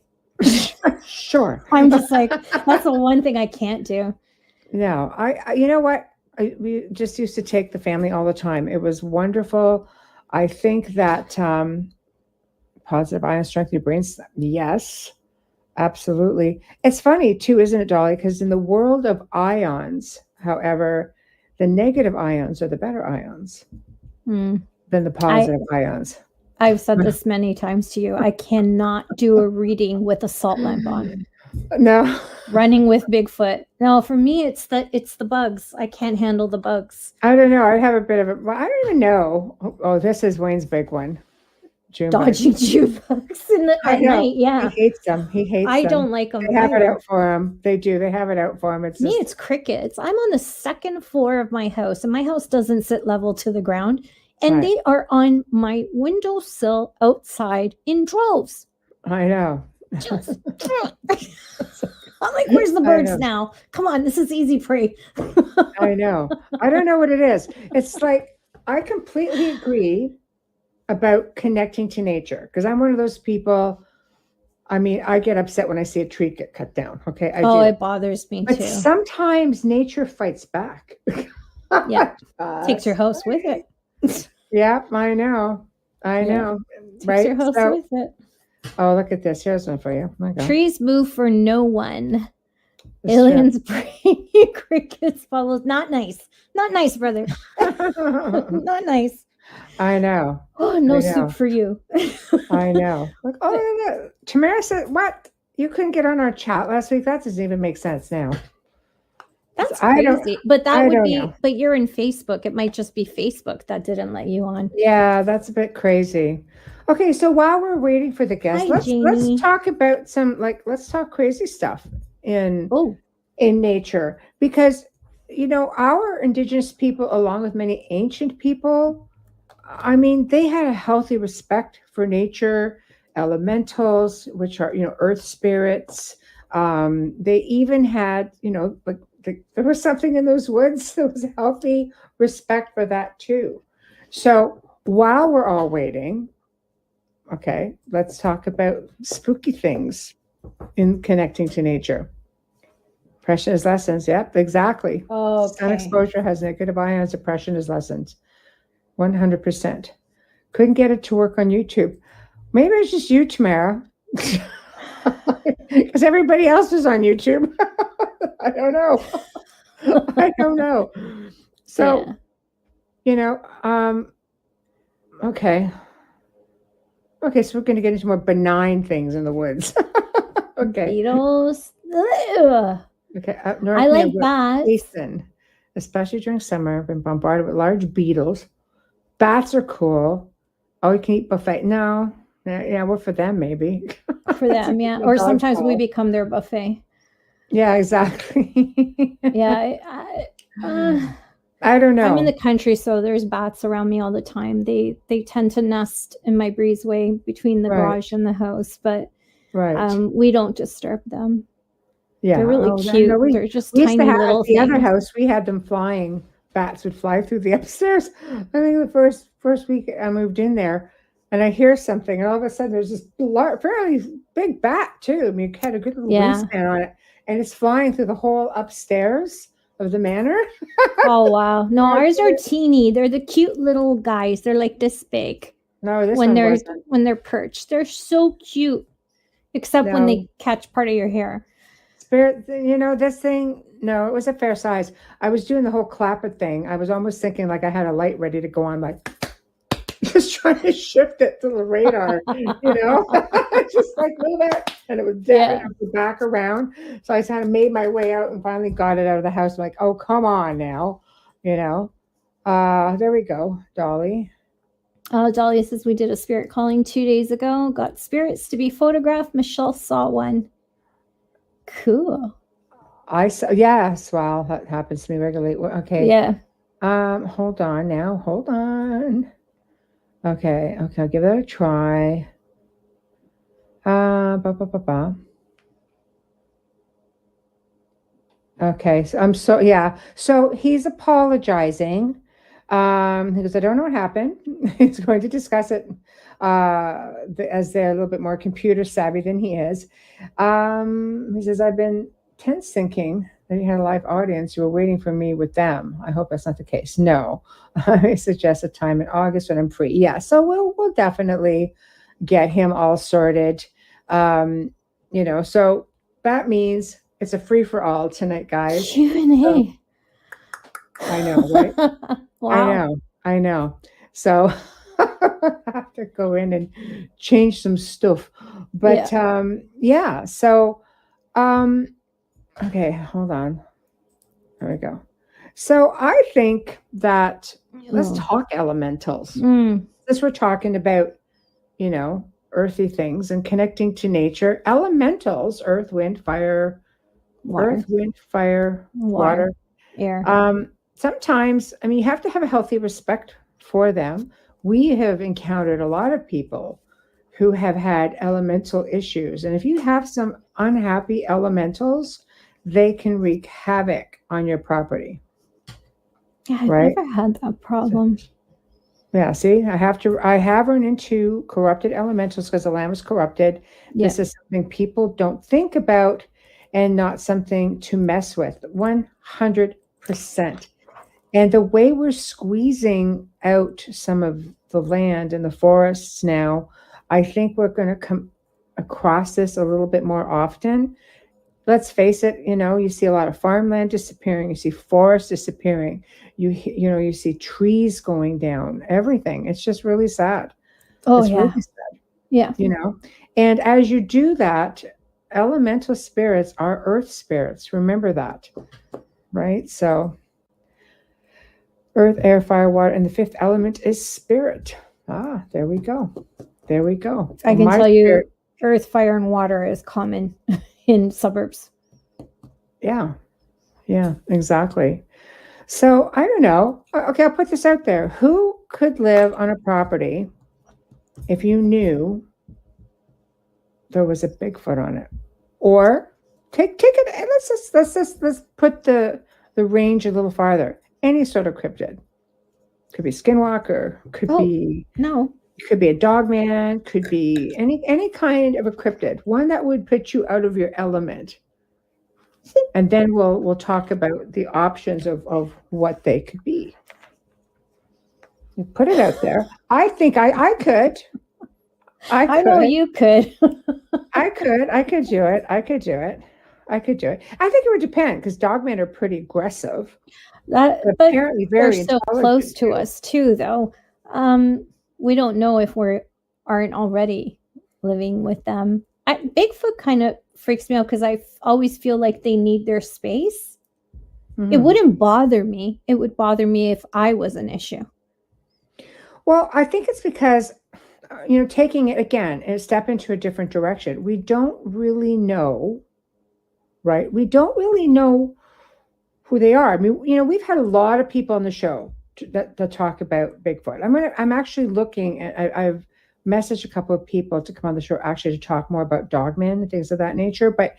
Sure. I'm just like, that's the one thing I can't do. No, I you know what? We just used to take the family all the time. It was wonderful. I think that positive ion strength your brains. Yes, absolutely. It's funny too, isn't it, Dolly? Because in the world of ions, however, the negative ions are the better ions than the positive ions. I've said this many times to you. I cannot do a reading with a salt lamp on. No. Running with Bigfoot. No, for me, it's the bugs. I can't handle the bugs. I don't know. I'd have a bit of a. I don't even know. Oh, this is Wayne's big one. Dodging June bugs at night. Yeah, he hates them. I don't like them. They have it out for him. They do. They have it out for him. It's crickets. I'm on the second floor of my house, and my house doesn't sit level to the ground. And they are on my windowsill outside in droves. I know. Just, I'm like, where's the birds now? Come on, this is easy prey. I know. I don't know what it is. It's like, I completely agree about connecting to nature because I'm one of those people. I mean, I get upset when I see a tree get cut down. Okay. I do. It bothers me too. But sometimes nature fights back. Yeah. Takes your house with it. Yeah, I know. Takes your house with it. Oh, look at this. Here's one for you. My God. Trees move for no one. Aliens bring crickets follows. Not nice. Not nice, brother. Not nice. I know. Oh, no soup for you. I know. Look, look. Tamara said, what? You couldn't get on our chat last week? That doesn't even make sense now. That's crazy. But that would be, but you're in Facebook. It might just be Facebook that didn't let you on. Yeah, that's a bit crazy. Okay, so while we're waiting for the guest, let's talk about let's talk crazy stuff in nature. Because, our indigenous people, along with many ancient people, I mean, they had a healthy respect for nature, elementals, which are, earth spirits. They even had, there was something in those woods. There was healthy respect for that too. So while we're all waiting, okay, let's talk about spooky things in connecting to nature. Depression is lessons. Yep, exactly. Oh, okay. Sun exposure has negative ions. Depression is lessons. 100%. Couldn't get it to work on YouTube. Maybe it's just you, Tamara. Because everybody else is on YouTube. I don't know. So, Okay. Okay, so we're going to get into more benign things in the woods. Okay. Beetles. Ugh. Okay. Up north, I near like bats. Basin, especially during summer, I've been bombarded with large beetles. Bats are cool. Oh, you can eat buffet. No. Yeah, well, for them, maybe. For them, yeah. Or sometimes we become their buffet. Yeah, exactly. Yeah. I don't know. I'm in the country, so there's bats around me all the time. They tend to nest in my breezeway between the garage and the house, but we don't disturb them. Yeah, they're really cute. No, They're just tiny little things. At the other things. house, we had them flying. Bats would fly through the upstairs. I think the first week I moved in there, and I hear something, and all of a sudden there's this fairly big bat too. I mean, it had a good little wingspan on it, and it's flying through the whole upstairs of the manor. Oh wow! No, ours are teeny. They're the cute little guys. They're like this big. No, this when one when they're perched, they're so cute. Except when they catch part of your hair. Spirit, this thing. No, it was a fair size. I was doing the whole clapper thing. I was almost thinking like I had a light ready to go on, like just trying to shift it to the radar. Just like move it, and it would definitely back around. So I kind of made my way out and finally got it out of the house. I'm like, oh, come on now, there we go, Dolly. Dolly says we did a spirit calling 2 days ago. Got spirits to be photographed. Michelle saw one. Cool. I saw. Yes. Well, that happens to me regularly. Okay. Yeah. Hold on now. Hold on. Okay. I'll give that a try. Okay. So he's apologizing. Because I don't know what happened. He's going to discuss it as they're a little bit more computer savvy than he is. He says, I've been tense thinking that you had a live audience. You were waiting for me with them. I hope that's not the case. No, I suggest a time in August when I'm free. Yeah, so we'll definitely get him all sorted. So that means it's a free for all tonight, guys. Q&A. I know, right? Wow. I know. So I have to go in and change some stuff. But So okay, hold on. There we go. So I think that let's talk elementals. Since we're talking about, earthy things and connecting to nature, elementals, earth, wind, fire, water, air. Sometimes, you have to have a healthy respect for them. We have encountered a lot of people who have had elemental issues. And if you have some unhappy elementals, they can wreak havoc on your property. Yeah, I've never had that problem. Yeah, see, I have run into corrupted elementals because the land was corrupted. Yeah. This is something people don't think about and not something to mess with. 100%. And the way we're squeezing out some of the land and the forests now, I think we're going to come across this a little bit more often. Let's face it, you see a lot of farmland disappearing. You see forests disappearing. You see trees going down, everything. It's just really sad. Oh, it's really sad. Yeah. And as you do that, elemental spirits are earth spirits. Remember that, right? So earth, air, fire, water, and the fifth element is spirit. There we go. I can tell you earth, fire, and water is common in suburbs. Yeah, exactly. So I don't know. Okay, I'll put this out there. Who could live on a property if you knew there was a Bigfoot on it? Or take it. Let's put the range a little farther. Any sort of cryptid. Could be skinwalker, could be a dogman, could be any kind of a cryptid, one that would put you out of your element. And then we'll talk about the options of what they could be. You put it out there. I think I could. I know you could. I could do it. I think it would depend because dogmen are pretty aggressive. But apparently very they're so close to us too, though. we don't know if we aren't already living with them. Bigfoot kind of freaks me out because I always feel like they need their space. It wouldn't bother me. It would bother me if I was an issue. Well, I think it's because, taking it again and step into a different direction, we don't really know, right? We don't really know who they are. I mean, we've had a lot of people on the show that talk about Bigfoot. I'm actually looking at, I've messaged a couple of people to come on the show actually to talk more about dogmen and things of that nature. But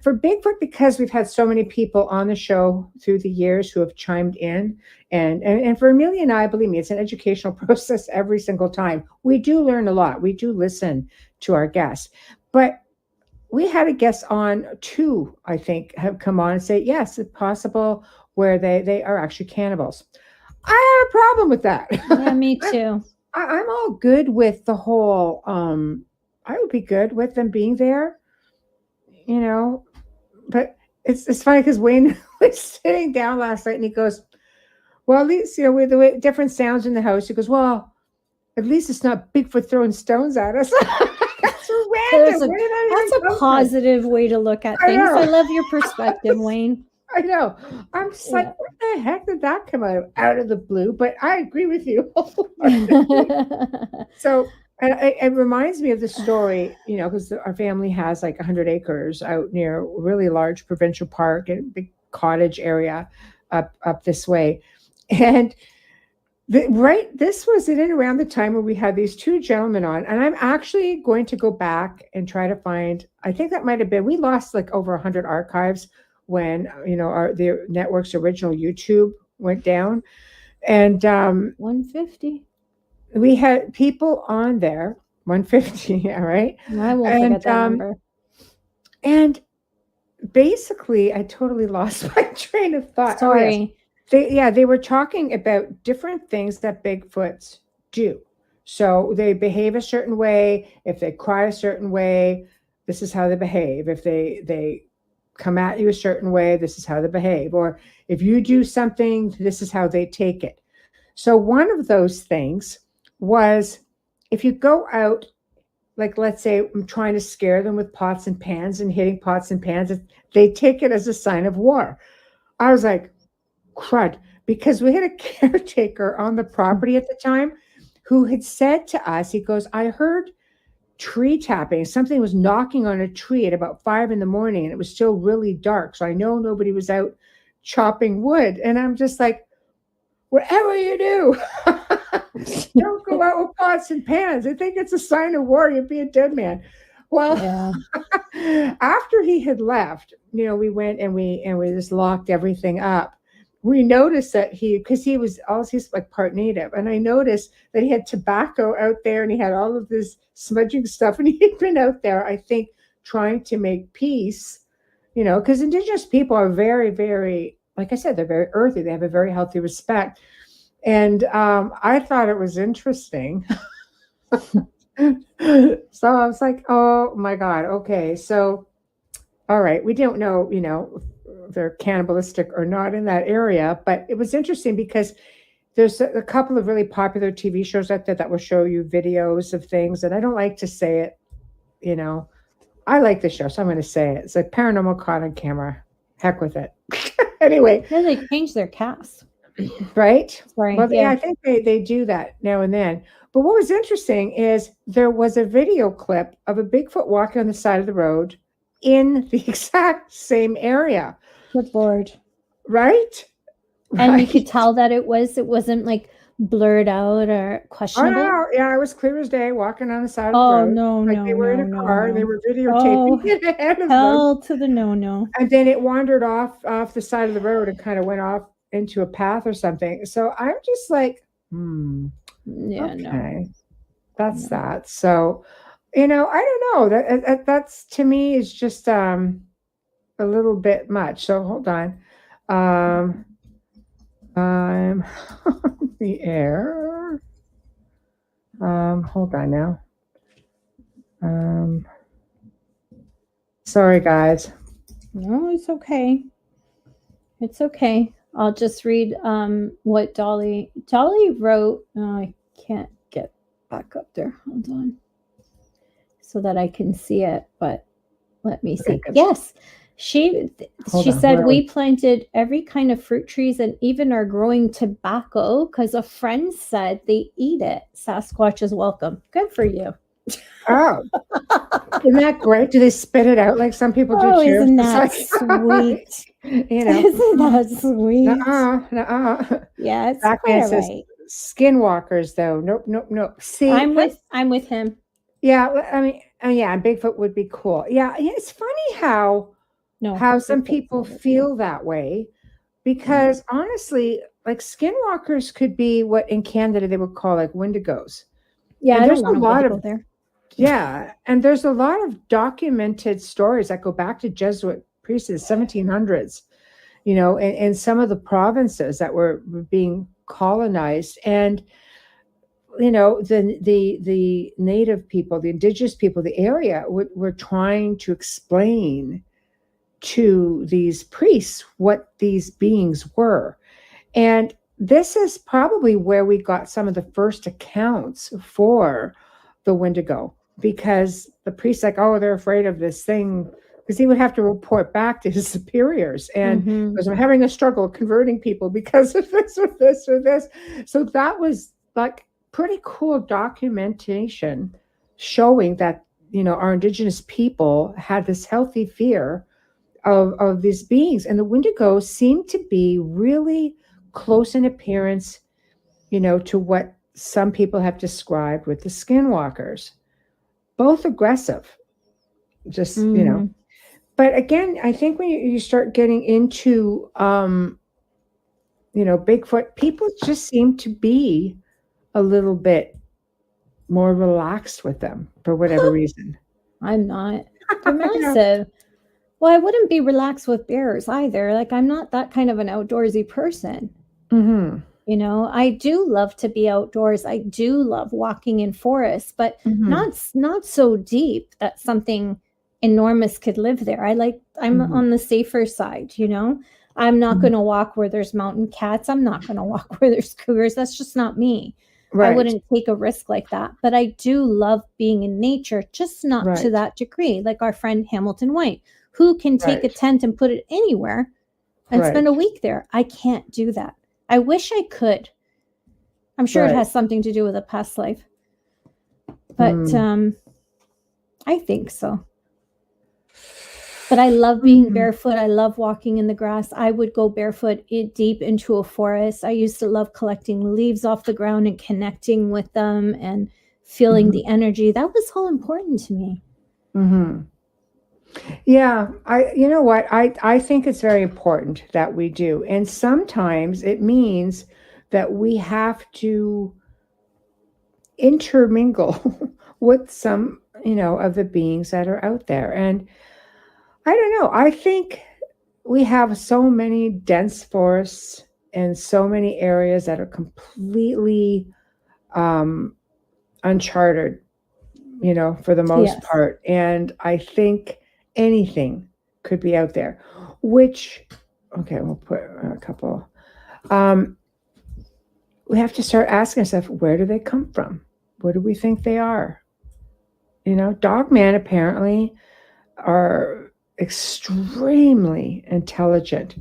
for Bigfoot, because we've had so many people on the show through the years who have chimed in, and for Amelia and I, believe me, it's an educational process every single time. We do learn a lot. We do listen to our guests. But we had a guest on, 2, I think, have come on and say, yes, it's possible where they are actually cannibals. I have a problem with that. Yeah, me too. I'm all good with the whole, I would be good with them being there, but it's funny because Wayne was sitting down last night and he goes, well, at least, with the way different sounds in the house, he goes, well, at least it's not Bigfoot throwing stones at us. That's random. That's a positive way to look at things. I love your perspective, Wayne. I know. I'm just like, what the heck did that come out of the blue? But I agree with you. So it reminds me of the story, because our family has like 100 acres out near a really large provincial park and big cottage area up this way. And this was in and around the time where we had these 2 gentlemen on. And I'm actually going to go back and try to find, I think that might have been, we lost like over 100 archives when, the network's original YouTube went down. And 150. We had people on there, 150, yeah, right? I won't forget that number. And basically, I totally lost my train of thought. Sorry. Oh, yes. They were talking about different things that Bigfoots do. So they behave a certain way. If they cry a certain way, this is how they behave. If they come at you a certain way, this is how they behave. Or if you do something, this is how they take it. So one of those things was if you go out, like let's say I'm trying to scare them with pots and pans and hitting pots and pans, they take it as a sign of war. I was like, crud, because we had a caretaker on the property at the time who had said to us, he goes, I heard tree tapping. Something was knocking on a tree at about 5 a.m. and it was still really dark. So I know nobody was out chopping wood. And I'm just like, whatever you do, don't go out with pots and pans. I think it's a sign of war. You'd be a dead man. Well, after he had left, we went and we just locked everything up. We noticed that he's like part native. And I noticed that he had tobacco out there and he had all of this smudging stuff. And he'd been out there, I think, trying to make peace, because Indigenous people are very, very, like I said, they're very earthy. They have a very healthy respect. And I thought it was interesting. So I was like, oh my God. Okay. So, all right. We don't know, if they're cannibalistic or not in that area, but it was interesting because there's a couple of really popular TV shows out there that will show you videos of things. And I don't like to say it, I like the show, so I'm going to say it. It's like Paranormal Caught on Camera. Heck with it. Anyway. Yeah, they changed their cast. Right? Sorry. Well, yeah, I think they do that now and then. But what was interesting is there was a video clip of a Bigfoot walking on the side of the road in the exact same area. Good Lord. Right? And you could tell that it wasn't like blurred out or questionable. Oh, no. Yeah, it was clear as day walking on the side of the road. No, like they were in a car and they were videotaping it ahead of hell them. To the no. And then it wandered off the side of the road and kind of went off into a path or something. So I'm just like, yeah, okay. That's that. So, I don't know. That's to me is just a little bit much. So hold on. I'm on the air. Hold on now. Sorry, guys. No, it's okay. It's okay. I'll just read what Dolly wrote. Oh, I can't get back up there. Hold on. So that I can see it, but let me see. Yes. She said we planted every kind of fruit trees and even are growing tobacco because a friend said they eat it. Sasquatch is welcome. Good for you. Oh, isn't that great? Do they spit it out like some people do too? Isn't that sweet? Isn't that sweet? Yeah, it's quite all right. Skinwalkers, though. Nope. See, I'm with him. Yeah, I mean, and Bigfoot would be cool. Yeah, it's funny how some people feel that way, because honestly, like skinwalkers could be what in Canada they would call like Wendigos. Yeah, and there's a lot of there. Yeah, and there's a lot of documented stories that go back to Jesuit priests in the 1700s, in some of the provinces that were being colonized. And, the native people, the indigenous people, the area were trying to explain to these priests what these beings were. And this is probably where we got some of the first accounts for the Wendigo, because the priest's like, oh, they're afraid of this thing, because he would have to report back to his superiors. And because I'm having a struggle converting people because of this or this or this. So that was like pretty cool documentation showing that, our indigenous people had this healthy fear of these beings. And the Wendigos seem to be really close in appearance, to what some people have described with the skinwalkers. Both aggressive, just, But again, I think when you start getting into, Bigfoot, people just seem to be a little bit more relaxed with them for whatever reason. I'm not. They're massive. Well, I wouldn't be relaxed with bears either. Like, I'm not that kind of an outdoorsy person. I do love to be outdoors. I do love walking in forests, but not so deep that something enormous could live there. I'm on the safer side, I'm not going to walk where there's mountain cats. I'm not going to walk where there's cougars. That's just not me. Right. I wouldn't take a risk like that. But I do love being in nature, just not to that degree. Like our friend Hamilton White, who can take a tent and put it anywhere and spend a week there. I can't do that. I wish I could. I'm sure it has something to do with a past life. But I think so. But I love being barefoot. I love walking in the grass. I would go barefoot deep into a forest. I used to love collecting leaves off the ground and connecting with them and feeling the energy. That was all important to me. Yeah, I think it's very important that we do. And sometimes it means that we have to intermingle with some, of the beings that are out there. And I don't know. I think we have so many dense forests and so many areas that are completely uncharted, for the most part. And I think anything could be out there, which, we'll put a couple. We have to start asking ourselves, where do they come from? What do we think they are? Dogman apparently are extremely intelligent,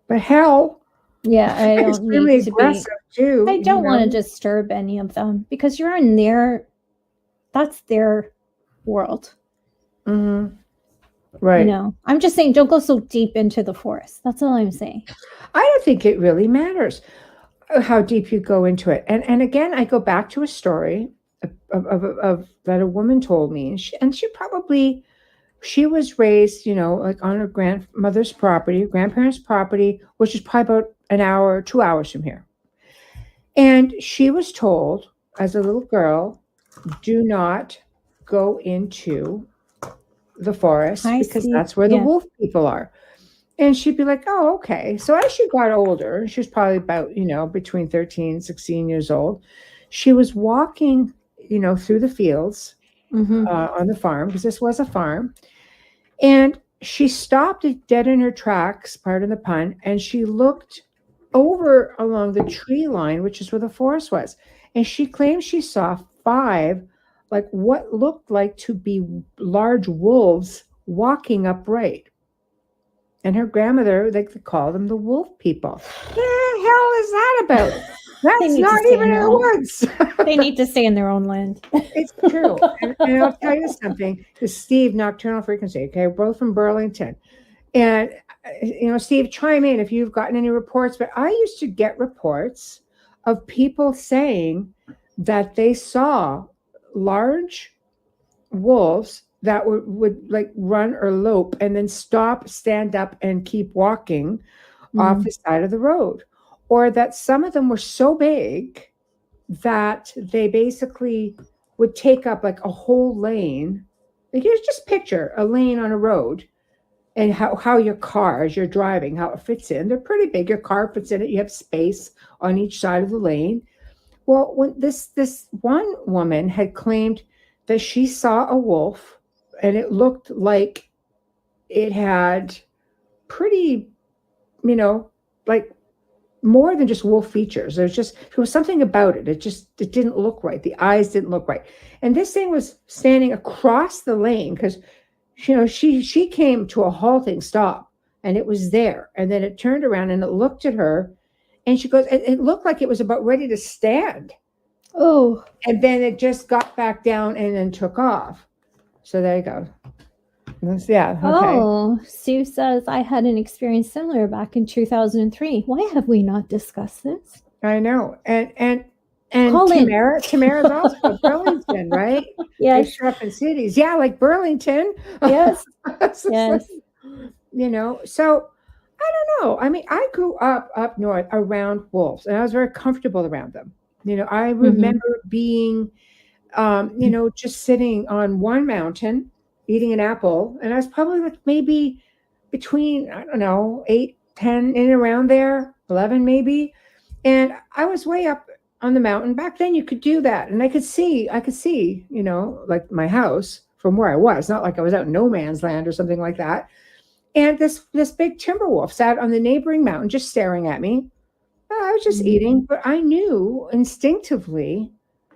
but hell, I don't extremely need to aggressive too. I don't want to disturb any of them because you're in that's their world. Right. I'm just saying, don't go so deep into the forest. That's all I'm saying. I don't think it really matters how deep you go into it. And again, I go back to a story of that a woman told me, and she was raised, like on her grandparents' property, which is probably about an hour, 2 hours from here. And she was told as a little girl, do not go into the forest because that's where the wolf people are. And she'd be like, oh, okay. So as she got older, she was probably about, between 13 and 16 years old. She was walking, through the fields on the farm, because this was a farm. And she stopped dead in her tracks, pardon the pun, and she looked over along the tree line, which is where the forest was. And she claimed she saw 5, like what looked like to be large wolves walking upright. And her grandmother, they call them the wolf people. What the hell is that about? That's not even in the woods. They need to stay in their own land. It's true. And I'll tell you something. This Steve, Nocturnal Frequency, okay, both from Burlington. And, Steve, chime in if you've gotten any reports. But I used to get reports of people saying that they saw large wolves that would like run or lope and then stop, stand up, and keep walking off the side of the road. Or that some of them were so big that they basically would take up like a whole lane. Like, you just picture a lane on a road and how your car, as you're driving, how it fits in. They're pretty big. Your car fits in it. You have space on each side of the lane. Well, when this one woman had claimed that she saw a wolf and it looked like it had pretty, like more than just wolf features. There was something about it. It didn't look right. The eyes didn't look right. And this thing was standing across the lane because, she came to a halting stop and it was there. And then it turned around and it looked at her and she goes, it looked like it was about ready to stand. Oh. And then it just got back down and then took off. So there you go. Yeah. Okay. Oh, Sue says, I had an experience similar back in 2003. Why have we not discussed this? I know. And Tamara's also Burlington, right? Yes. They show up in cities. Yeah, like Burlington. Yes. Yes. So I don't know. I mean, I grew up north around wolves and I was very comfortable around them. I remember being, just sitting on one mountain eating an apple, and I was probably like maybe between, I don't know, 8, 10, in and around there, 11 maybe. And I was way up on the mountain. Back then you could do that. And I could see, like my house from where I was, not like I was out in no man's land or something like that. And this big timber wolf sat on the neighboring mountain just staring at me. I was just eating, but I knew instinctively,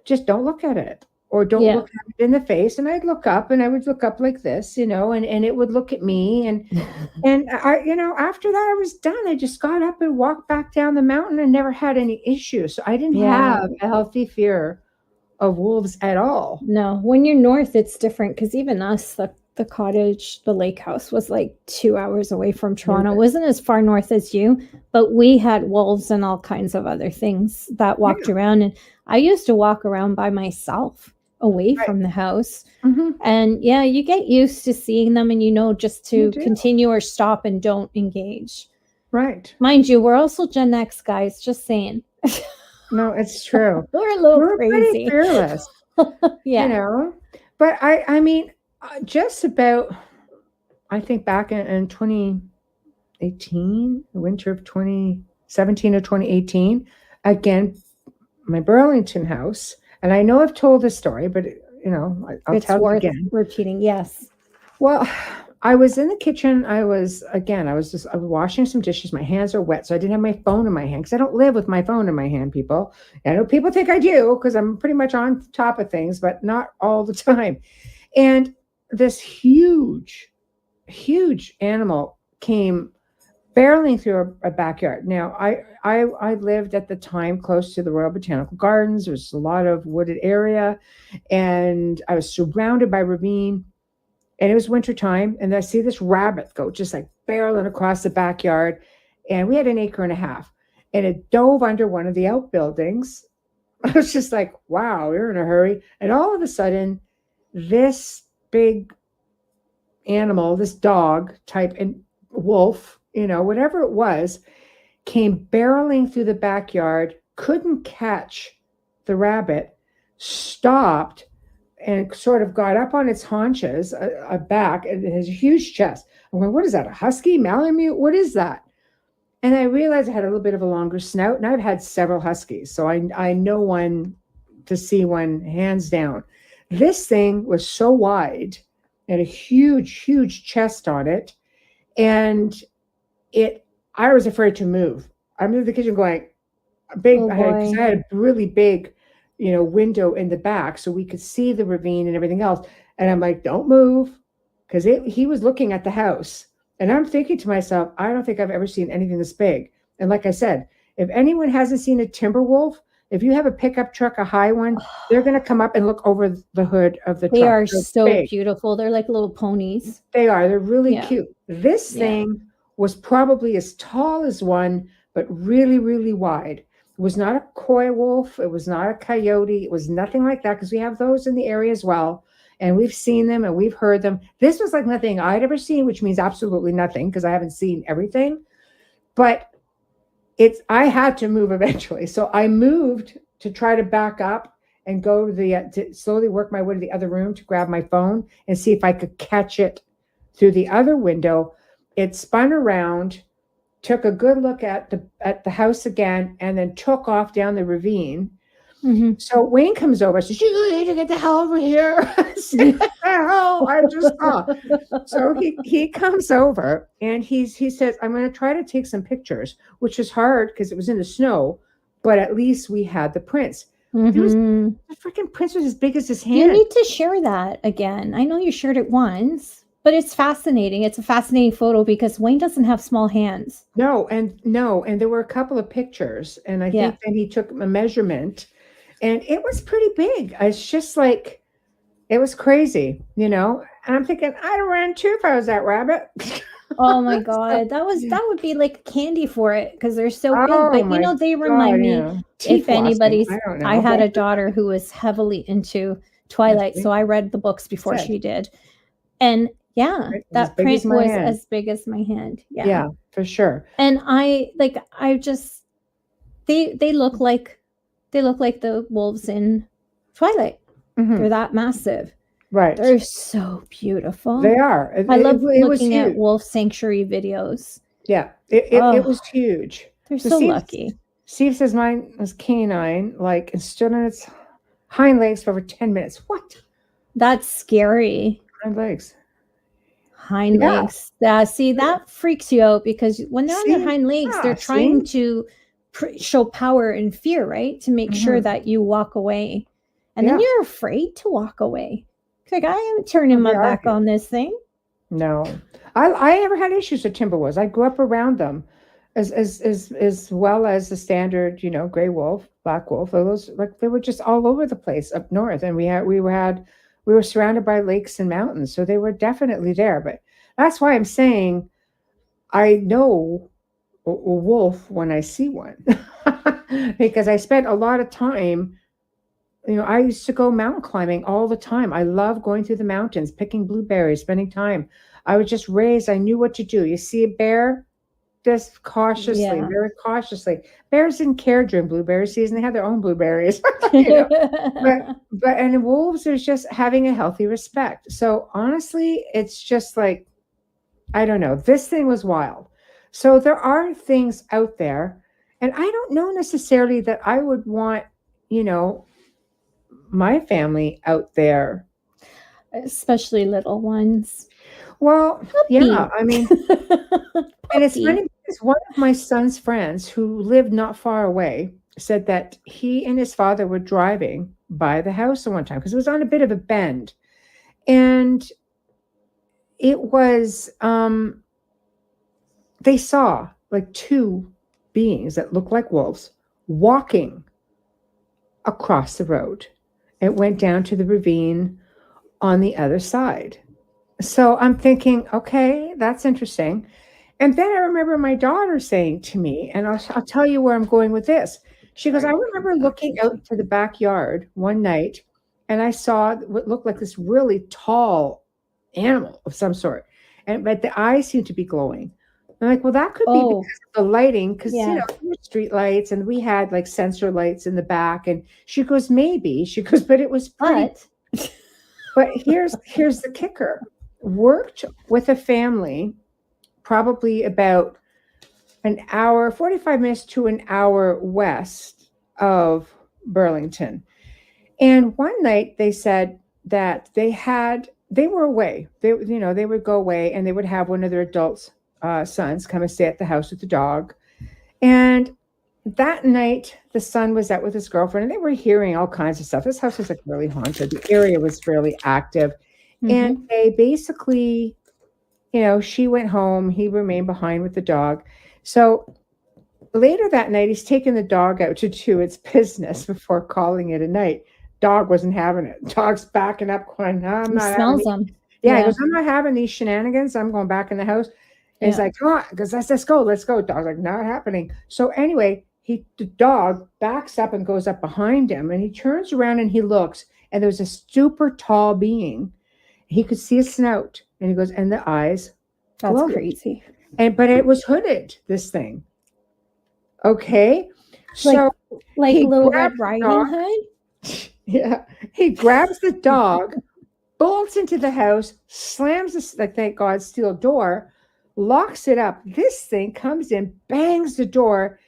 just don't look at it. Or don't look at it in the face. And I'd look up and I would look up like this, and it would look at me. And I, after that I was done. I just got up and walked back down the mountain and never had any issues. So I didn't have a healthy fear of wolves at all. No, when you're north, it's different. Because even us, the cottage, the lake house was like 2 hours away from Toronto. It wasn't as far north as you, but we had wolves and all kinds of other things that walked around. And I used to walk around by myself away from the house. And you get used to seeing them and just to continue or stop and don't engage. Right. Mind you, we're also Gen X guys, just saying. No, it's true. We're a little crazy. Pretty fearless. But I mean, just about, I think back in 2018, the winter of 2017 or 2018, again, my Burlington house. And I know I've told this story, but I'll tell it again. Repeating, yes. Well, I was in the kitchen. I was washing some dishes. My hands are wet, so I didn't have my phone in my hand because I don't live with my phone in my hand, people. I know people think I do because I'm pretty much on top of things, but not all the time. And this huge animal came barreling through a backyard. Now, I lived at the time close to the Royal Botanical Gardens. There was a lot of wooded area, and I was surrounded by ravine, and it was wintertime, and I see this rabbit go just like barreling across the backyard, and we had an acre and a half, and it dove under one of the outbuildings. I was just like, wow, we're in a hurry. And all of a sudden, this big animal, this dog type and wolf, whatever it was, came barreling through the backyard, couldn't catch the rabbit, stopped, and sort of got up on its haunches, a back, and it has a huge chest. I'm going, what is that, a husky, Malamute? What is that? And I realized it had a little bit of a longer snout, and I've had several huskies, so I know one to see one hands down. This thing was so wide and a huge chest on it, and I was afraid to move. I'm in the kitchen going, big, Oh, I boy. had a really big, window in the back so we could see the ravine and everything else. And I'm like, don't move, because he was looking at the house. And I'm thinking to myself, I don't think I've ever seen anything this big. And like I said, if anyone hasn't seen a timber wolf, if you have a pickup truck, a high one, they're going to come up and look over the hood of the truck. They are They're so big. beautiful. They're like little ponies. They are. They're really Yeah. cute. This Yeah. thing was probably as tall as one, but really, really wide. It was not a coy wolf. It was not a coyote. It was nothing like that, because we have those in the area as well. And we've seen them and we've heard them. This was like nothing I'd ever seen, which means absolutely nothing, because I haven't seen everything. But I had to move eventually. So I moved to try to back up and go to slowly work my way to the other room to grab my phone and see if I could catch it through the other window. It spun around, took a good look at the house again, and then took off down the ravine. Mm-hmm. So Wayne comes over and says, "You need to get the hell over here." I said, "What the hell? I just saw." So he comes over and he says, "I'm going to try to take some pictures," which is hard because it was in the snow, but at least we had the prints. Mm-hmm. The freaking prints was as big as his hand. You need to share that again. I know you shared it once, but it's fascinating. It's a fascinating photo because Wayne doesn't have small hands. No, and there were a couple of pictures, and I think then he took a measurement. And it was pretty big. It's just like, it was crazy, And I'm thinking, I'd run too if I was that rabbit. Oh my God. That would be like candy for it because they're so big. But they remind me, if anybody's, I had a daughter who was heavily into Twilight. So I read the books before she did. And that print was as big as my hand. Yeah, for sure. And they look like the wolves in Twilight. Mm-hmm. They're that massive. Right. They're so beautiful. They are. I love looking at wolf sanctuary videos. Yeah. It was huge. They're so lucky. Steve says mine was canine, and stood on its hind legs for over 10 minutes. What? That's scary. Hind legs. Hind legs. See, that freaks you out because when they're on their hind legs, they're trying to show power and fear, right? To make sure that you walk away. And then you're afraid to walk away. It's like, I am turning my back on this thing. No. I never had issues with Timberwolves. I grew up around them as well as the standard, gray wolf, black wolf. Those, they were just all over the place up north. And we were surrounded by lakes and mountains. So they were definitely there. But that's why I'm saying I know a wolf when I see one, because I spent a lot of time. I used to go mountain climbing all the time. I love going through the mountains, picking blueberries, spending time. I was just raised. I knew what to do. You see a bear, just cautiously, very cautiously. Bears didn't care during blueberry season. They had their own blueberries. And wolves is just having a healthy respect. So honestly, it's just like, I don't know. This thing was wild. So there are things out there, and I don't know necessarily that I would want, my family out there. Especially little ones. Well, yeah, I mean, and it's funny because one of my son's friends who lived not far away said that he and his father were driving by the house at one time because it was on a bit of a bend. And it was, they saw two beings that looked like wolves walking across the road. It went down to the ravine on the other side. So I'm thinking, okay, that's interesting. And then I remember my daughter saying to me, and I'll tell you where I'm going with this. She goes, I remember looking out to the backyard one night, and I saw what looked like this really tall animal of some sort. But the eyes seemed to be glowing. I'm like, well, that could be because of the lighting, because there were street lights, and we had sensor lights in the back. And she goes, maybe. She goes, but it was pretty. But here's the kicker. Worked with a family, probably about an hour, 45 minutes to an hour west of Burlington. And one night they said that they were away. They would go away and they would have one of their adults sons come and stay at the house with the dog. And that night, the son was out with his girlfriend, and they were hearing all kinds of stuff. This house was like really haunted. The area was fairly active. And they basically, she went home. He remained behind with the dog. So later that night, he's taking the dog out to do its business before calling it a night. Dog wasn't having it. Dog's backing up, going, no, I'm not smells them. Yeah, he goes, I'm not having these shenanigans. I'm going back in the house. And he's like, come on, because let's go. Dog's like, not happening. So anyway, the dog backs up and goes up behind him, and he turns around and he looks, and there's a super tall being. He could see a snout, and he goes, and the eyes. That's glowed. crazy. But it was hooded, this thing. Okay. So like Little Red Riding Hood? Yeah. He grabs the dog, bolts into the house, slams the, thank God, steel door, locks it up. This thing comes in, bangs the door,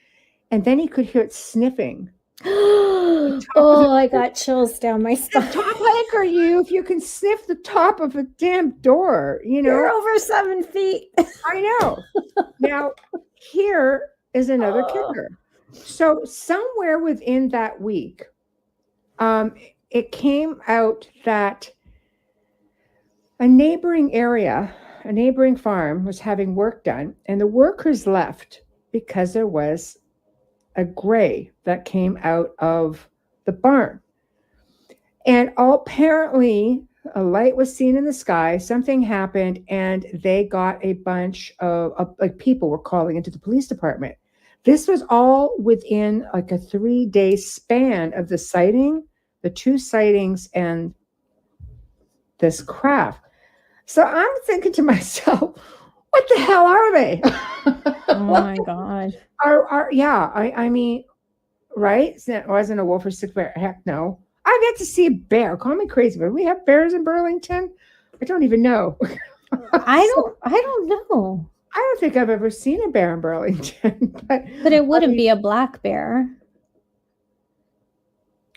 and then he could hear it sniffing. Oh, I got chills down my spine. How hike are you if you can sniff the top of a damn door? You're over 7 feet. I know. Now, here is another kicker. So somewhere within that week, it came out that a neighboring farm was having work done, and the workers left because there was a gray that came out of the barn. And apparently a light was seen in the sky, something happened, and they got a bunch of people were calling into the police department. This was all within like a 3-day span of the sighting, the 2 sightings, and this craft. So I'm thinking to myself, what the hell are they? Oh my God. I mean, right? It wasn't a wolf or sick bear. Heck no. I got to see a bear. Call me crazy, but we have bears in Burlington? I don't even know. I don't know. I don't think I've ever seen a bear in Burlington. But it wouldn't be a black bear.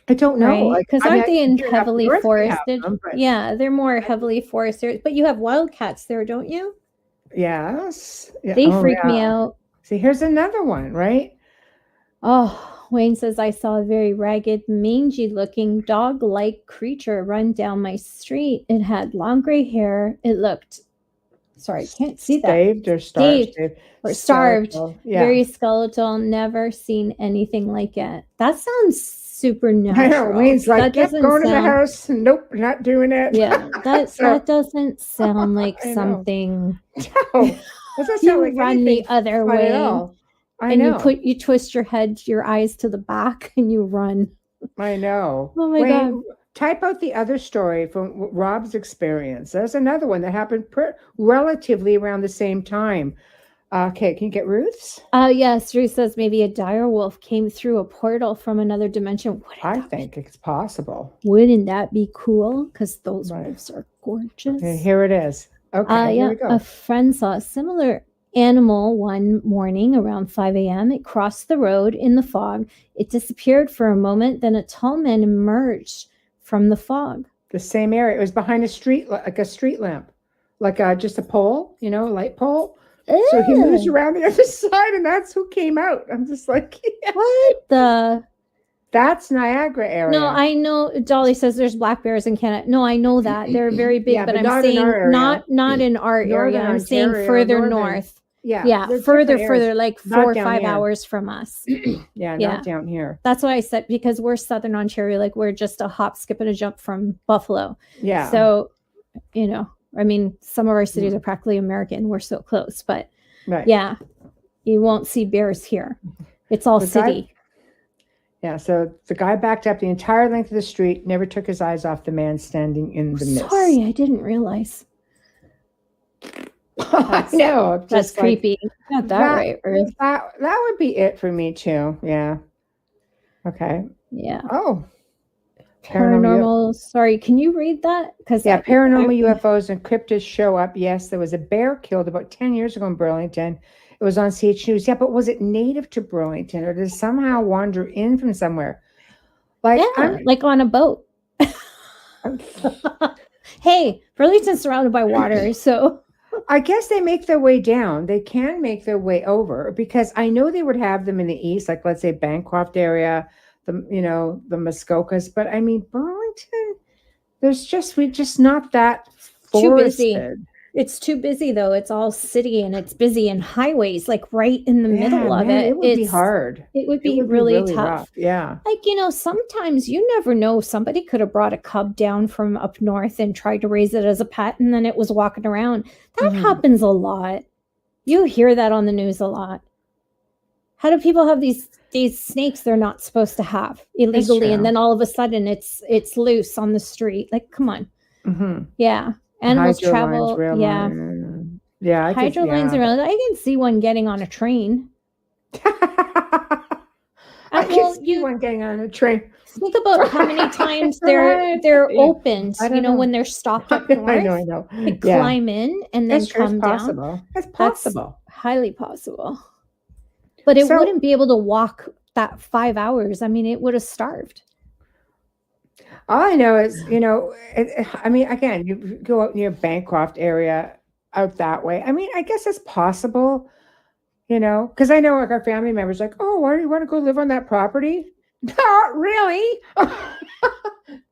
I don't know. Because aren't they in heavily forested? Yeah, they're more heavily forested. But you have wildcats there, don't you? Yes. Yeah. They freak me out. See, here's another one, right? Oh, Wayne says, I saw a very ragged, mangy-looking dog-like creature run down my street. It had long gray hair. It looked, sorry, I can't see that. Staved or starved? Or starved. Yeah. Very skeletal. Never seen anything like it. That sounds supernatural. I know. Wayne's like, that going to the house. Nope, not doing it. Yeah, that doesn't sound like something. No. Doesn't sound like run the other way. I know. You twist your head, your eyes to the back, and you run. I know. Oh my God. Type out the other story from Rob's experience. There's another one that happened relatively around the same time. Okay, can you get Ruth's? Yes, Ruth says maybe a dire wolf came through a portal from another dimension. I think it's possible. Wouldn't that be cool? Because those wolves are gorgeous. Okay, here it is. Okay, here we go. A friend saw a similar animal one morning around 5 a.m. It crossed the road in the fog. It disappeared for a moment. Then a tall man emerged from the fog. The same area. It was behind a street, like a street lamp, like just a pole, a light pole. Ew. So he moves around the other side, and that's who came out. I'm just like, yeah. What the? That's Niagara area. No, I know. Dolly says there's black bears in Canada. No, I know that they're very big, yeah, but I'm saying not in our area. I'm saying further north. Yeah, further, like 4 or 5 hours from us. Yeah, not down here. That's what I said, because we're Southern Ontario. Like, we're just a hop, skip, and a jump from Buffalo. Yeah. So, I mean, some of our cities are practically American. We're so close, but yeah, you won't see bears here. It's all city. So the guy backed up the entire length of the street, never took his eyes off the man standing in the mist. Sorry, I didn't realize. I know. That's creepy. Got that right, Ruth. That would be it for me too. Yeah. Okay. Yeah. Oh. Paranormal. Sorry, can you read that? Because paranormal UFOs and cryptids show up. Yes, there was a bear killed about 10 years ago in Burlington. It was on CH News. Yeah, but was it native to Burlington, or did it somehow wander in from somewhere? Like on a boat. Hey, Burlington's surrounded by water, so I guess they make their way down. They can make their way over because I know they would have them in the east, like let's say Bancroft area, the Muskokas. But I mean, Burlington, we're just not that too busy. forested. It's too busy though. It's all city and it's busy and highways, like right in the middle of it. It would be hard. It would be really tough. Rough. Yeah. Like, sometimes you never know. Somebody could have brought a cub down from up north and tried to raise it as a pet, and then it was walking around. That happens a lot. You hear that on the news a lot. How do people have these snakes they're not supposed to have illegally, and then all of a sudden it's loose on the street? Like, come on. Mm-hmm. Yeah. Animals travel. Yeah. Hydro lines around. I can see one getting on a train. I can see one getting on a train. Think about how many times they're opened, when they're stopped up north. I know. They climb in and then come down. It's possible. That's highly possible. But it wouldn't be able to walk that 5 hours. I mean, it would have starved. All I know is, again, you go out near Bancroft area out that way. I mean, I guess it's possible, because I know like our family members like, oh, why do you want to go live on that property? Not really.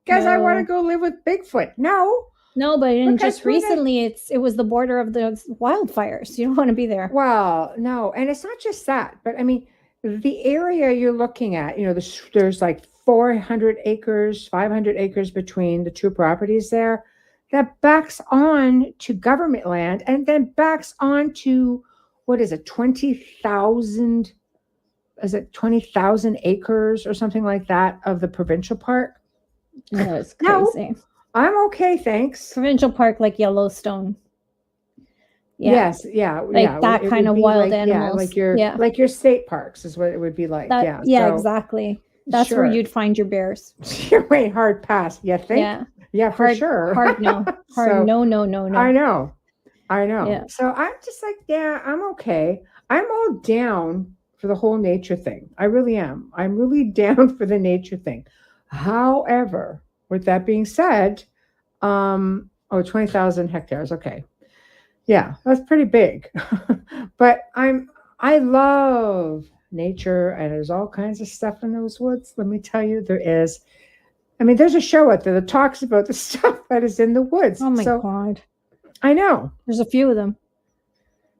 Because I want to go live with Bigfoot. No, but just recently it was the border of the wildfires. You don't want to be there. Well, no. And it's not just that, but I mean, the area you're looking at, there's like 400 acres, 500 acres between the two properties there that backs on to government land and then backs on to, 20,000 acres or something like that of the provincial park? That's crazy. No, I'm okay, thanks. Provincial park like Yellowstone. Yeah. Yes, that kind of wild animals. Like your state parks is what it would be like. Exactly. That's where you'd find your bears. Wait, hard pass. You think? Yeah, for sure. Hard no. No. I know. Yeah. So I'm just like, I'm okay. I'm all down for the whole nature thing. I really am. I'm really down for the nature thing. However, with that being said, 20,000 hectares. Okay. Yeah, that's pretty big. But I love nature, and there's all kinds of stuff in those woods. Let me tell you, there is. I mean, there's a show out there that talks about the stuff that is in the woods. Oh my God. I know. There's a few of them.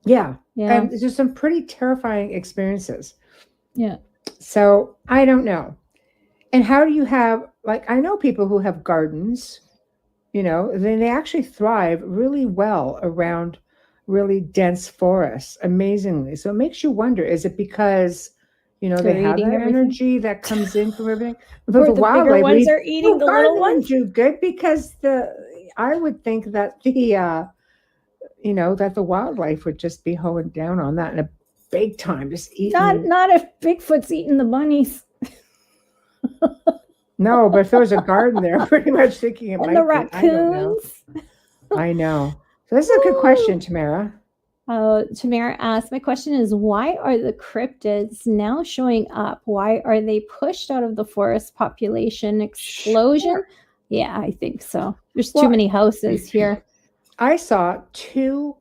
Yeah. And there's some pretty terrifying experiences. Yeah. So I don't know. And how do you have, I know people who have gardens, then they actually thrive really well around really dense forests, amazingly. So it makes you wonder, is it because, they have that energy that comes in from everything? Or the bigger ones are eating the little ones? Do good because I would think that that the wildlife would just be hoeing down on that in a big time, just eating. Not if Bigfoot's eating the bunnies. No, but if there was a garden there, I'm pretty much thinking it might be. The raccoons. I know. So this is a good question, Tamara. Tamara asked, my question is, why are the cryptids now showing up? Why are they pushed out of the forest population explosion? Sure. Yeah, I think so. There's too many houses here. I saw 2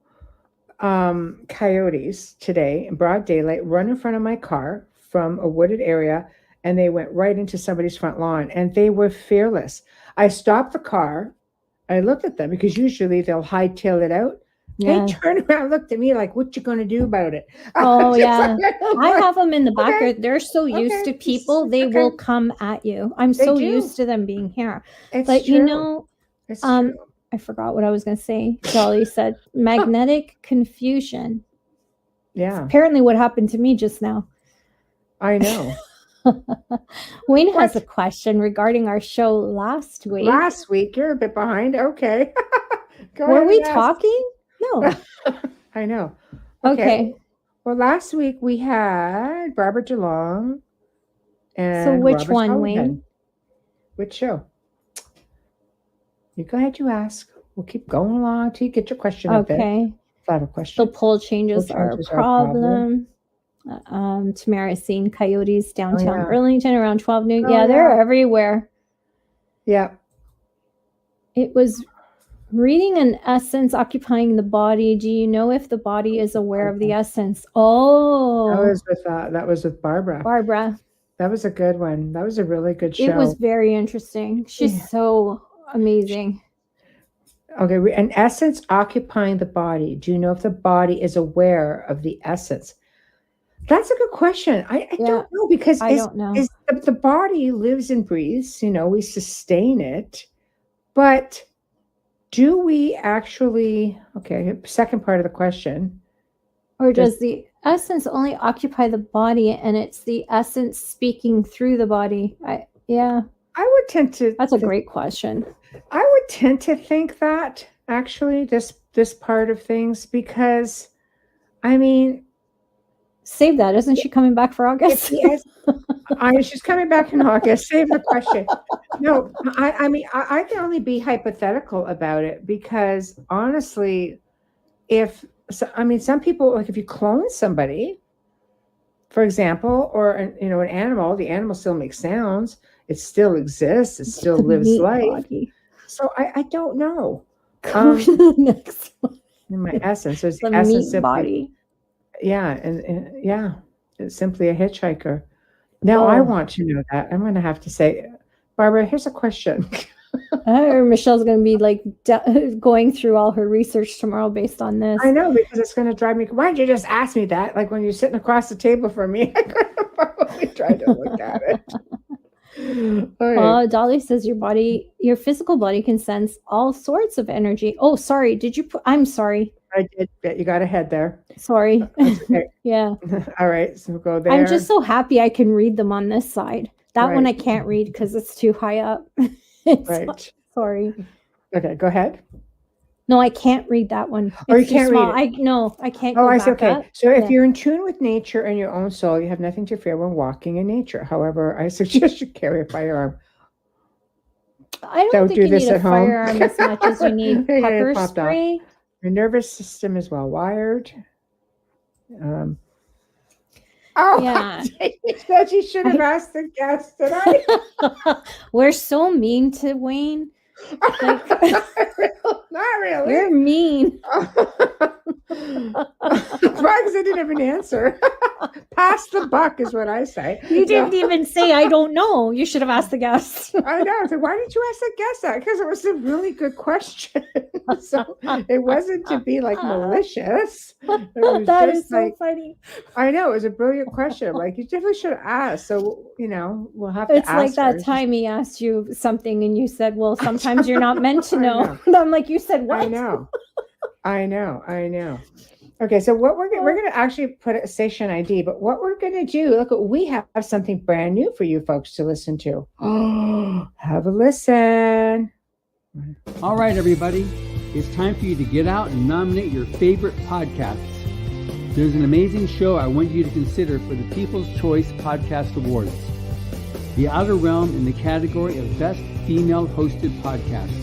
coyotes today in broad daylight run in front of my car from a wooded area, and they went right into somebody's front lawn, and they were fearless. I stopped the car. I looked at them because usually they'll hightail it out. Yeah. They turned around and looked at me like, what you going to do about it? Oh, yeah. I have them in the back. Okay. They're so used to people, they will come at you. I'm so used to them being here. But true. It's true. I forgot what I was going to say. Jolly said magnetic confusion. Yeah. Apparently what happened to me just now. I know. Wayne has a question regarding our show last week. Last week? You're a bit behind. Okay. Were we talking? No. I know. Okay. Well, last week we had Barbara DeLong and so which Robert one, Sullivan. Wayne? Which show? You go ahead, you ask. We'll keep going along till you get your question up there. Okay. If I have a question. The pole changes are a problem. Tamara's seen coyotes downtown Burlington around 12 noon. Yeah, they're everywhere. Yeah. It was Reading an essence occupying the body. Do you know if the body is aware of the essence? Oh, that was with Barbara. That was a good one. That was a really good show. It was very interesting. She's so amazing. Okay, an essence occupying the body. Do you know if the body is aware of the essence? That's a good question. I don't know, because I don't know. The body lives and breathes. We sustain it, but do we actually? Okay, second part of the question. Or does the essence only occupy the body, and it's the essence speaking through the body? I would tend to. That's a great question. I would tend to think that, actually, this part of things, because, I mean, save that. Isn't she coming back for August? She's coming back in August. Save the question. No, I mean, I can only be hypothetical about it, because honestly, some people, like if you clone somebody, for example, or an animal, the animal still makes sounds. It still exists. It still lives life. Body. So I don't know. The next one. In my essence, there's the essence meat body. Yeah, and it's simply a hitchhiker. Now I want to know that. I'm going to have to say, Barbara, here's a question. Or Michelle's going to be like going through all her research tomorrow based on this. I know, because it's going to drive me. Why didn't you just ask me that? Like when you're sitting across the table from me, I could have probably tried to look at it. Dolly says your physical body can sense all sorts of energy. Oh, sorry. I'm sorry. I did. You got ahead there. Sorry. Okay. Yeah. All right. So go there. I'm just so happy I can read them on this side. That one I can't read because it's too high up. Right. Sorry. Okay. Go ahead. No, I can't read that one. Or you can't read it. I can't go back okay. up. So if you're in tune with nature and your own soul, you have nothing to fear when walking in nature. However, I suggest you carry a firearm. I don't think you need a firearm as much as you need pepper spray. Your nervous system is well wired. Yeah. That you should have asked the guest today. We're so mean to Wayne. Not really. You're mean. Because I didn't have an answer. Pass the buck is what I say. You didn't even say, I don't know. You should have asked the guest. I know. So why did you ask the guest that? Because it was a really good question. So it wasn't to be like malicious. That is so funny. I know. It was a brilliant question. Like, you definitely should have asked. So, we'll have to ask. It's like that time he asked you something and you said, well, sometimes you're not meant to know. I'm like, you said what? I know. Okay, so what we're going to actually put a station ID, but what we're going to do, look, we have something brand new for you folks to listen to. Oh, have a listen. All right, everybody. It's time for you to get out and nominate your favorite podcasts. There's an amazing show I want you to consider for the People's Choice Podcast Awards. The Outer Realm in the category of Best Female Hosted Podcast.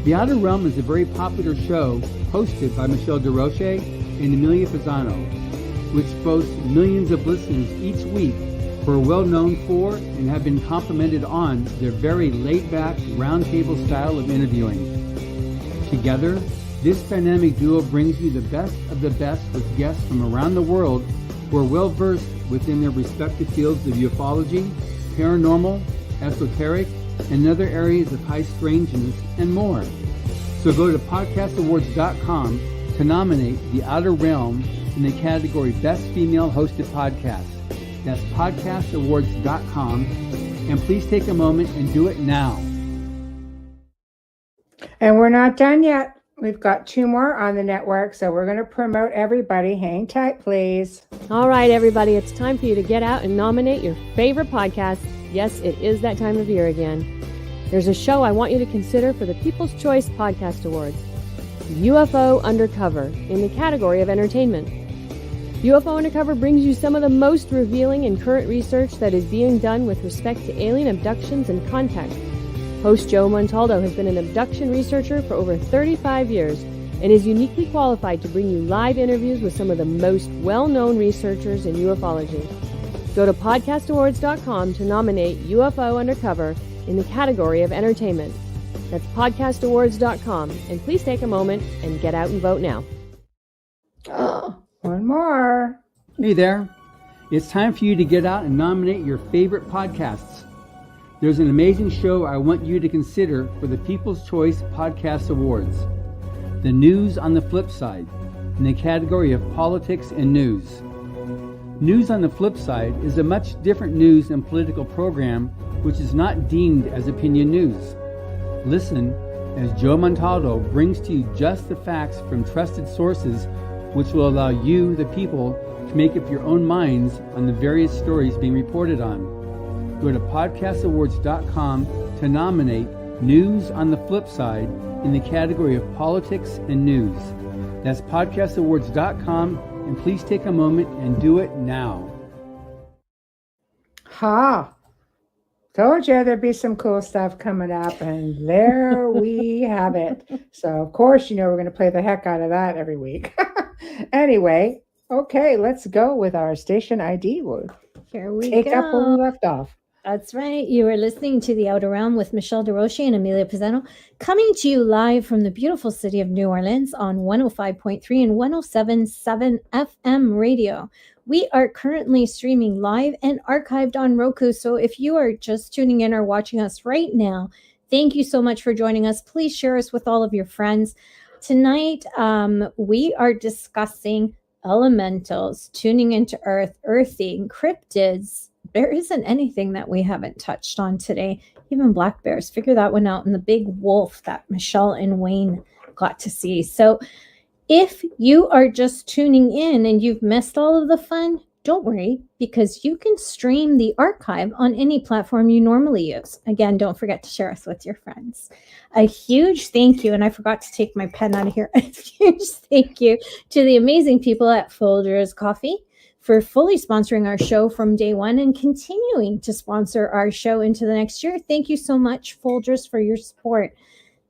The Outer Realm is a very popular show hosted by Michelle DeRoche and Amelia Pisano, which boasts millions of listeners each week who are well known for and have been complimented on their very laid-back, roundtable style of interviewing. Together, this dynamic duo brings you the best of the best with guests from around the world who are well-versed within their respective fields of ufology, paranormal, esoteric, and other areas of high strangeness, and more. So go to podcastawards.com to nominate The Outer Realm in the category Best Female Hosted Podcast. That's podcastawards.com, and please take a moment and do it now. And we're not done yet. We've got 2 more on the network, so we're going to promote everybody. Hang tight, please. All right, everybody, it's time for you to get out and nominate your favorite podcast. Yes, it is that time of year again. There's a show I want you to consider for the People's Choice Podcast Awards. UFO Undercover in the category of entertainment. UFO Undercover brings you some of the most revealing and current research that is being done with respect to alien abductions and contact. Host Joe Montaldo has been an abduction researcher for over 35 years and is uniquely qualified to bring you live interviews with some of the most well-known researchers in ufology. Go to podcastawards.com to nominate UFO Undercover in the category of entertainment. That's podcastawards.com. And please take a moment and get out and vote now. One more. Hey there. It's time for you to get out and nominate your favorite podcasts. There's an amazing show I want you to consider for the People's Choice Podcast Awards. The News on the Flip Side, in the category of politics and news. News on the Flip Side is a much different news and political program which is not deemed as opinion news. Listen as Joe Montaldo brings to you just the facts from trusted sources which will allow you, the people, to make up your own minds on the various stories being reported on. Go to podcastawards.com to nominate News on the Flip Side in the category of politics and news. That's podcastawards.com, and please take a moment and do it now. Ha! Told you there'd be some cool stuff coming up, and there we have it. So, of course, we're going to play the heck out of that every week. Anyway, okay, let's go with our station ID. We'll Here we take go. up where we left off. That's right. You are listening to The Outer Realm with Michelle DeRoche and Amelia Pizzano, coming to you live from the beautiful city of New Orleans on 105.3 and 107.7 FM radio. We are currently streaming live and archived on Roku. So if you are just tuning in or watching us right now, thank you so much for joining us. Please share us with all of your friends. Tonight, we are discussing elementals, tuning into Earth, earthing, cryptids. There isn't anything that we haven't touched on today. Even black bears. Figure that one out. And the big wolf that Michelle and Wayne got to see. So if you are just tuning in and you've missed all of the fun, don't worry, because you can stream the archive on any platform you normally use. Again, don't forget to share us with your friends. A huge thank you, and I forgot to take my pen out of here. A huge thank you to the amazing people at Folgers Coffee for fully sponsoring our show from day one and continuing to sponsor our show into the next year. Thank you so much, Folgers, for your support.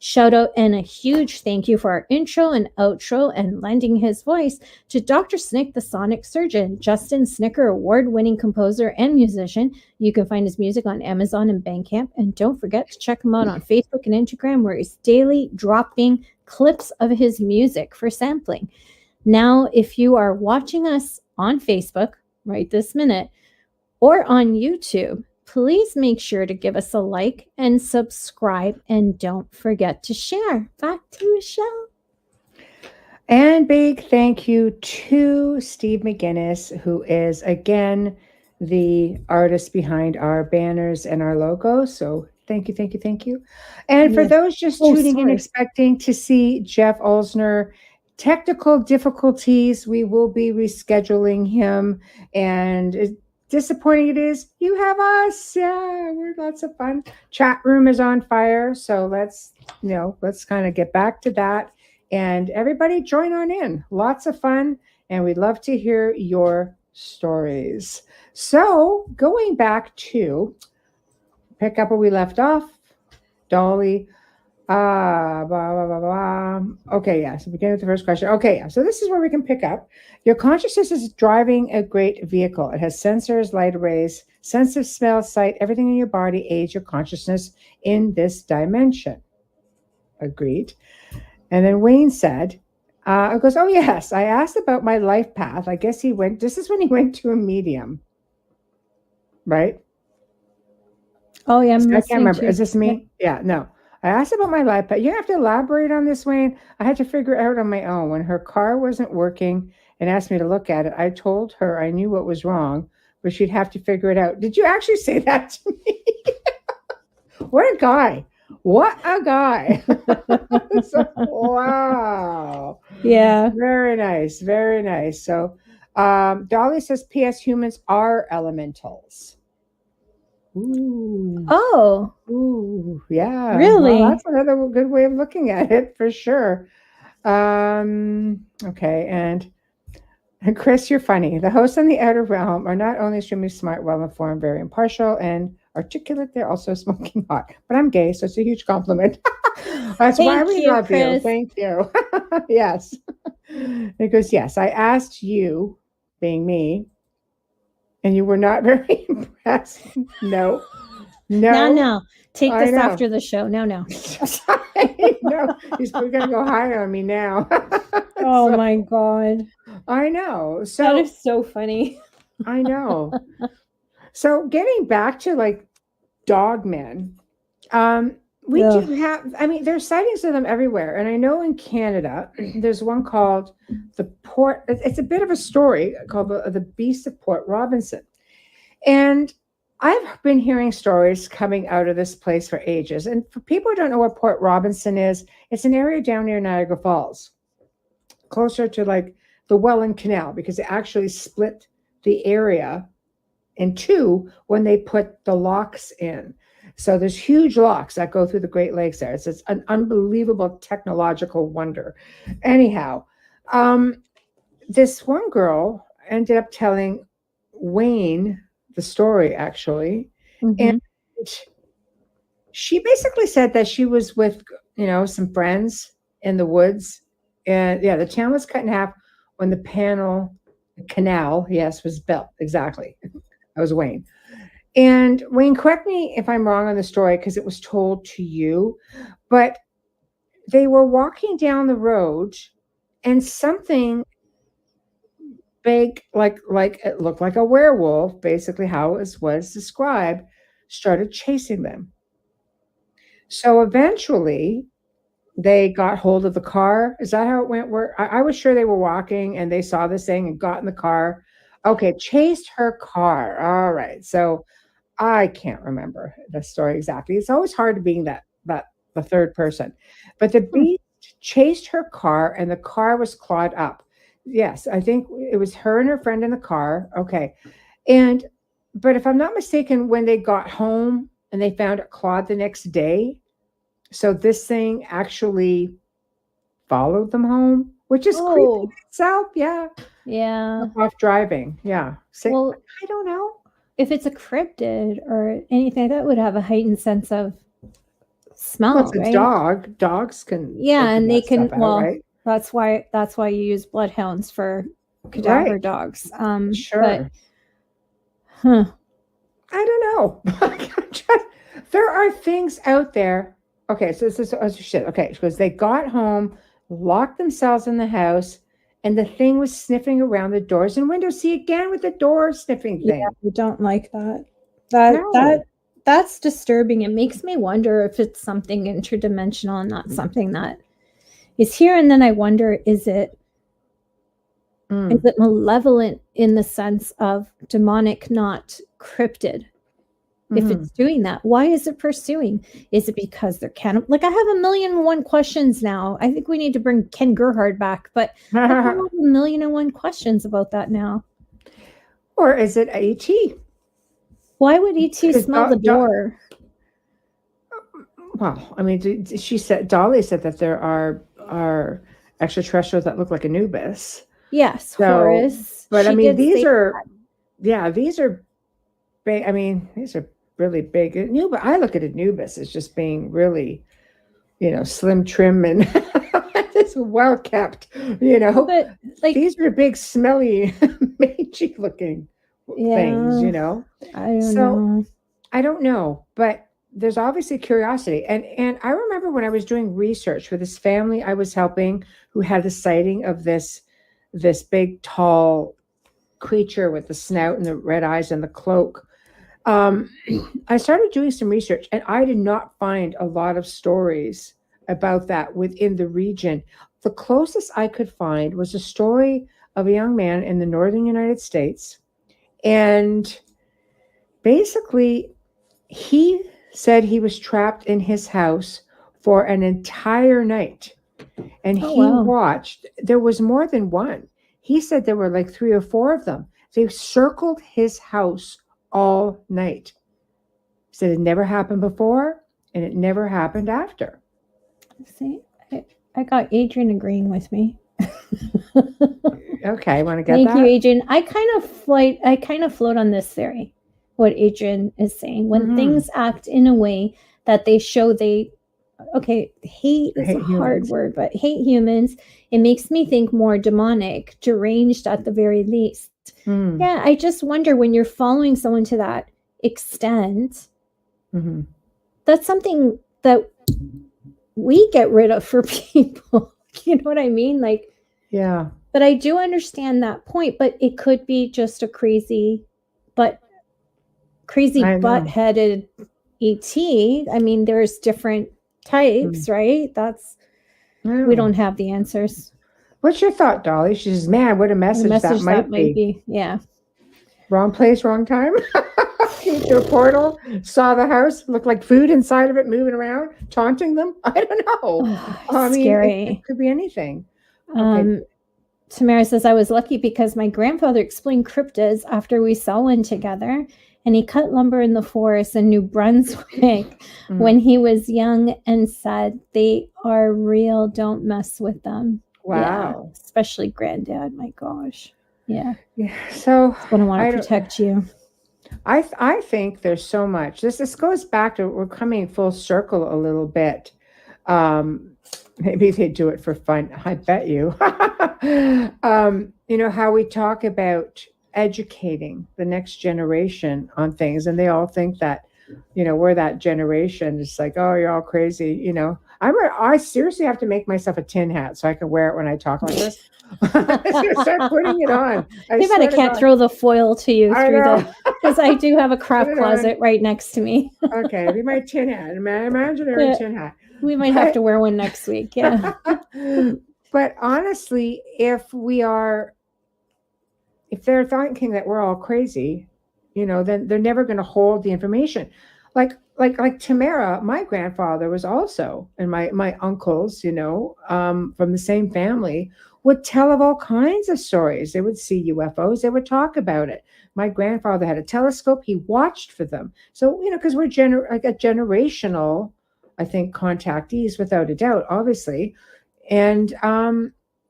Shout out and a huge thank you for our intro and outro and lending his voice to Dr. Snick, the Sonic Surgeon, Justin Snicker, award-winning composer and musician. You can find his music on Amazon and Bandcamp. And don't forget to check him out on Facebook and Instagram, where he's daily dropping clips of his music for sampling. Now, if you are watching us on Facebook right this minute or on YouTube, please make sure to give us a like and subscribe, and don't forget to share. Back to Michelle. And big thank you to Steve McGinnis, who is, again, the artist behind our banners and our logo. So thank you, thank you, thank you. And for those just tuning in, expecting to see Jeff Olsner, technical difficulties, we will be rescheduling him, and disappointing it is, you have us. Yeah, we're lots of fun. Chat room is on fire, so let's kind of get back to that, and everybody join on in. Lots of fun, and we'd love to hear your stories. So going back to pick up where we left off, Dolly. Okay, yeah. So begin with the first question. Okay, yeah. So this is where we can pick up. Your consciousness is driving a great vehicle. It has sensors, light arrays, sense of smell, sight, everything in your body aids your consciousness in this dimension. Agreed. And then Wayne said, it goes, oh yes, I asked about my life path. I guess this is when he went to a medium. Right? Oh yeah, I can't remember. Is this me? Yeah, no. I asked about my life path. You have to elaborate on this, Wayne. I had to figure it out on my own. When her car wasn't working and asked me to look at it, I told her I knew what was wrong, but she'd have to figure it out. Did you actually say that to me? What a guy. What a guy. Wow. Yeah. Very nice. Very nice. So Dolly says, P.S. humans are elementals. Ooh. Oh. Ooh, yeah. Really? Well, that's another good way of looking at it, for sure. Okay, and Chris, you're funny. The hosts on the Outer Realm are not only extremely smart, well-informed, very impartial, and articulate, they're also smoking hot. But I'm gay, so it's a huge compliment. That's why we love Chris. you. Thank you. Yes. It goes, yes, I asked you, being me, and you were not very impressed. No. No. Take this after the show. No. No, he's going to go high on me now. Oh my God. I know. So that is so funny. I know. So getting back to like dogmen, we do have, I mean, there's sightings of them everywhere. And I know in Canada, there's one called it's a bit of a story called the Beast of Port Robinson. And I've been hearing stories coming out of this place for ages. And for people who don't know what Port Robinson is, it's an area down near Niagara Falls, closer to like the Welland Canal, because they actually split the area in two when they put the locks in. So there's huge locks that go through the Great Lakes there. It's an unbelievable technological wonder. Anyhow, this one girl ended up telling Wayne the story, actually. And she basically said that she was with, some friends in the woods. And the town was cut in half when the canal, was built. Exactly. That was Wayne. And Wayne, correct me if I'm wrong on the story, because it was told to you, but they were walking down the road and something big, like it looked like a werewolf, basically how it was described, started chasing them. So eventually they got hold of the car. Is that how it went? I was sure they were walking and they saw this thing and got in the car. Okay, chased her car. All right. So I can't remember the story exactly. It's always hard to being that the third person. But the beast chased her car and the car was clawed up. Yes, I think it was her and her friend in the car. Okay. But if I'm not mistaken, when they got home and they found it clawed the next day, so this thing actually followed them home, which is creepy itself. Yeah. Yeah. Off driving. Yeah. So, well, I don't know. If it's a cryptid or anything, that would have a heightened sense of smell. Well, it's right? a dog. Dogs can. Yeah, and they can. Out, right? That's why you use bloodhounds for cadaver dogs. Sure. But, I don't know. There are things out there. Okay, so this is shit. Okay, because they got home, locked themselves in the house, and the thing was sniffing around the doors and windows. See, again with the door sniffing thing. Yeah, I don't like that. That's disturbing. It makes me wonder if it's something interdimensional and not something that is here. And then I wonder, is it malevolent in the sense of demonic, not cryptid? If it's doing that, why is it pursuing? Is it because they're I have 1,000,001 questions now. I think we need to bring Ken Gerhard back, but I have 1,000,001 questions about that now. Or is it ET? Why would ET smell the door? Well, I mean, Dolly said that there are extraterrestrials that look like Anubis. Yes, Horus. But I mean, these are big. I mean, these are really big. Anubis, I look at Anubis as just being really, slim, trim, and just well kept. But these are big, smelly, mangy looking things. I don't know. I don't know, but there's obviously curiosity. And I remember when I was doing research for this family I was helping who had a sighting of this big, tall creature with the snout and the red eyes and the cloak. I started doing some research and I did not find a lot of stories about that within the region. The closest I could find was a story of a young man in the northern United States. And basically, he said he was trapped in his house for an entire night. And watched. There was more than one. He said there were like 3 or 4 of them. They circled his house all night. He said it never happened before and it never happened after. See, I got Adrian agreeing with me. Okay, want to get Thank you, Adrian. I kind of float on this theory, what Adrian is saying. When things act in a way that they show hate is a hard word, but hate humans, it makes me think more demonic, deranged at the very least. Yeah, I just wonder when you're following someone to that extent, Mm-hmm. That's something that we get rid of for people. You know what I mean? Like, yeah. But I do understand that point, but it could be just a crazy butt-headed ET. I mean, there's different types, right? We don't have the answers. What's your thought, Dolly? She says, man, what a message that might be. Yeah. Wrong place, wrong time. Came to a portal, saw the house, looked like food inside of it, moving around, taunting them. I don't know. I mean, scary. It could be anything. Tamara says, I was lucky because my grandfather explained cryptids after we saw one together, and he cut lumber in the forest in New Brunswick when he was young and said, they are real, don't mess with them. Wow. Yeah, especially granddad, my gosh. Yeah. So I want to protect you. I think there's so much. This goes back to, we're coming full circle a little bit. Maybe they do it for fun. I bet you. How we talk about educating the next generation on things, and they all think that, we're that generation. It's like, oh, you're all crazy. I seriously have to make myself a tin hat so I can wear it when I talk like this. I'm going to start putting it on. I can't throw the foil to you because I do have a craft closet right next to me. Okay, it'll be my tin hat, my imaginary tin hat. We might have to wear one next week. Yeah. But honestly, if they're thinking that we're all crazy, then they're never going to hold the information. Like Tamara, my grandfather was also, and my uncles, from the same family, would tell of all kinds of stories. They would see UFOs. They would talk about it. My grandfather had a telescope. He watched for them. So, because we're a generational, I think, contactees without a doubt, obviously. And,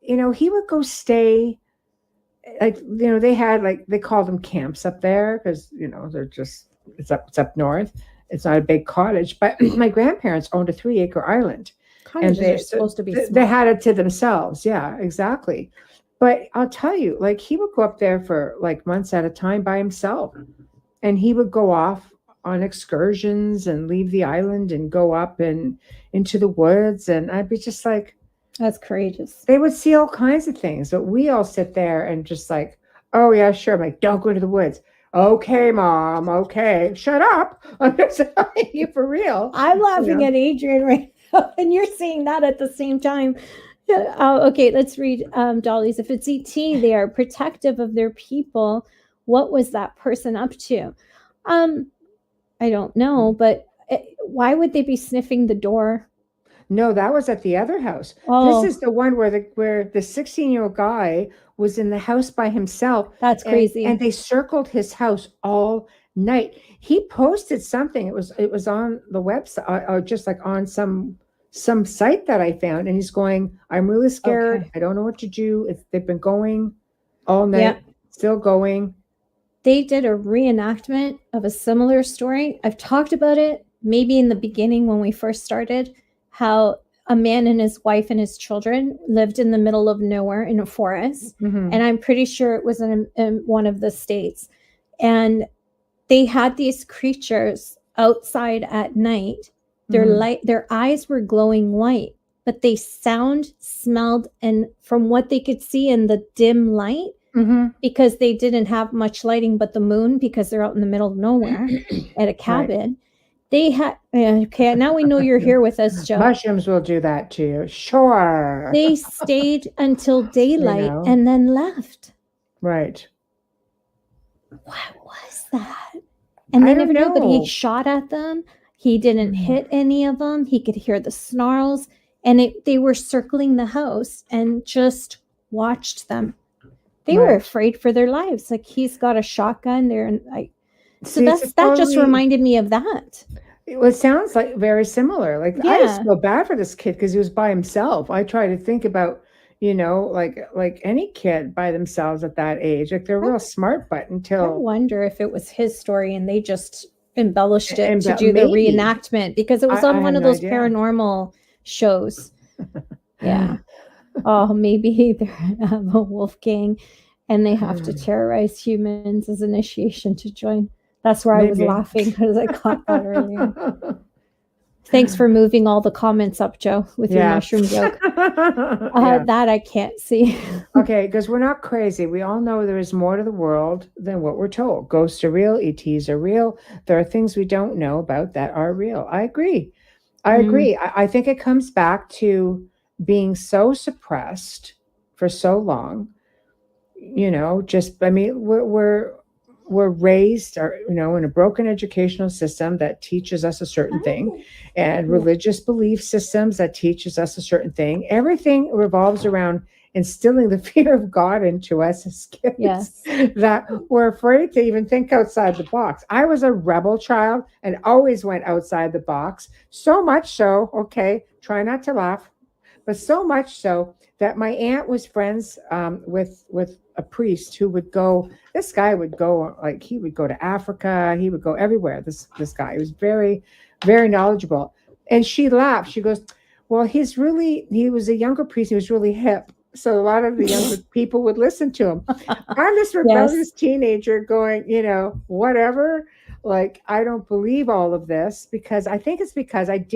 he would go stay, they had, they called them camps up there because, they're just, it's up north. It's not a big cottage, but my grandparents owned a 3-acre island. Cottages are supposed to be small. They had it to themselves. Yeah, exactly. But I'll tell you, he would go up there for months at a time by himself. And he would go off on excursions and leave the island and go up and into the woods. And I'd be just like, that's courageous. They would see all kinds of things, but we all sit there and just like, oh yeah, sure. I'm like, don't go to the woods. Okay, Mom. Okay, shut up. I'm just telling you for real. I'm laughing at Adrian right now, and you're seeing that at the same time. Okay, let's read Dolly's. If it's ET, they are protective of their people. What was that person up to? I don't know, but why would they be sniffing the door? No, that was at the other house. Oh. This is the one where the 16-year-old guy was in the house by himself. That's crazy. And they circled his house all night. He posted something. It was on the website, or just on some site that I found. And he's going, I'm really scared. Okay. I don't know what to do. They've been going all night, still going. They did a reenactment of a similar story. I've talked about it maybe in the beginning when we first started, how a man and his wife and his children lived in the middle of nowhere in a forest. Mm-hmm. And I'm pretty sure it was in one of the states. And they had these creatures outside at night. Their eyes were glowing white, but they smelled, and from what they could see in the dim light, because they didn't have much lighting but the moon, because they're out in the middle of nowhere at a cabin. Right. They had, okay, now we know you're here with us, Joe. Mushrooms will do that to you. Sure. They stayed until daylight and then left. Right. What was that? And they never knew, but he shot at them. He didn't hit any of them. He could hear the snarls, and they were circling the house and just watched them. They were afraid for their lives. He's got a shotgun there, and that just reminded me of that. It sounds like very similar. I just feel bad for this kid because he was by himself. I try to think about, like any kid by themselves at that age. They're real smart, but until I wonder if it was his story and they just embellished it to do the reenactment, because it was on one of those paranormal shows. Yeah. Oh, maybe they have a wolf gang and they have to terrorize humans as initiation to join. That's where I was laughing because I caught that earlier. Thanks for moving all the comments up, Joe, with your mushroom joke. That I can't see. Okay, because we're not crazy. We all know there is more to the world than what we're told. Ghosts are real. ETs are real. There are things we don't know about that are real. I agree. I think it comes back to being so suppressed for so long. We're raised, in a broken educational system that teaches us a certain thing, and religious belief systems that teaches us a certain thing. Everything revolves around instilling the fear of God into us as kids, that we're afraid to even think outside the box. I was a rebel child and always went outside the box, so much so, try not to laugh, but so much so that my aunt was friends with a priest who would go. This guy would go, he would go to Africa. He would go everywhere. This guy, he was very, very knowledgeable. And she laughed. She goes, well, he was a younger priest. He was really hip. So a lot of the younger people would listen to him. I'm this rebellious teenager going, whatever. I don't believe all of this, because I think it's because I'm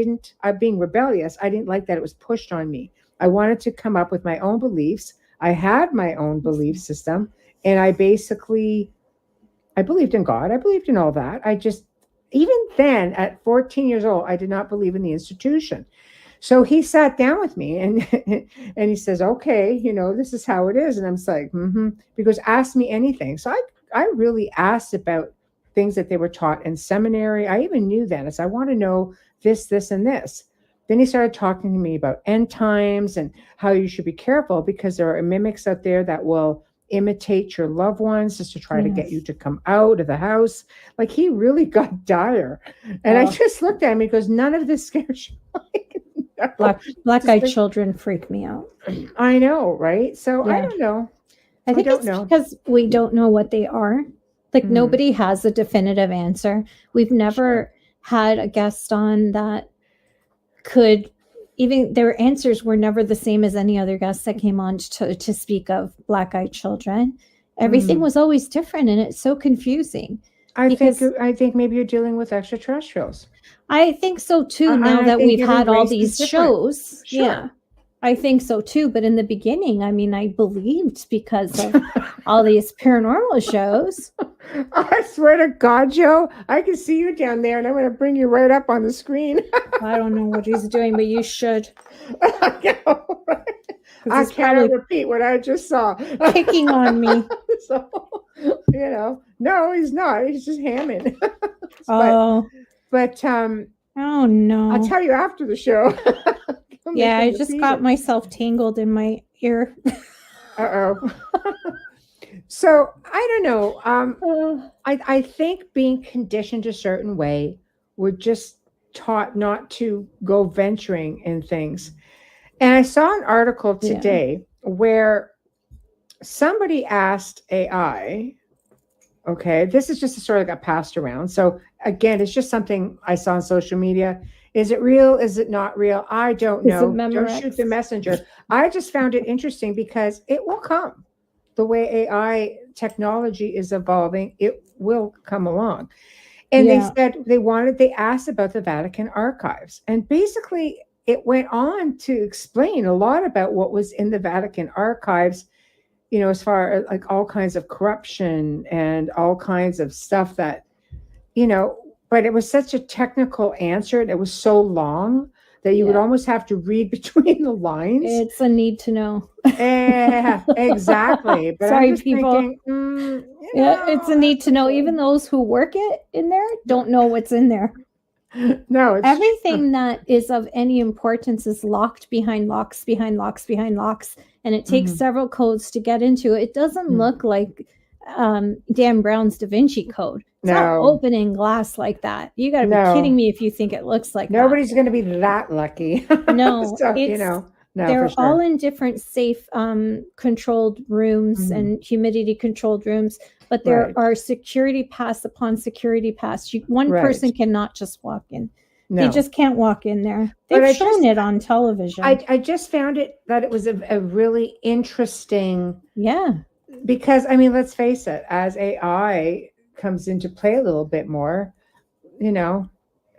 being rebellious. I didn't like that it was pushed on me. I wanted to come up with my own beliefs. I had my own belief system, and I believed in God. I believed in all that. Even then, at 14 years old, I did not believe in the institution. So he sat down with me and he says, okay, this is how it is. And I'm just like, because ask me anything. So I really asked about things that they were taught in seminary. I even knew then. I said, I want to know this, and this. Then he started talking to me about end times and how you should be careful, because there are mimics out there that will imitate your loved ones just to try to get you to come out of the house. He really got dire. And I just looked at him and he goes, none of this scares you. Black-eyed children freak me out. I know, right? So I don't know. I think it's because we don't know what they are. Nobody has a definitive answer. We've never had a guest on that their answers were never the same as any other guests that came on to speak of black-eyed children. Everything was always different, and it's so confusing. I think maybe you're dealing with extraterrestrials. I think so too. Now that we've had all these shows, I think so too. But in the beginning, I believed because of all these paranormal shows. I swear to God, Joe, I can see you down there, and I'm going to bring you right up on the screen. I don't know what he's doing, but you should. I know, right? I cannot repeat what I just saw. Picking on me. So, no, he's not. He's just hamming. But oh no! I'll tell you after the show. I just got myself tangled in my ear. So I don't know. I think being conditioned a certain way, we're just taught not to go venturing in things. And I saw an article today where somebody asked AI. Okay, this is just a story that got passed around. So again, it's just something I saw on social media. Is it real? Is it not real? I don't know. Don't shoot the messenger. I just found it interesting because it will come. The way AI technology is evolving, it will come along. And they said they asked about the Vatican archives. And basically it went on to explain a lot about what was in the Vatican archives, as far as all kinds of corruption and all kinds of stuff that, but it was such a technical answer. And it was so long that you would almost have to read between the lines. It's a need to know. Yeah, exactly. But sorry, I'm just people. Thinking, it's a need to know. Even those who work it in there don't know what's in there. No, it's everything that is of any importance is locked behind locks, and it takes several codes to get into it. It doesn't look like Dan Brown's Da Vinci Code. It's not opening glass like that. You got to be kidding me if you think it looks like nobody's going to be that lucky. No, so, they're all in different safe, controlled rooms and humidity controlled rooms. But there are security pass upon security pass. One person cannot just walk in. No. They just can't walk in there. They've shown it on television. I just found that it was a really interesting. Yeah. Because, let's face it, as AI comes into play a little bit more,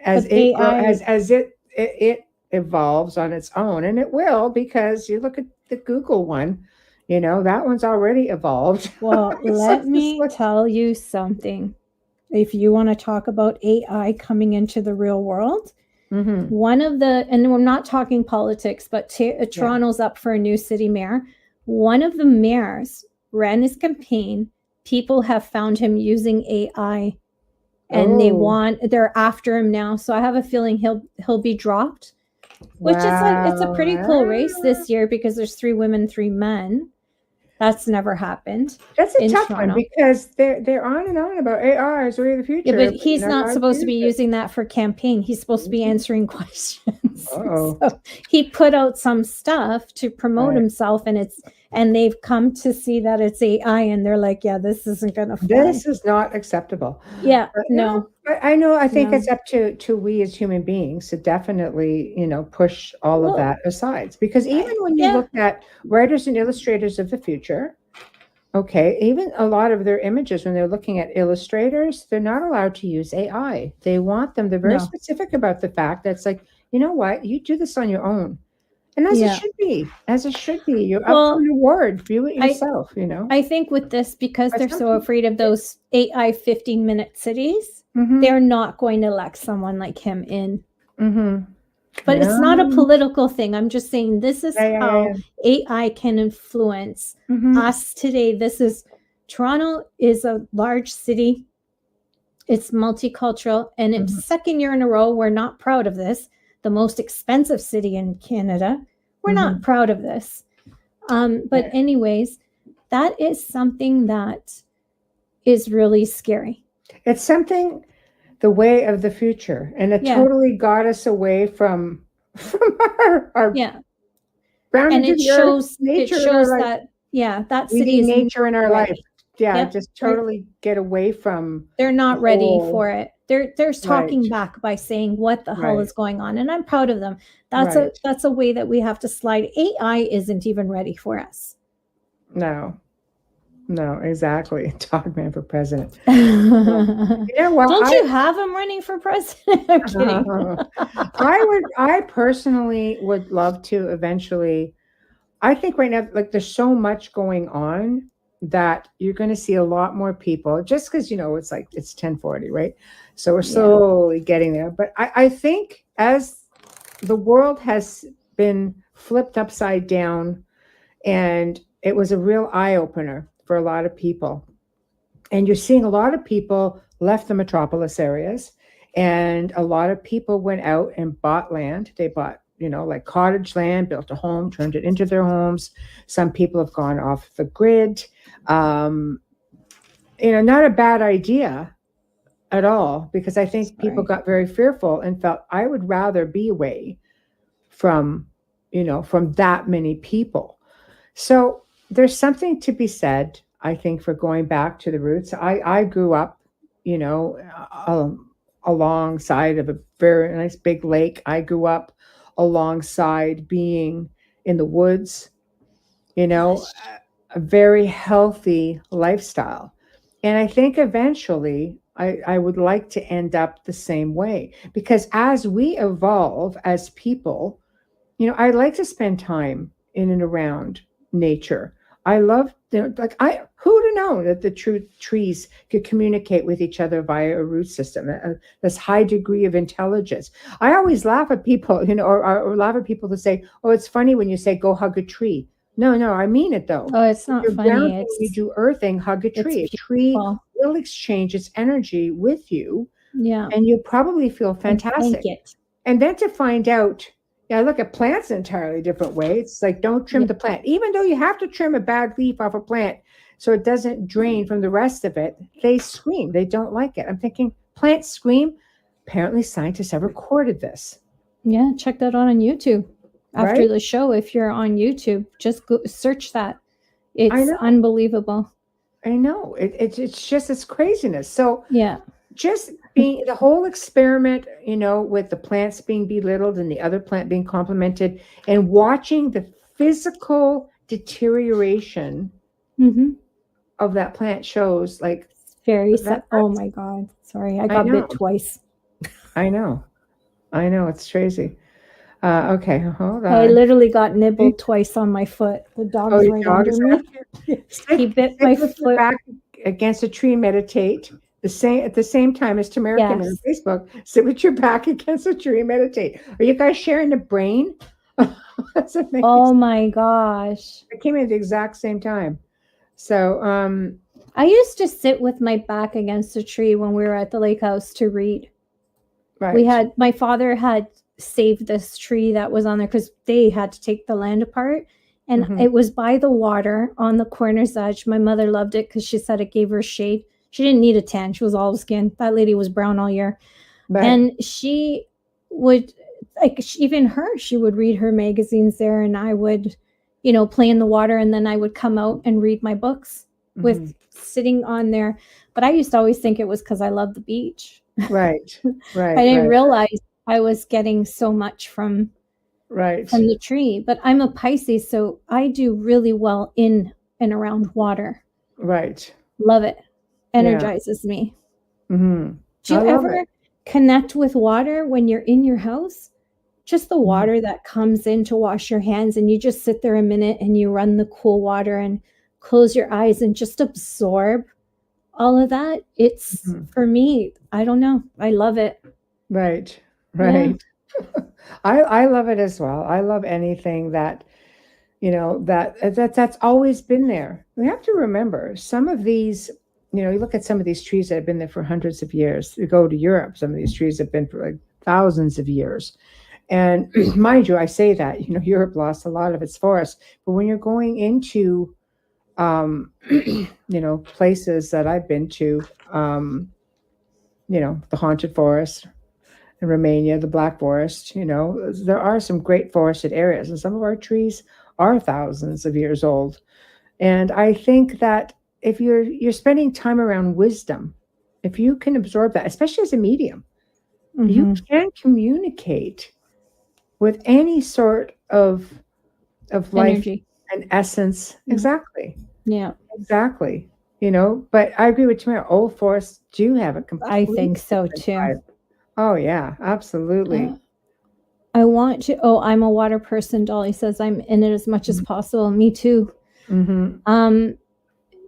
as But it AI as it evolves on its own, and it will, because you look at the Google one, that one's already evolved. Well, let me tell you something. If you want to talk about AI coming into the real world, one of the, and we're not talking politics, but Toronto's up for a new city mayor. One of the mayors ran his campaign. People have found him using AI, and they're after him now. So I have a feeling he'll be dropped, which is it's a pretty cool race this year because there's 3 women, 3 men. That's never happened. That's a tough one because they're on and on about AI is really the future. Yeah, but he's not supposed to be using that for campaign. He's supposed to be answering questions. So he put out some stuff to promote himself, and they've come to see that it's AI, and they're like, yeah, this isn't going to fly. This is not acceptable. Yeah, but no. I think it's up to we as human beings to definitely, push all of that aside. Because even when you look at writers and illustrators of the future, even a lot of their images, when they're looking at illustrators, they're not allowed to use AI. They want them, they're very specific about the fact that it's like, you know what, you do this on your own. And as it should be, you're up for an award, view it yourself, I think with this, because they're so afraid of those AI 15-minute cities, they're not going to elect someone like him in. But it's not a political thing. I'm just saying this is how AI can influence us today. Toronto is a large city. It's multicultural, and it's second year in a row. We're not proud of this. The most expensive city in Canada. We're not proud of this. But anyways, that is something that is really scary. It's something, the way of the future. And it totally got us away from our ground and into it the earth, shows nature that that city is nature in our life. Yep. Just totally get away from. They're not ready for it. They're talking back by saying what the hell is going on, and I'm proud of them. That's a way that we have to slide. AI isn't even ready for us. No, exactly. Dogman for president. Don't you have him running for president? I'm kidding. I personally would love to eventually. I think right now, like, there's so much going on that you're going to see a lot more people, just because, it's like it's 10:40, right? So we're slowly getting there. But I think as the world has been flipped upside down, and it was a real eye-opener for a lot of people. And you're seeing a lot of people left the metropolis areas, and a lot of people went out and bought land. They bought, like cottage land, built a home, turned it into their homes. Some people have gone off the grid. Not a bad idea at all, because I think people got very fearful and felt, I would rather be away from that many people. So there's something to be said, I think, for going back to the roots. I grew up, alongside of a very nice big lake. I grew up alongside being in the woods, a very healthy lifestyle. And I think eventually I would like to end up the same way, because as we evolve as people, I like to spend time in and around nature. I love, who'd have known that the trees could communicate with each other via a root system, this high degree of intelligence. I always laugh at people, or laugh at people who say, oh, it's funny when you say, go hug a tree. No, I mean it though. Oh, it's not funny. You do earthing, hug a tree. A tree will exchange its energy with you. Yeah. And you probably feel fantastic. And then to find out, I look at plants an entirely different way. It's like, don't trim the plant. Even though you have to trim a bad leaf off a plant so it doesn't drain from the rest of it, they scream. They don't like it. I'm thinking, plants scream. Apparently scientists have recorded this. Yeah, check that out on YouTube. After the show, if you're on YouTube, just go search that. It's unbelievable. I know. It's craziness. So yeah, just being the whole experiment, with the plants being belittled and the other plant being complimented, and watching the physical deterioration of that plant shows, like, Very sad. Oh my God. Sorry. I got bit twice. I know. It's crazy. Okay, hold on. I literally got nibbled twice on my foot. The dog's right under me. He bit my foot. Back against a tree, meditate. At the same time as Tamara came on Facebook, sit with your back against a tree, meditate. Are you guys sharing the brain? That's amazing. Oh my gosh. It came in at the exact same time. So I used to sit with my back against a tree when we were at the lake house to read. Right. My father had saved this tree that was on there because they had to take the land apart. And it was by the water on the corner's edge. My mother loved it because she said it gave her shade. She didn't need a tan. She was olive skin. That lady was brown all year. Right. And she would, she would read her magazines there, and I would, play in the water, and then I would come out and read my books with sitting on there. But I used to always think it was because I loved the beach. Right. I didn't realize I was getting so much from the tree. But I'm a Pisces, so I do really well in and around water. Right. Love it. Energizes me. Mm-hmm. Do you ever connect with water when you're in your house? Just the water that comes in to wash your hands, and you just sit there a minute and you run the cool water and close your eyes and just absorb all of that. It's for me, I don't know. I love it. Right. Yeah. I love it as well. I love anything that, that's always been there. We have to remember some of these, you look at some of these trees that have been there for hundreds of years. You go to Europe, some of these trees have been for like thousands of years. And mind you, I say that, Europe lost a lot of its forests, but when you're going into, places that I've been to, the haunted forest in Romania, the Black Forest, there are some great forested areas, and some of our trees are thousands of years old. And I think that if you're spending time around wisdom, if you can absorb that, especially as a medium, you can communicate with any sort of life energy and essence. Exactly. Yeah. Exactly. But I agree with Tamara. Old forests do have a complete. I think so too. Vibe. Oh yeah, absolutely. I want to. Oh, I'm a water person. Dolly says I'm in it as much as possible. Me too.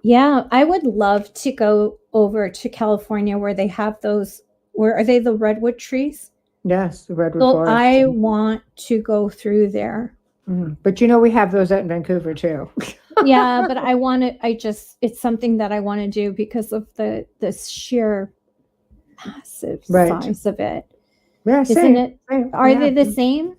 Yeah, I would love to go over to California where they have those. Where are they? The redwood trees? Yes, the redwood forest. I want to go through there. But we have those out in Vancouver too. Yeah, but I want to. It's something that I want to do because of the sheer massive size of it. Yeah, isn't it? Same. Are they the same?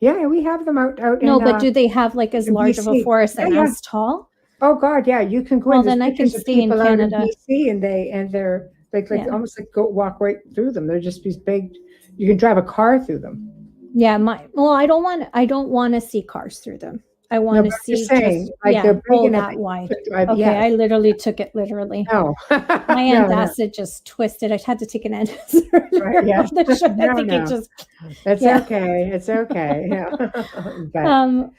Yeah, we have them out. No, but do they have like as large of a forest and as tall? Oh God, yeah, you can go. Well, then I can stay in Canada. BC, and they're like almost like walk right through them. They're just these big. You can drive a car through them. Yeah, I don't want to see cars through them. I want to see they're big enough that wide. Drive, okay, I literally took it literally. No, my antacid just twisted. I had to take an antacid. Right, yeah. It just. It's okay. It's okay. Yeah.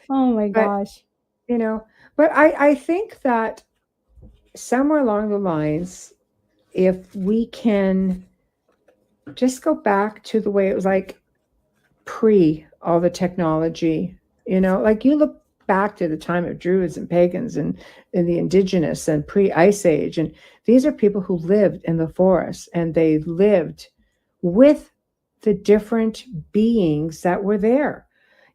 Oh my gosh. But I think that somewhere along the lines, if we can just go back to the way it was like pre all the technology, like you look back to the time of Druids and pagans and the indigenous and pre-Ice Age. And these are people who lived in the forest, and they lived with the different beings that were there.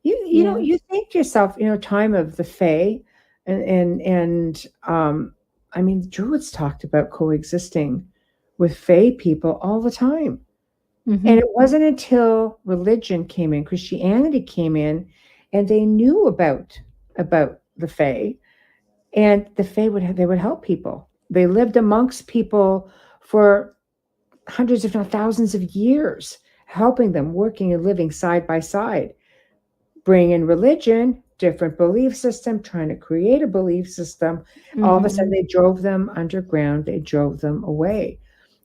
You think to yourself, time of the Fae and I mean, the Druids talked about coexisting with Fae people all the time. And it wasn't until religion came in, Christianity came in, and they knew about the Fae, and the Fae would help people. They lived amongst people for hundreds, if not thousands of years, helping them, working and living side by side. Bring in religion, different belief system, trying to create a belief system. All of a sudden, they drove them underground. They drove them away.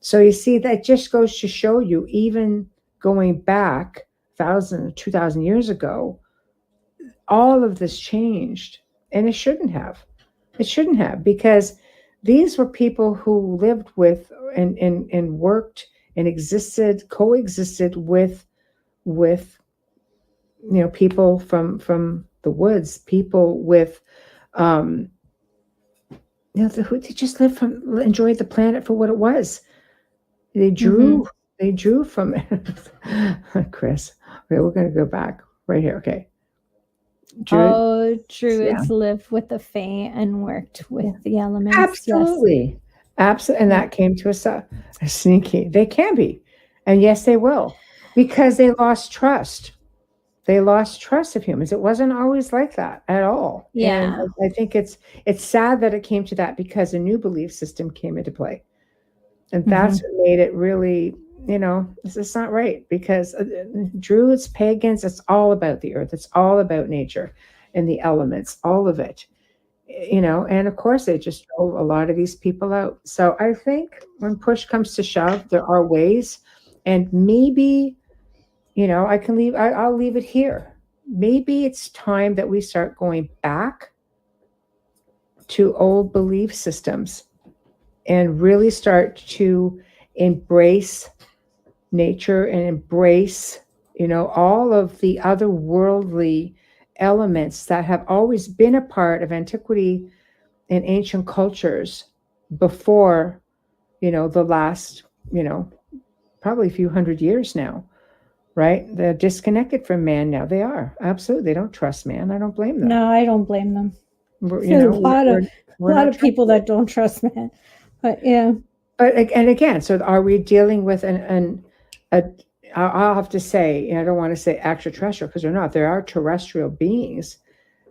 So you see, that just goes to show you, even going back 1,000, 2,000 years ago, all of this changed, and it shouldn't have. It shouldn't have, because these were people who lived with and worked and coexisted with people from the woods, people with who they just enjoyed the planet for what it was. They drew from Chris. Okay, we're going to go back right here. Okay. Druids lived with the Fae and worked with the elements. Absolutely. Yes. Absolutely. And that came to us sneaky. They can be. And yes, they will. Because they lost trust. They lost trust of humans. It wasn't always like that at all. Yeah. And I think it's sad that it came to that because a new belief system came into play. And that's what made it really, it's not right because Druids, pagans, it's all about the earth. It's all about nature and the elements, all of it, and of course they just drove a lot of these people out. So I think when push comes to shove, there are ways, and maybe, I'll leave it here. Maybe it's time that we start going back to old belief systems and really start to embrace nature and embrace, all of the otherworldly elements that have always been a part of antiquity and ancient cultures before, the last, probably a few hundred years now, right? They're disconnected from man now. They are. Absolutely. They don't trust man. I don't blame them. No, I don't blame them. There's a lot of people that don't trust man. But yeah. But again, so are we dealing with I'll have to say, I don't want to say extraterrestrial because they're not. There are terrestrial beings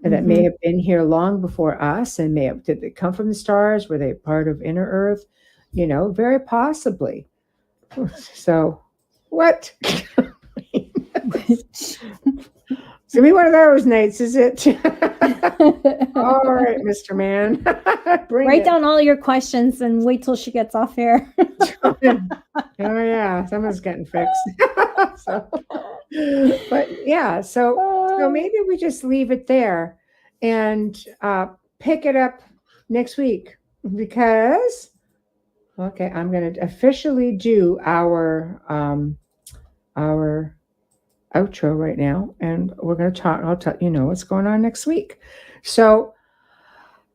that may have been here long before us, and did they come from the stars? Were they part of inner Earth? Very possibly. So, what? It's gonna be one of those nights, is it? All right, Mr. Man. Write down all your questions and wait till she gets off air. Oh yeah, someone's getting fixed. So maybe we just leave it there and pick it up next week because I'm going to officially do our outro right now, and we're going to talk. I'll tell what's going on next week. So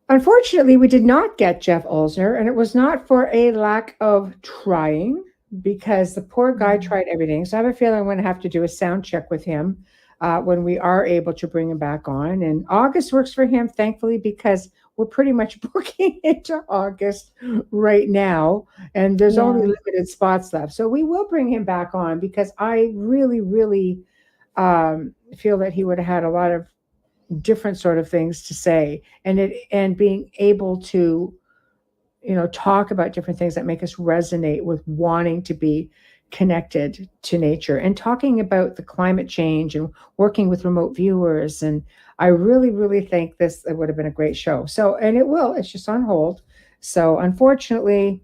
unfortunately, we did not get Jeff Olsner, and it was not for a lack of trying because the poor guy tried everything. So I have a feeling I'm going to have to do a sound check with him when we are able to bring him back on. And August works for him, thankfully, because we're pretty much booking into August right now, and there's only limited spots left. So we will bring him back on because I really, really feel that he would have had a lot of different sort of things to say, and being able to, talk about different things that make us resonate with wanting to be connected to nature and talking about the climate change and working with remote viewers. And I really, really think it would have been a great show. So, and it's just on hold. So unfortunately,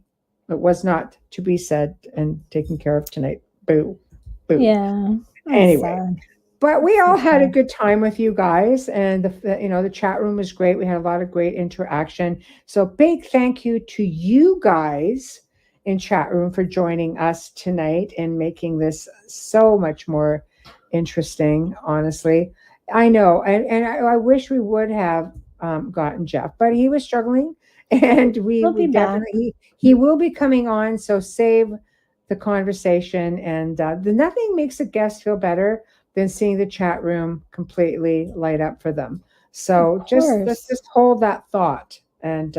it was not to be said and taken care of tonight. Boo. Yeah. Anyway. Sad. But we all had a good time with you guys, and the chat room was great. We had a lot of great interaction. So big thank you to you guys in chat room for joining us tonight and making this so much more interesting. Honestly, I know, and I wish we would have gotten Jeff, but he was struggling, and he will be coming on. So save the conversation, and nothing makes a guest feel better than seeing the chat room completely light up for them. So let's just hold that thought, and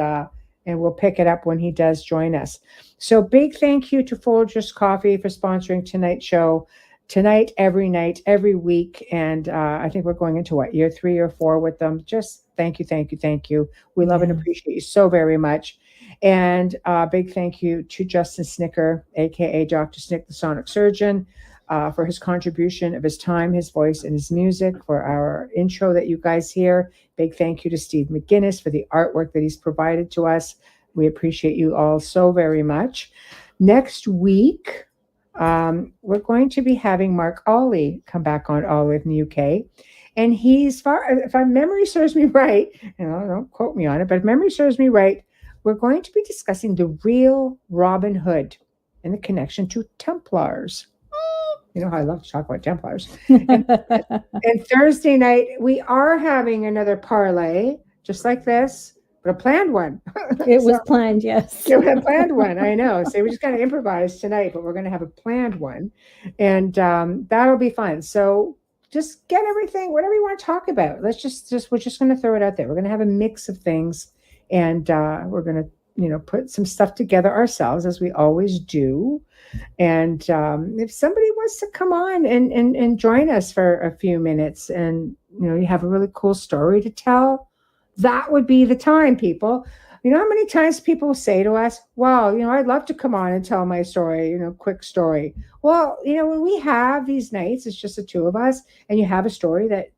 we'll pick it up when he does join us. So big thank you to Folgers Coffee for sponsoring tonight's show. Tonight, every night, every week. And I think we're going into year 3 or 4 with them. Just thank you, thank you, thank you. We love and appreciate you so very much. And big thank you to Justin Snicker, aka Dr. Snick, the Sonic Surgeon, for his contribution of his time, his voice, and his music for our intro that you guys hear. Big thank you to Steve McGinnis for the artwork that he's provided to us. We appreciate you all so very much. Next week, we're going to be having Mark Ollie come back on, all in the UK. And if my memory serves me right, don't quote me on it, but if memory serves me right, we're going to be discussing the real Robin Hood and the connection to Templars. You know how I love to talk about Templars. And Thursday night, we are having another parlay, just like this, but a planned one. It was planned, yes. It was a planned one, I know. So we just got to improvise tonight, but we're going to have a planned one. And that'll be fun. So just get everything, whatever you want to talk about. We're just going to throw it out there. We're going to have a mix of things. And we're going to, put some stuff together ourselves, as we always do. And if somebody wants to come on and join us for a few minutes and, you have a really cool story to tell, that would be the time, people. You know how many times people say to us, wow, I'd love to come on and tell my story, quick story. Well, when we have these nights, it's just the two of us, and you have a story that,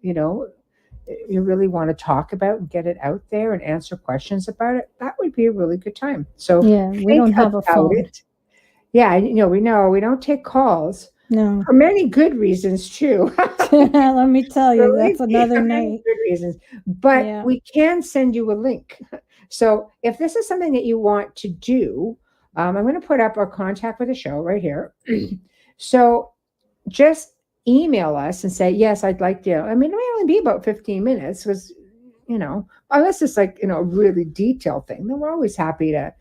you really want to talk about and get it out there and answer questions about it, that would be a really good time. So yeah, we don't have a phone. Yeah, we know we don't take calls. No. For many good reasons, too. Let me tell you, that's another night. Good reasons. But we can send you a link. So if this is something that you want to do, I'm going to put up our contact for the show right here. So just email us and say, yes, I'd like to. I mean, it may only be about 15 minutes because, unless it's like, a really detailed thing, then we're always happy to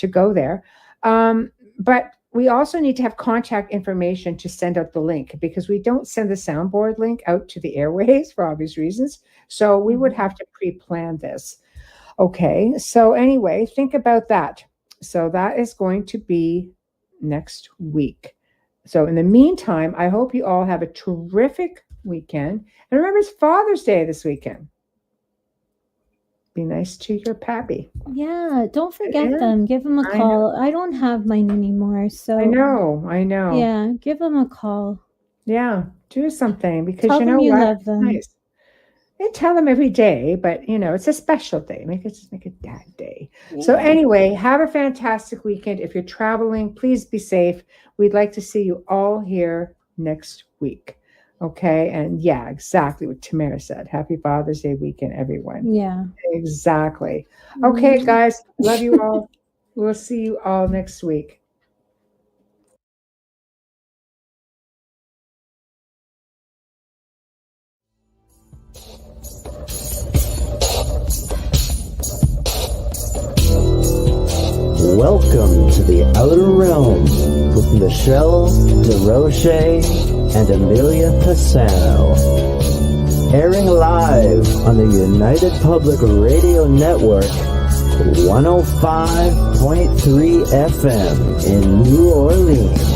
go there. But we also need to have contact information to send out the link, because we don't send the soundboard link out to the airways for obvious reasons. So we would have to pre-plan this. Okay. So anyway, think about that. So that is going to be next week. So in the meantime, I hope you all have a terrific weekend. And remember, it's Father's Day this weekend. Be nice to your pappy. Yeah, don't forget them. Give them a call. I don't have mine anymore, so I know. Yeah, give them a call. Yeah, do something, because tell them you what? love them. Nice. They tell them every day, but it's a special day. Make it dad day. Yeah. So anyway, have a fantastic weekend. If you're traveling, please be safe. We'd like to see you all here next week. Okay. And yeah, exactly what Tamara said. Happy Father's Day weekend, everyone. Yeah. Exactly. Okay, guys. Love you all. We'll see you all next week. Welcome to the Outer Realm with Michelle DeRoche and Amelia Pisano. Airing live on the United Public Radio Network, 105.3 FM in New Orleans.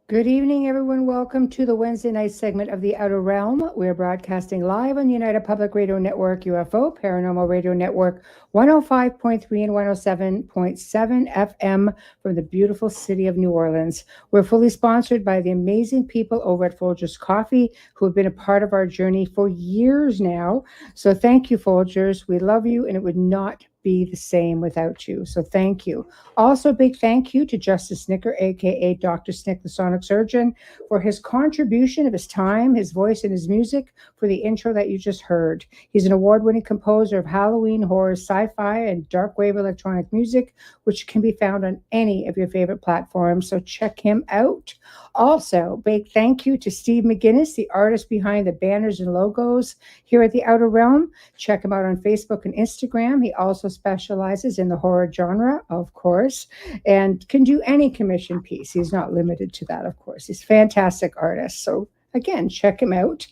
Good evening, everyone. Welcome to the Wednesday night segment of The Outer Realm. We're broadcasting live on the United Public Radio Network, UFO Paranormal Radio Network, 105.3 and 107.7 FM from the beautiful city of New Orleans. We're fully sponsored by the amazing people over at Folgers Coffee, who have been a part of our journey for years now. So thank you, Folgers. We love you, and it would not be the same without you. So thank you. Also, a big thank you to Justice Snicker, aka Dr. Snick, the Sonic Surgeon, for his contribution of his time, his voice, and his music for the intro that you just heard. He's an award-winning composer of Halloween, horror, sci-fi, and dark wave electronic music, which can be found on any of your favorite platforms. So check him out. Also, big thank you to Steve McGinnis, the artist behind the banners and logos here at the Outer Realm. Check him out on Facebook and Instagram. He also specializes in the horror genre, of course, and can do any commission piece. He's not limited to that, of course. He's a fantastic artist. So again, check him out.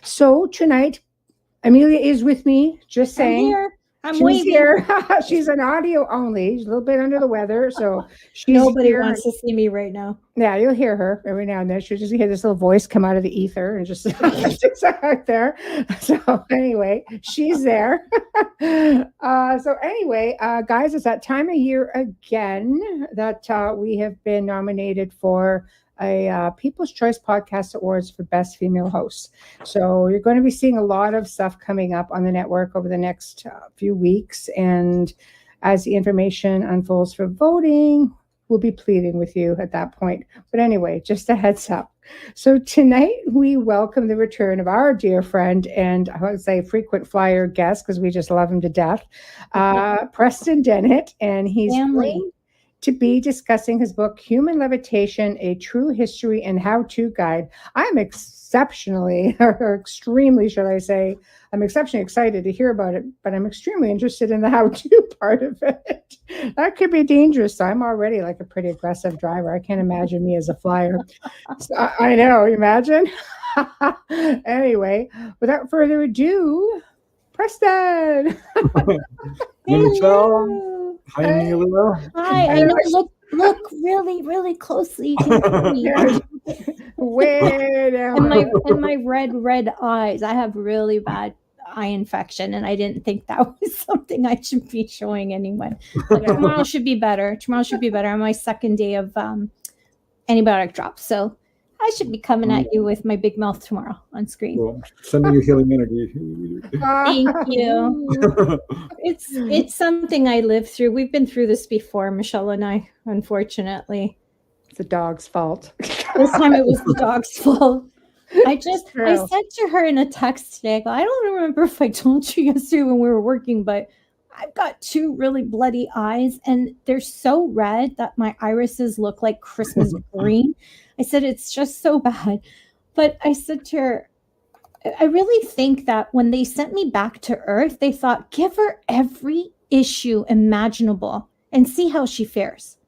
So tonight, Amelia is with me, just saying. I'm waving. Here. She's an audio only. She's a little bit under the weather, so nobody wants to see me right now. Yeah, you'll hear her every now and then. She'll just hear this little voice come out of the ether and just just out there. So anyway, she's there. So anyway, guys, it's that time of year again that we have been nominated for a People's Choice Podcast Awards for Best Female Hosts. So you're going to be seeing a lot of stuff coming up on the network over the next few weeks. And as the information unfolds for voting, we'll be pleading with you at that point. But anyway, just a heads up. So tonight we welcome the return of our dear friend and I would say frequent flyer guest, because we just love him to death, Preston Dennett. And he's going to be discussing his book, Human Levitation, A True History and How-To Guide. I'm exceptionally, or extremely, should I say, I'm exceptionally excited to hear about it, but I'm extremely interested in the how-to part of it. That could be dangerous. I'm already like a pretty aggressive driver. I can't imagine me as a flyer. So, I know, imagine. Anyway, without further ado, Preston. Hey, Michelle. Hi, Neela. Hi. I know. Look really, really closely. Way down. And my red eyes. I have really bad eye infection, and I didn't think that was something I should be showing anyone. But tomorrow should be better. Tomorrow should be better on my second day of antibiotic drops. So I should be coming at you with my big mouth tomorrow on screen. Well, sending you healing energy. Thank you. It's something I lived through. We've been through this before, Michelle and I, unfortunately. It's the dog's fault. This time it was the dog's fault. I said to her in a text today, I don't remember if I told you yesterday when we were working, but I've got two really bloody eyes and they're so red that my irises look like Christmas green. I said, it's just so bad. But I said to her, I really think that when they sent me back to Earth, they thought, give her every issue imaginable and see how she fares.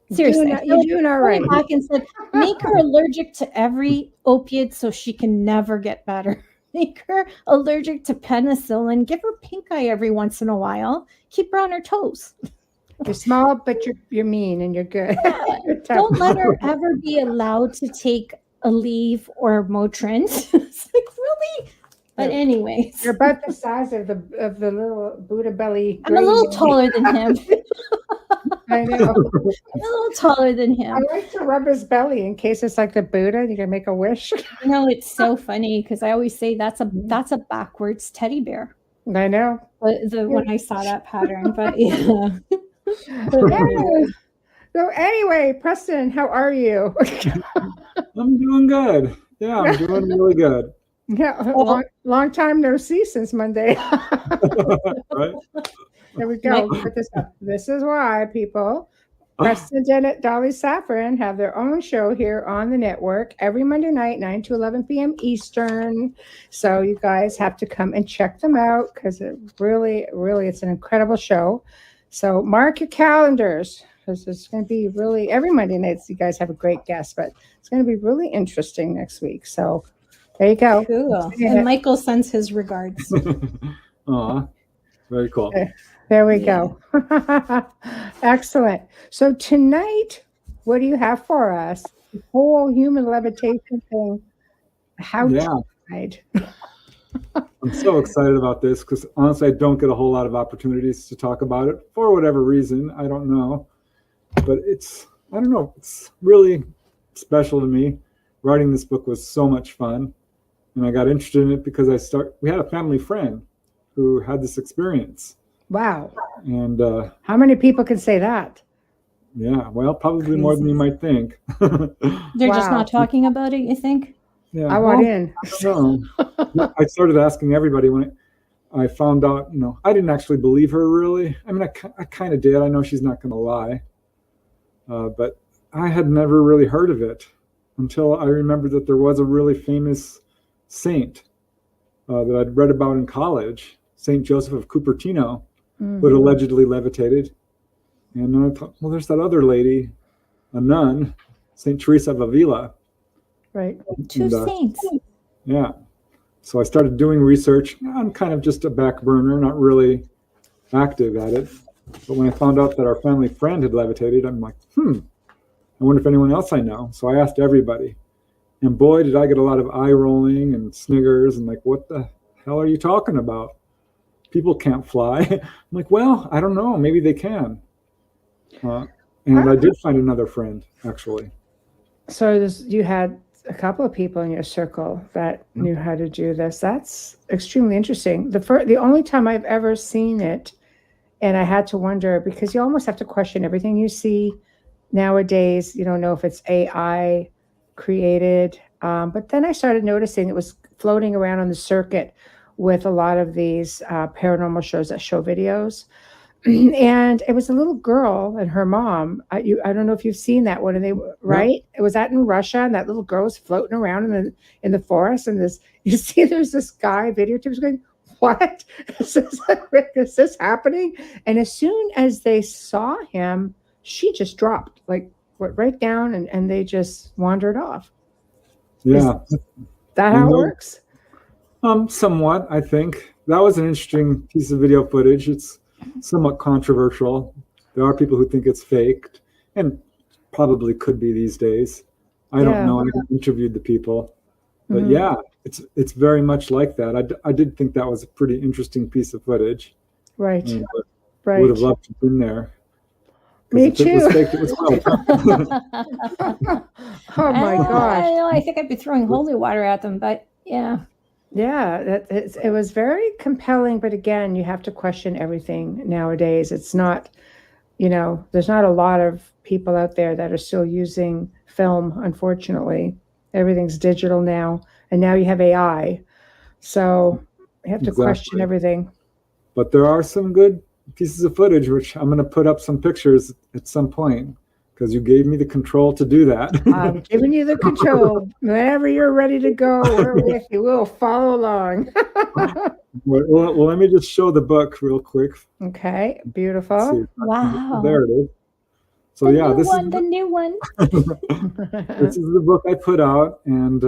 Seriously, you're doing all right. Back and said, make her allergic to every opiate so she can never get better. Make her allergic to penicillin. Give her pink eye every once in a while. Keep her on her toes. You're small, but you're mean and you're good. Yeah. Don't let her ever be allowed to take a leave or Motrin. It's like, really? But anyways, you're about the size of the little Buddha belly. I'm a little taller than him. I know. I'm a little taller than him. I like to rub his belly in case it's like the Buddha. You can make a wish. You know, it's so funny because I always say that's a backwards teddy bear. I know. When I saw that pattern, but yeah. So anyway, Preston, how are you? I'm doing good. Yeah, I'm doing really good. Yeah, long time no see since Monday. Right? There we go. Put this up. This is why people, Preston Dennett, Dolly Saffron, have their own show here on the network every Monday night, 9 to 11 p.m. Eastern. So you guys have to come and check them out because it really, it's an incredible show. So mark your calendars because it's going to be really, every Monday nights you guys have a great guest, but it's going to be really interesting next week. So there you go. Cool. And Michael sends his regards. Aw, very cool. There we go. Excellent. So tonight, what do you have for us? The whole human levitation thing. How to guide. I'm so excited about this because honestly, I don't get a whole lot of opportunities to talk about it for whatever reason. I don't know. But it's really special to me. Writing this book was so much fun. And I got interested in it because we had a family friend who had this experience. Wow. And how many people can say that? Yeah, well, probably more than you might think. They're just not talking about it, you think? Yeah, I want in. I don't know. I started asking everybody when I found out, I didn't actually believe her really. I mean, I kind of did. I know she's not going to lie. But I had never really heard of it until I remembered that there was a really famous saint that I'd read about in college, St. Joseph of Cupertino, who had allegedly levitated. And then I thought, well, there's that other lady, a nun, St. Teresa of Avila. Right. Two saints. Yeah. So I started doing research on kind of just a back burner, not really active at it. But when I found out that our family friend had levitated, I'm like, I wonder if anyone else I know. So I asked everybody. And boy, did I get a lot of eye rolling and sniggers and like, what the hell are you talking about? People can't fly. I'm like, well, I don't know. Maybe they can. And I did find another friend, actually. So you had a couple of people in your circle that knew how to do this. That's extremely interesting. The only time I've ever seen it, and I had to wonder, because you almost have to question everything you see nowadays. You don't know if it's AI created. But then I started noticing it was floating around on the circuit with a lot of these paranormal shows that show videos. And it was a little girl and her mom. I don't know if you've seen that one. And right? It was that in Russia, and that little girl was floating around in the forest. And there's this guy videotapes going, what? Is this happening? And as soon as they saw him, she just dropped, like went right down, and they just wandered off. Yeah. Is that how it works? Somewhat, I think. That was an interesting piece of video footage. It's somewhat controversial. There are people who think it's faked, and probably could be these days. I don't know. I haven't interviewed the people, but yeah, it's very much like that. I did think that was a pretty interesting piece of footage. Right. Right. Would have loved to have been there. Me too. It was faked, it was fake. Oh my gosh! I think I'd be throwing holy water at them, but yeah. Yeah, it was very compelling, but again, you have to question everything nowadays. It's not, there's not a lot of people out there that are still using film, unfortunately. Everything's digital now, and now you have AI. So you have to question everything. But there are some good pieces of footage, which I'm going to put up some pictures at some point, because you gave me the control to do that. I'm giving you the control. Whenever you're ready to go, we're with you. We'll follow along. Well, let me just show the book real quick. Okay, beautiful. Wow. There it is. So the new one. This is the book I put out, and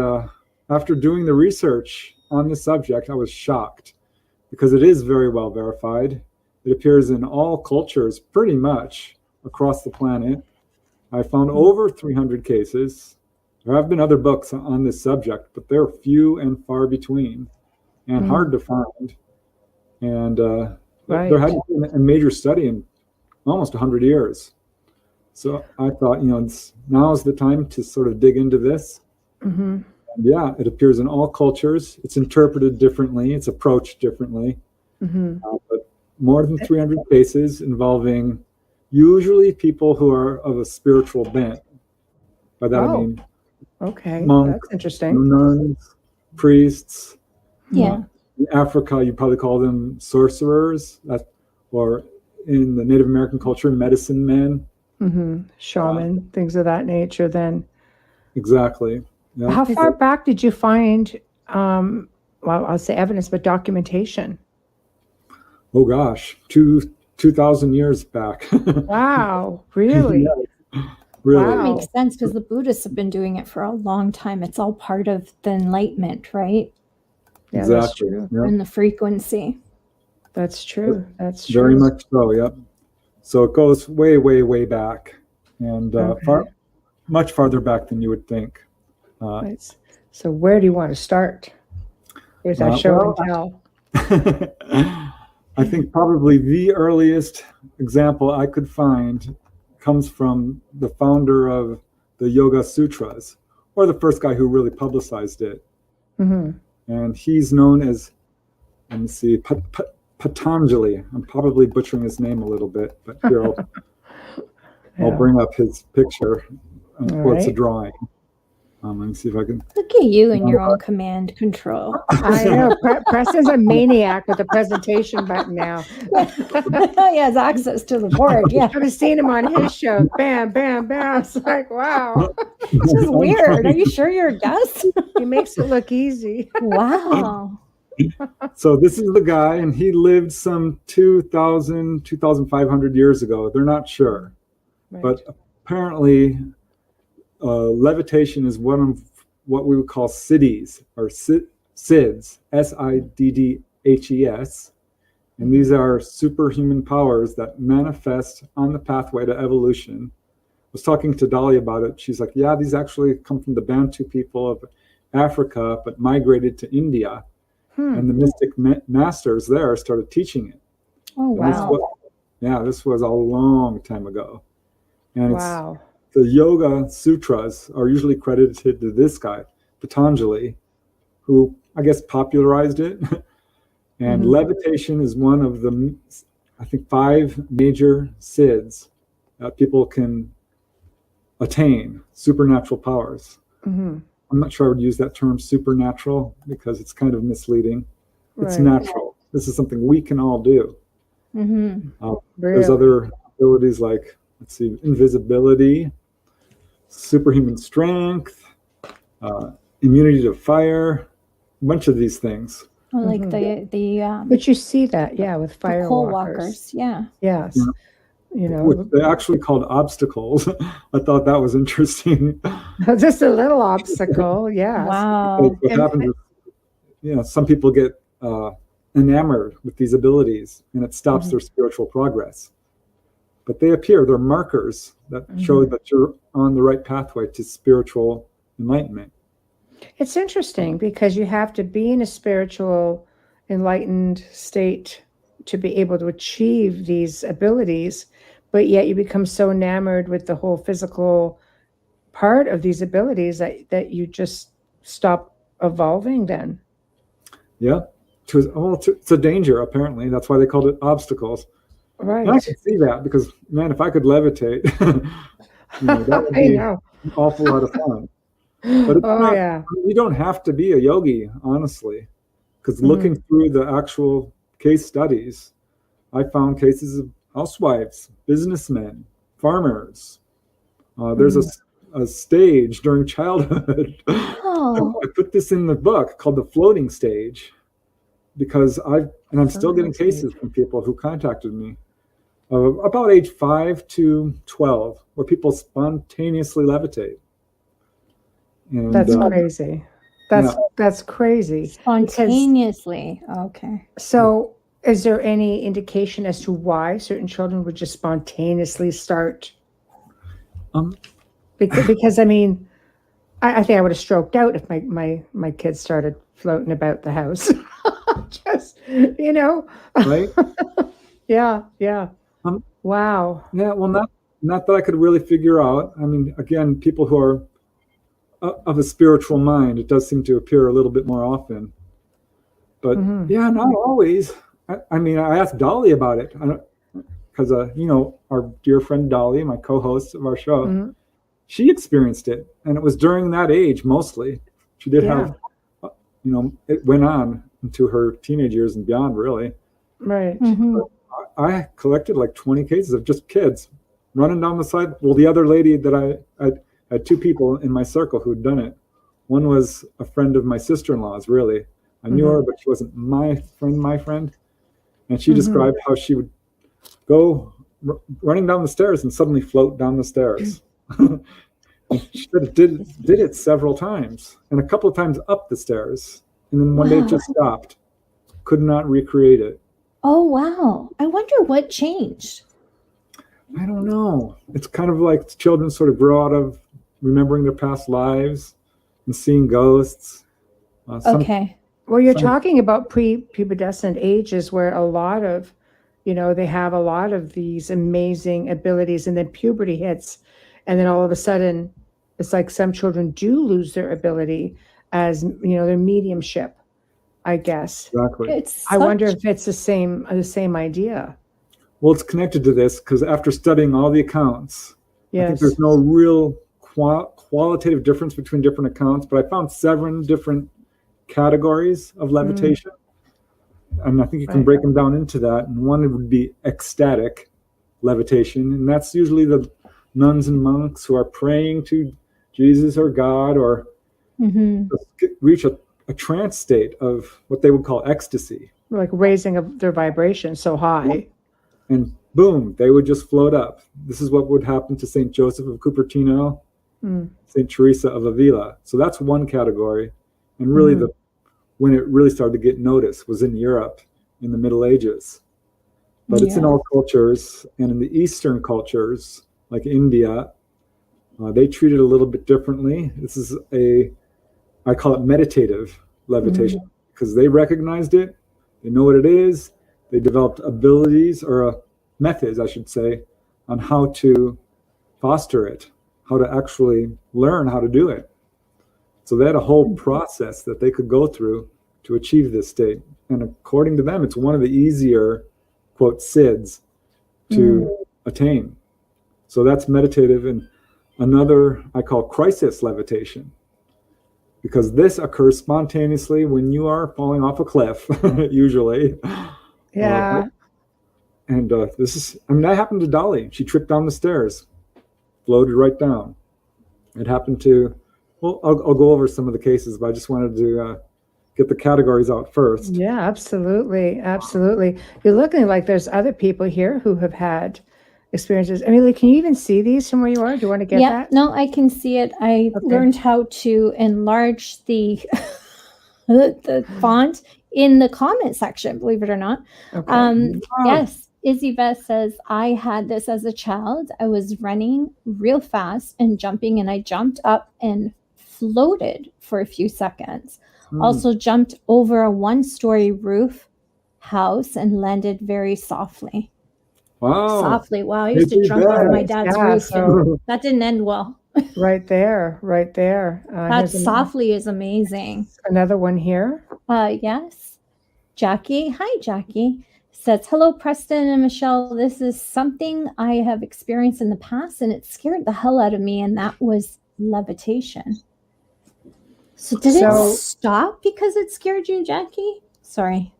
after doing the research on the subject, I was shocked because it is very well verified. It appears in all cultures, pretty much across the planet. I found over 300 cases. There have been other books on this subject, but they're few and far between and hard to find. And there hadn't been a major study in almost 100 years. So I thought, now's the time to sort of dig into this. And yeah, it appears in all cultures. It's interpreted differently. It's approached differently. But more than 300 cases involving usually people who are of a spiritual bent. By that I mean monks, that's interesting. Nuns, priests. Yeah. In Africa, you probably call them sorcerers, or in the Native American culture, medicine men. Shaman, things of that nature then. Exactly. Yeah. How far back did you find, I'll say evidence, but documentation? Oh gosh, 2,000 years back. Wow, really? Really? Wow. That makes sense, because the Buddhists have been doing it for a long time. It's all part of the Enlightenment, right? Yeah, exactly. That's true. Yep. And the frequency. That's true. That's true. Very much so, yep. So it goes way, way, way back, and much farther back than you would think. So where do you want to start? There's that show and tell. I think probably the earliest example I could find comes from the founder of the Yoga Sutras, or the first guy who really publicized it. And he's known as, let me see, Patanjali. I'm probably butchering his name a little bit, but here I'll bring up his picture. It's a drawing. Let me see if I can. Look at you and your own command control. I know. Preston's a maniac with the presentation button now. He has access to the board. Yeah. I've seen him on his show. Bam, bam, bam. It's like, wow. This is weird. Are you sure you're a guest? He makes it look easy. Wow. So this is the guy, and he lived some 2,000, 2,500 years ago. They're not sure. Right. But apparently levitation is one of what we would call cities, or SIDS, SIDDHES, and these are superhuman powers that manifest on the pathway to evolution. I was talking to Dolly about it. She's like, yeah, these actually come from the Bantu people of Africa, but migrated to India. And the mystic masters there started teaching it. Oh, wow. This was a long time ago. And Wow. The Yoga Sutras are usually credited to this guy, Patanjali, who I guess popularized it. And levitation is one of the, I think, 5 major SIDS that people can attain, supernatural powers. I'm not sure I would use that term supernatural because it's kind of misleading. It's natural. This is something we can all do. There's other abilities like, let's see, invisibility, superhuman strength, immunity to fire, a bunch of these things. Well, like but you see that, with fire coal walkers. walkers. Yeah. Yes. Yeah. You know, Which they're actually called obstacles. I thought that was interesting. just a little obstacle. Yeah. Wow. What happens is, some people get enamored with these abilities and it stops their spiritual progress. But they appear, they're markers that show that you're on the right pathway to spiritual enlightenment. It's interesting because you have to be in a spiritual enlightened state to be able to achieve these abilities, but yet you become so enamored with the whole physical part of these abilities that you just stop evolving then. Yeah. It's a danger, apparently. That's why they called it obstacles. Right. And I can see that because, man, if I could levitate, that would be an awful lot of fun. But it's you don't have to be a yogi, honestly, because looking through the actual case studies, I found cases of housewives, businessmen, farmers. There's a stage during childhood. I put this in the book called the floating stage because I'm still getting cases from people who contacted me about age 5 to 12 where people spontaneously levitate. And, that's crazy. That's crazy. Spontaneously. Okay. So is there any indication as to why certain children would just spontaneously start? Because I mean, I think I would have stroked out if my kids started floating about the house. Just, Right? Yeah. Wow. Yeah, well, not that I could really figure out. I mean, again, people who are of a spiritual mind, it does seem to appear a little bit more often. But not always. I mean, I asked Dolly about it because, our dear friend Dolly, my co-host of our show, she experienced it. And it was during that age, mostly. She did have, it went on into her teenage years and beyond, really. Right. I collected like 20 cases of just kids running down the side. Well, the other lady that I had 2 people in my circle who'd done it. One was a friend of my sister-in-law's, really. I knew her, but she wasn't my friend. And she described how she would go running down the stairs and suddenly float down the stairs. She did it several times and a couple of times up the stairs. And then one day it just stopped. Could not recreate it. Oh, wow. I wonder what changed. I don't know. It's kind of like children sort of grow out of remembering their past lives and seeing ghosts. Okay. Well, you're talking about prepubescent ages where a lot of, they have a lot of these amazing abilities and then puberty hits. And then all of a sudden, it's like some children do lose their ability as, their mediumship, I guess. Exactly. I wonder if it's the same idea. Well, it's connected to this because after studying all the accounts, I think there's no real qualitative difference between different accounts, but I found 7 different categories of levitation. And I think you can break them down into that. And one would be ecstatic levitation. And that's usually the nuns and monks who are praying to Jesus or God or reach a trance state of what they would call ecstasy. Like raising of their vibration so high. And boom, they would just float up. This is what would happen to St. Joseph of Cupertino, St. Teresa of Avila. So that's one category. And really when it really started to get noticed was in Europe in the Middle Ages. But it's in all cultures, and in the Eastern cultures, like India, they treat it a little bit differently. This is I call it meditative levitation, because they recognized it, they know what it is, they developed abilities, or methods, I should say, on how to foster it, how to actually learn how to do it. So they had a whole process that they could go through to achieve this state. And according to them, it's one of the easier, quote, SIDS to attain. So that's meditative. And another I call crisis levitation, because this occurs spontaneously when you are falling off a cliff, usually. Yeah. That happened to Dolly. She tripped down the stairs, floated right down. It happened to, well, I'll go over some of the cases, but I just wanted to get the categories out first. Yeah, absolutely. Absolutely. You're looking like there's other people here who have had experiences. Amelia, can you even see these from where you are? Do you want to get that? No, I can see it. I learned how to enlarge the the font in the comment section, believe it or not. Yes, Izzy Beth says, I had this as a child. I was running real fast and jumping, and I jumped up and floated for a few seconds. Also jumped over a one-story roof house and landed very softly. Wow. Softly. Wow, I used to jump over my dad's roof. So that didn't end well. Right there. That softly is amazing. Another one here. Yes. Jackie. Hi, Jackie. Says, hello, Preston and Michelle. This is something I have experienced in the past, and it scared the hell out of me, and that was levitation. So did it stop because it scared you, Jackie? Sorry.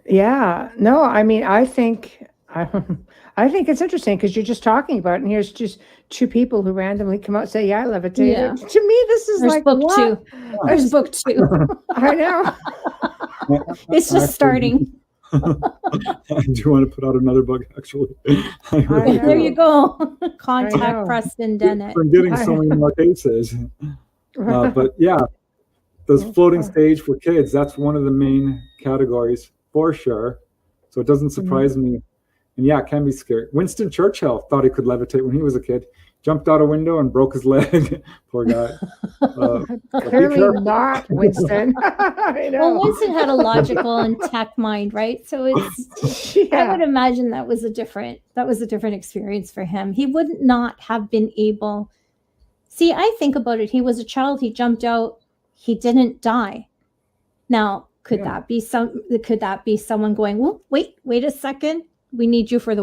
Yeah. No, I mean, I think it's interesting because you're just talking about it, and here's just two people who randomly come out and say, yeah, I levitated. Yeah. To me, this is There's book what? 2. There's book 2. I know. It's just starting. I do want to put out another book, actually. There you go. Contact Preston Dennett. I'm getting so many more cases. But yeah, those floating stage for kids, that's one of the main categories for sure. So it doesn't surprise me. And yeah, it can be scary. Winston Churchill thought he could levitate when he was a kid. Jumped out a window and broke his leg. Poor guy. Clearly not Winston. I know. Well, Winston had a logical and tech mind, right? So it's I would imagine that was a different experience for him. He would not have been able. See, I think about it. He was a child, he jumped out, he didn't die. Now, could that be someone going, well, wait a second, we need you for the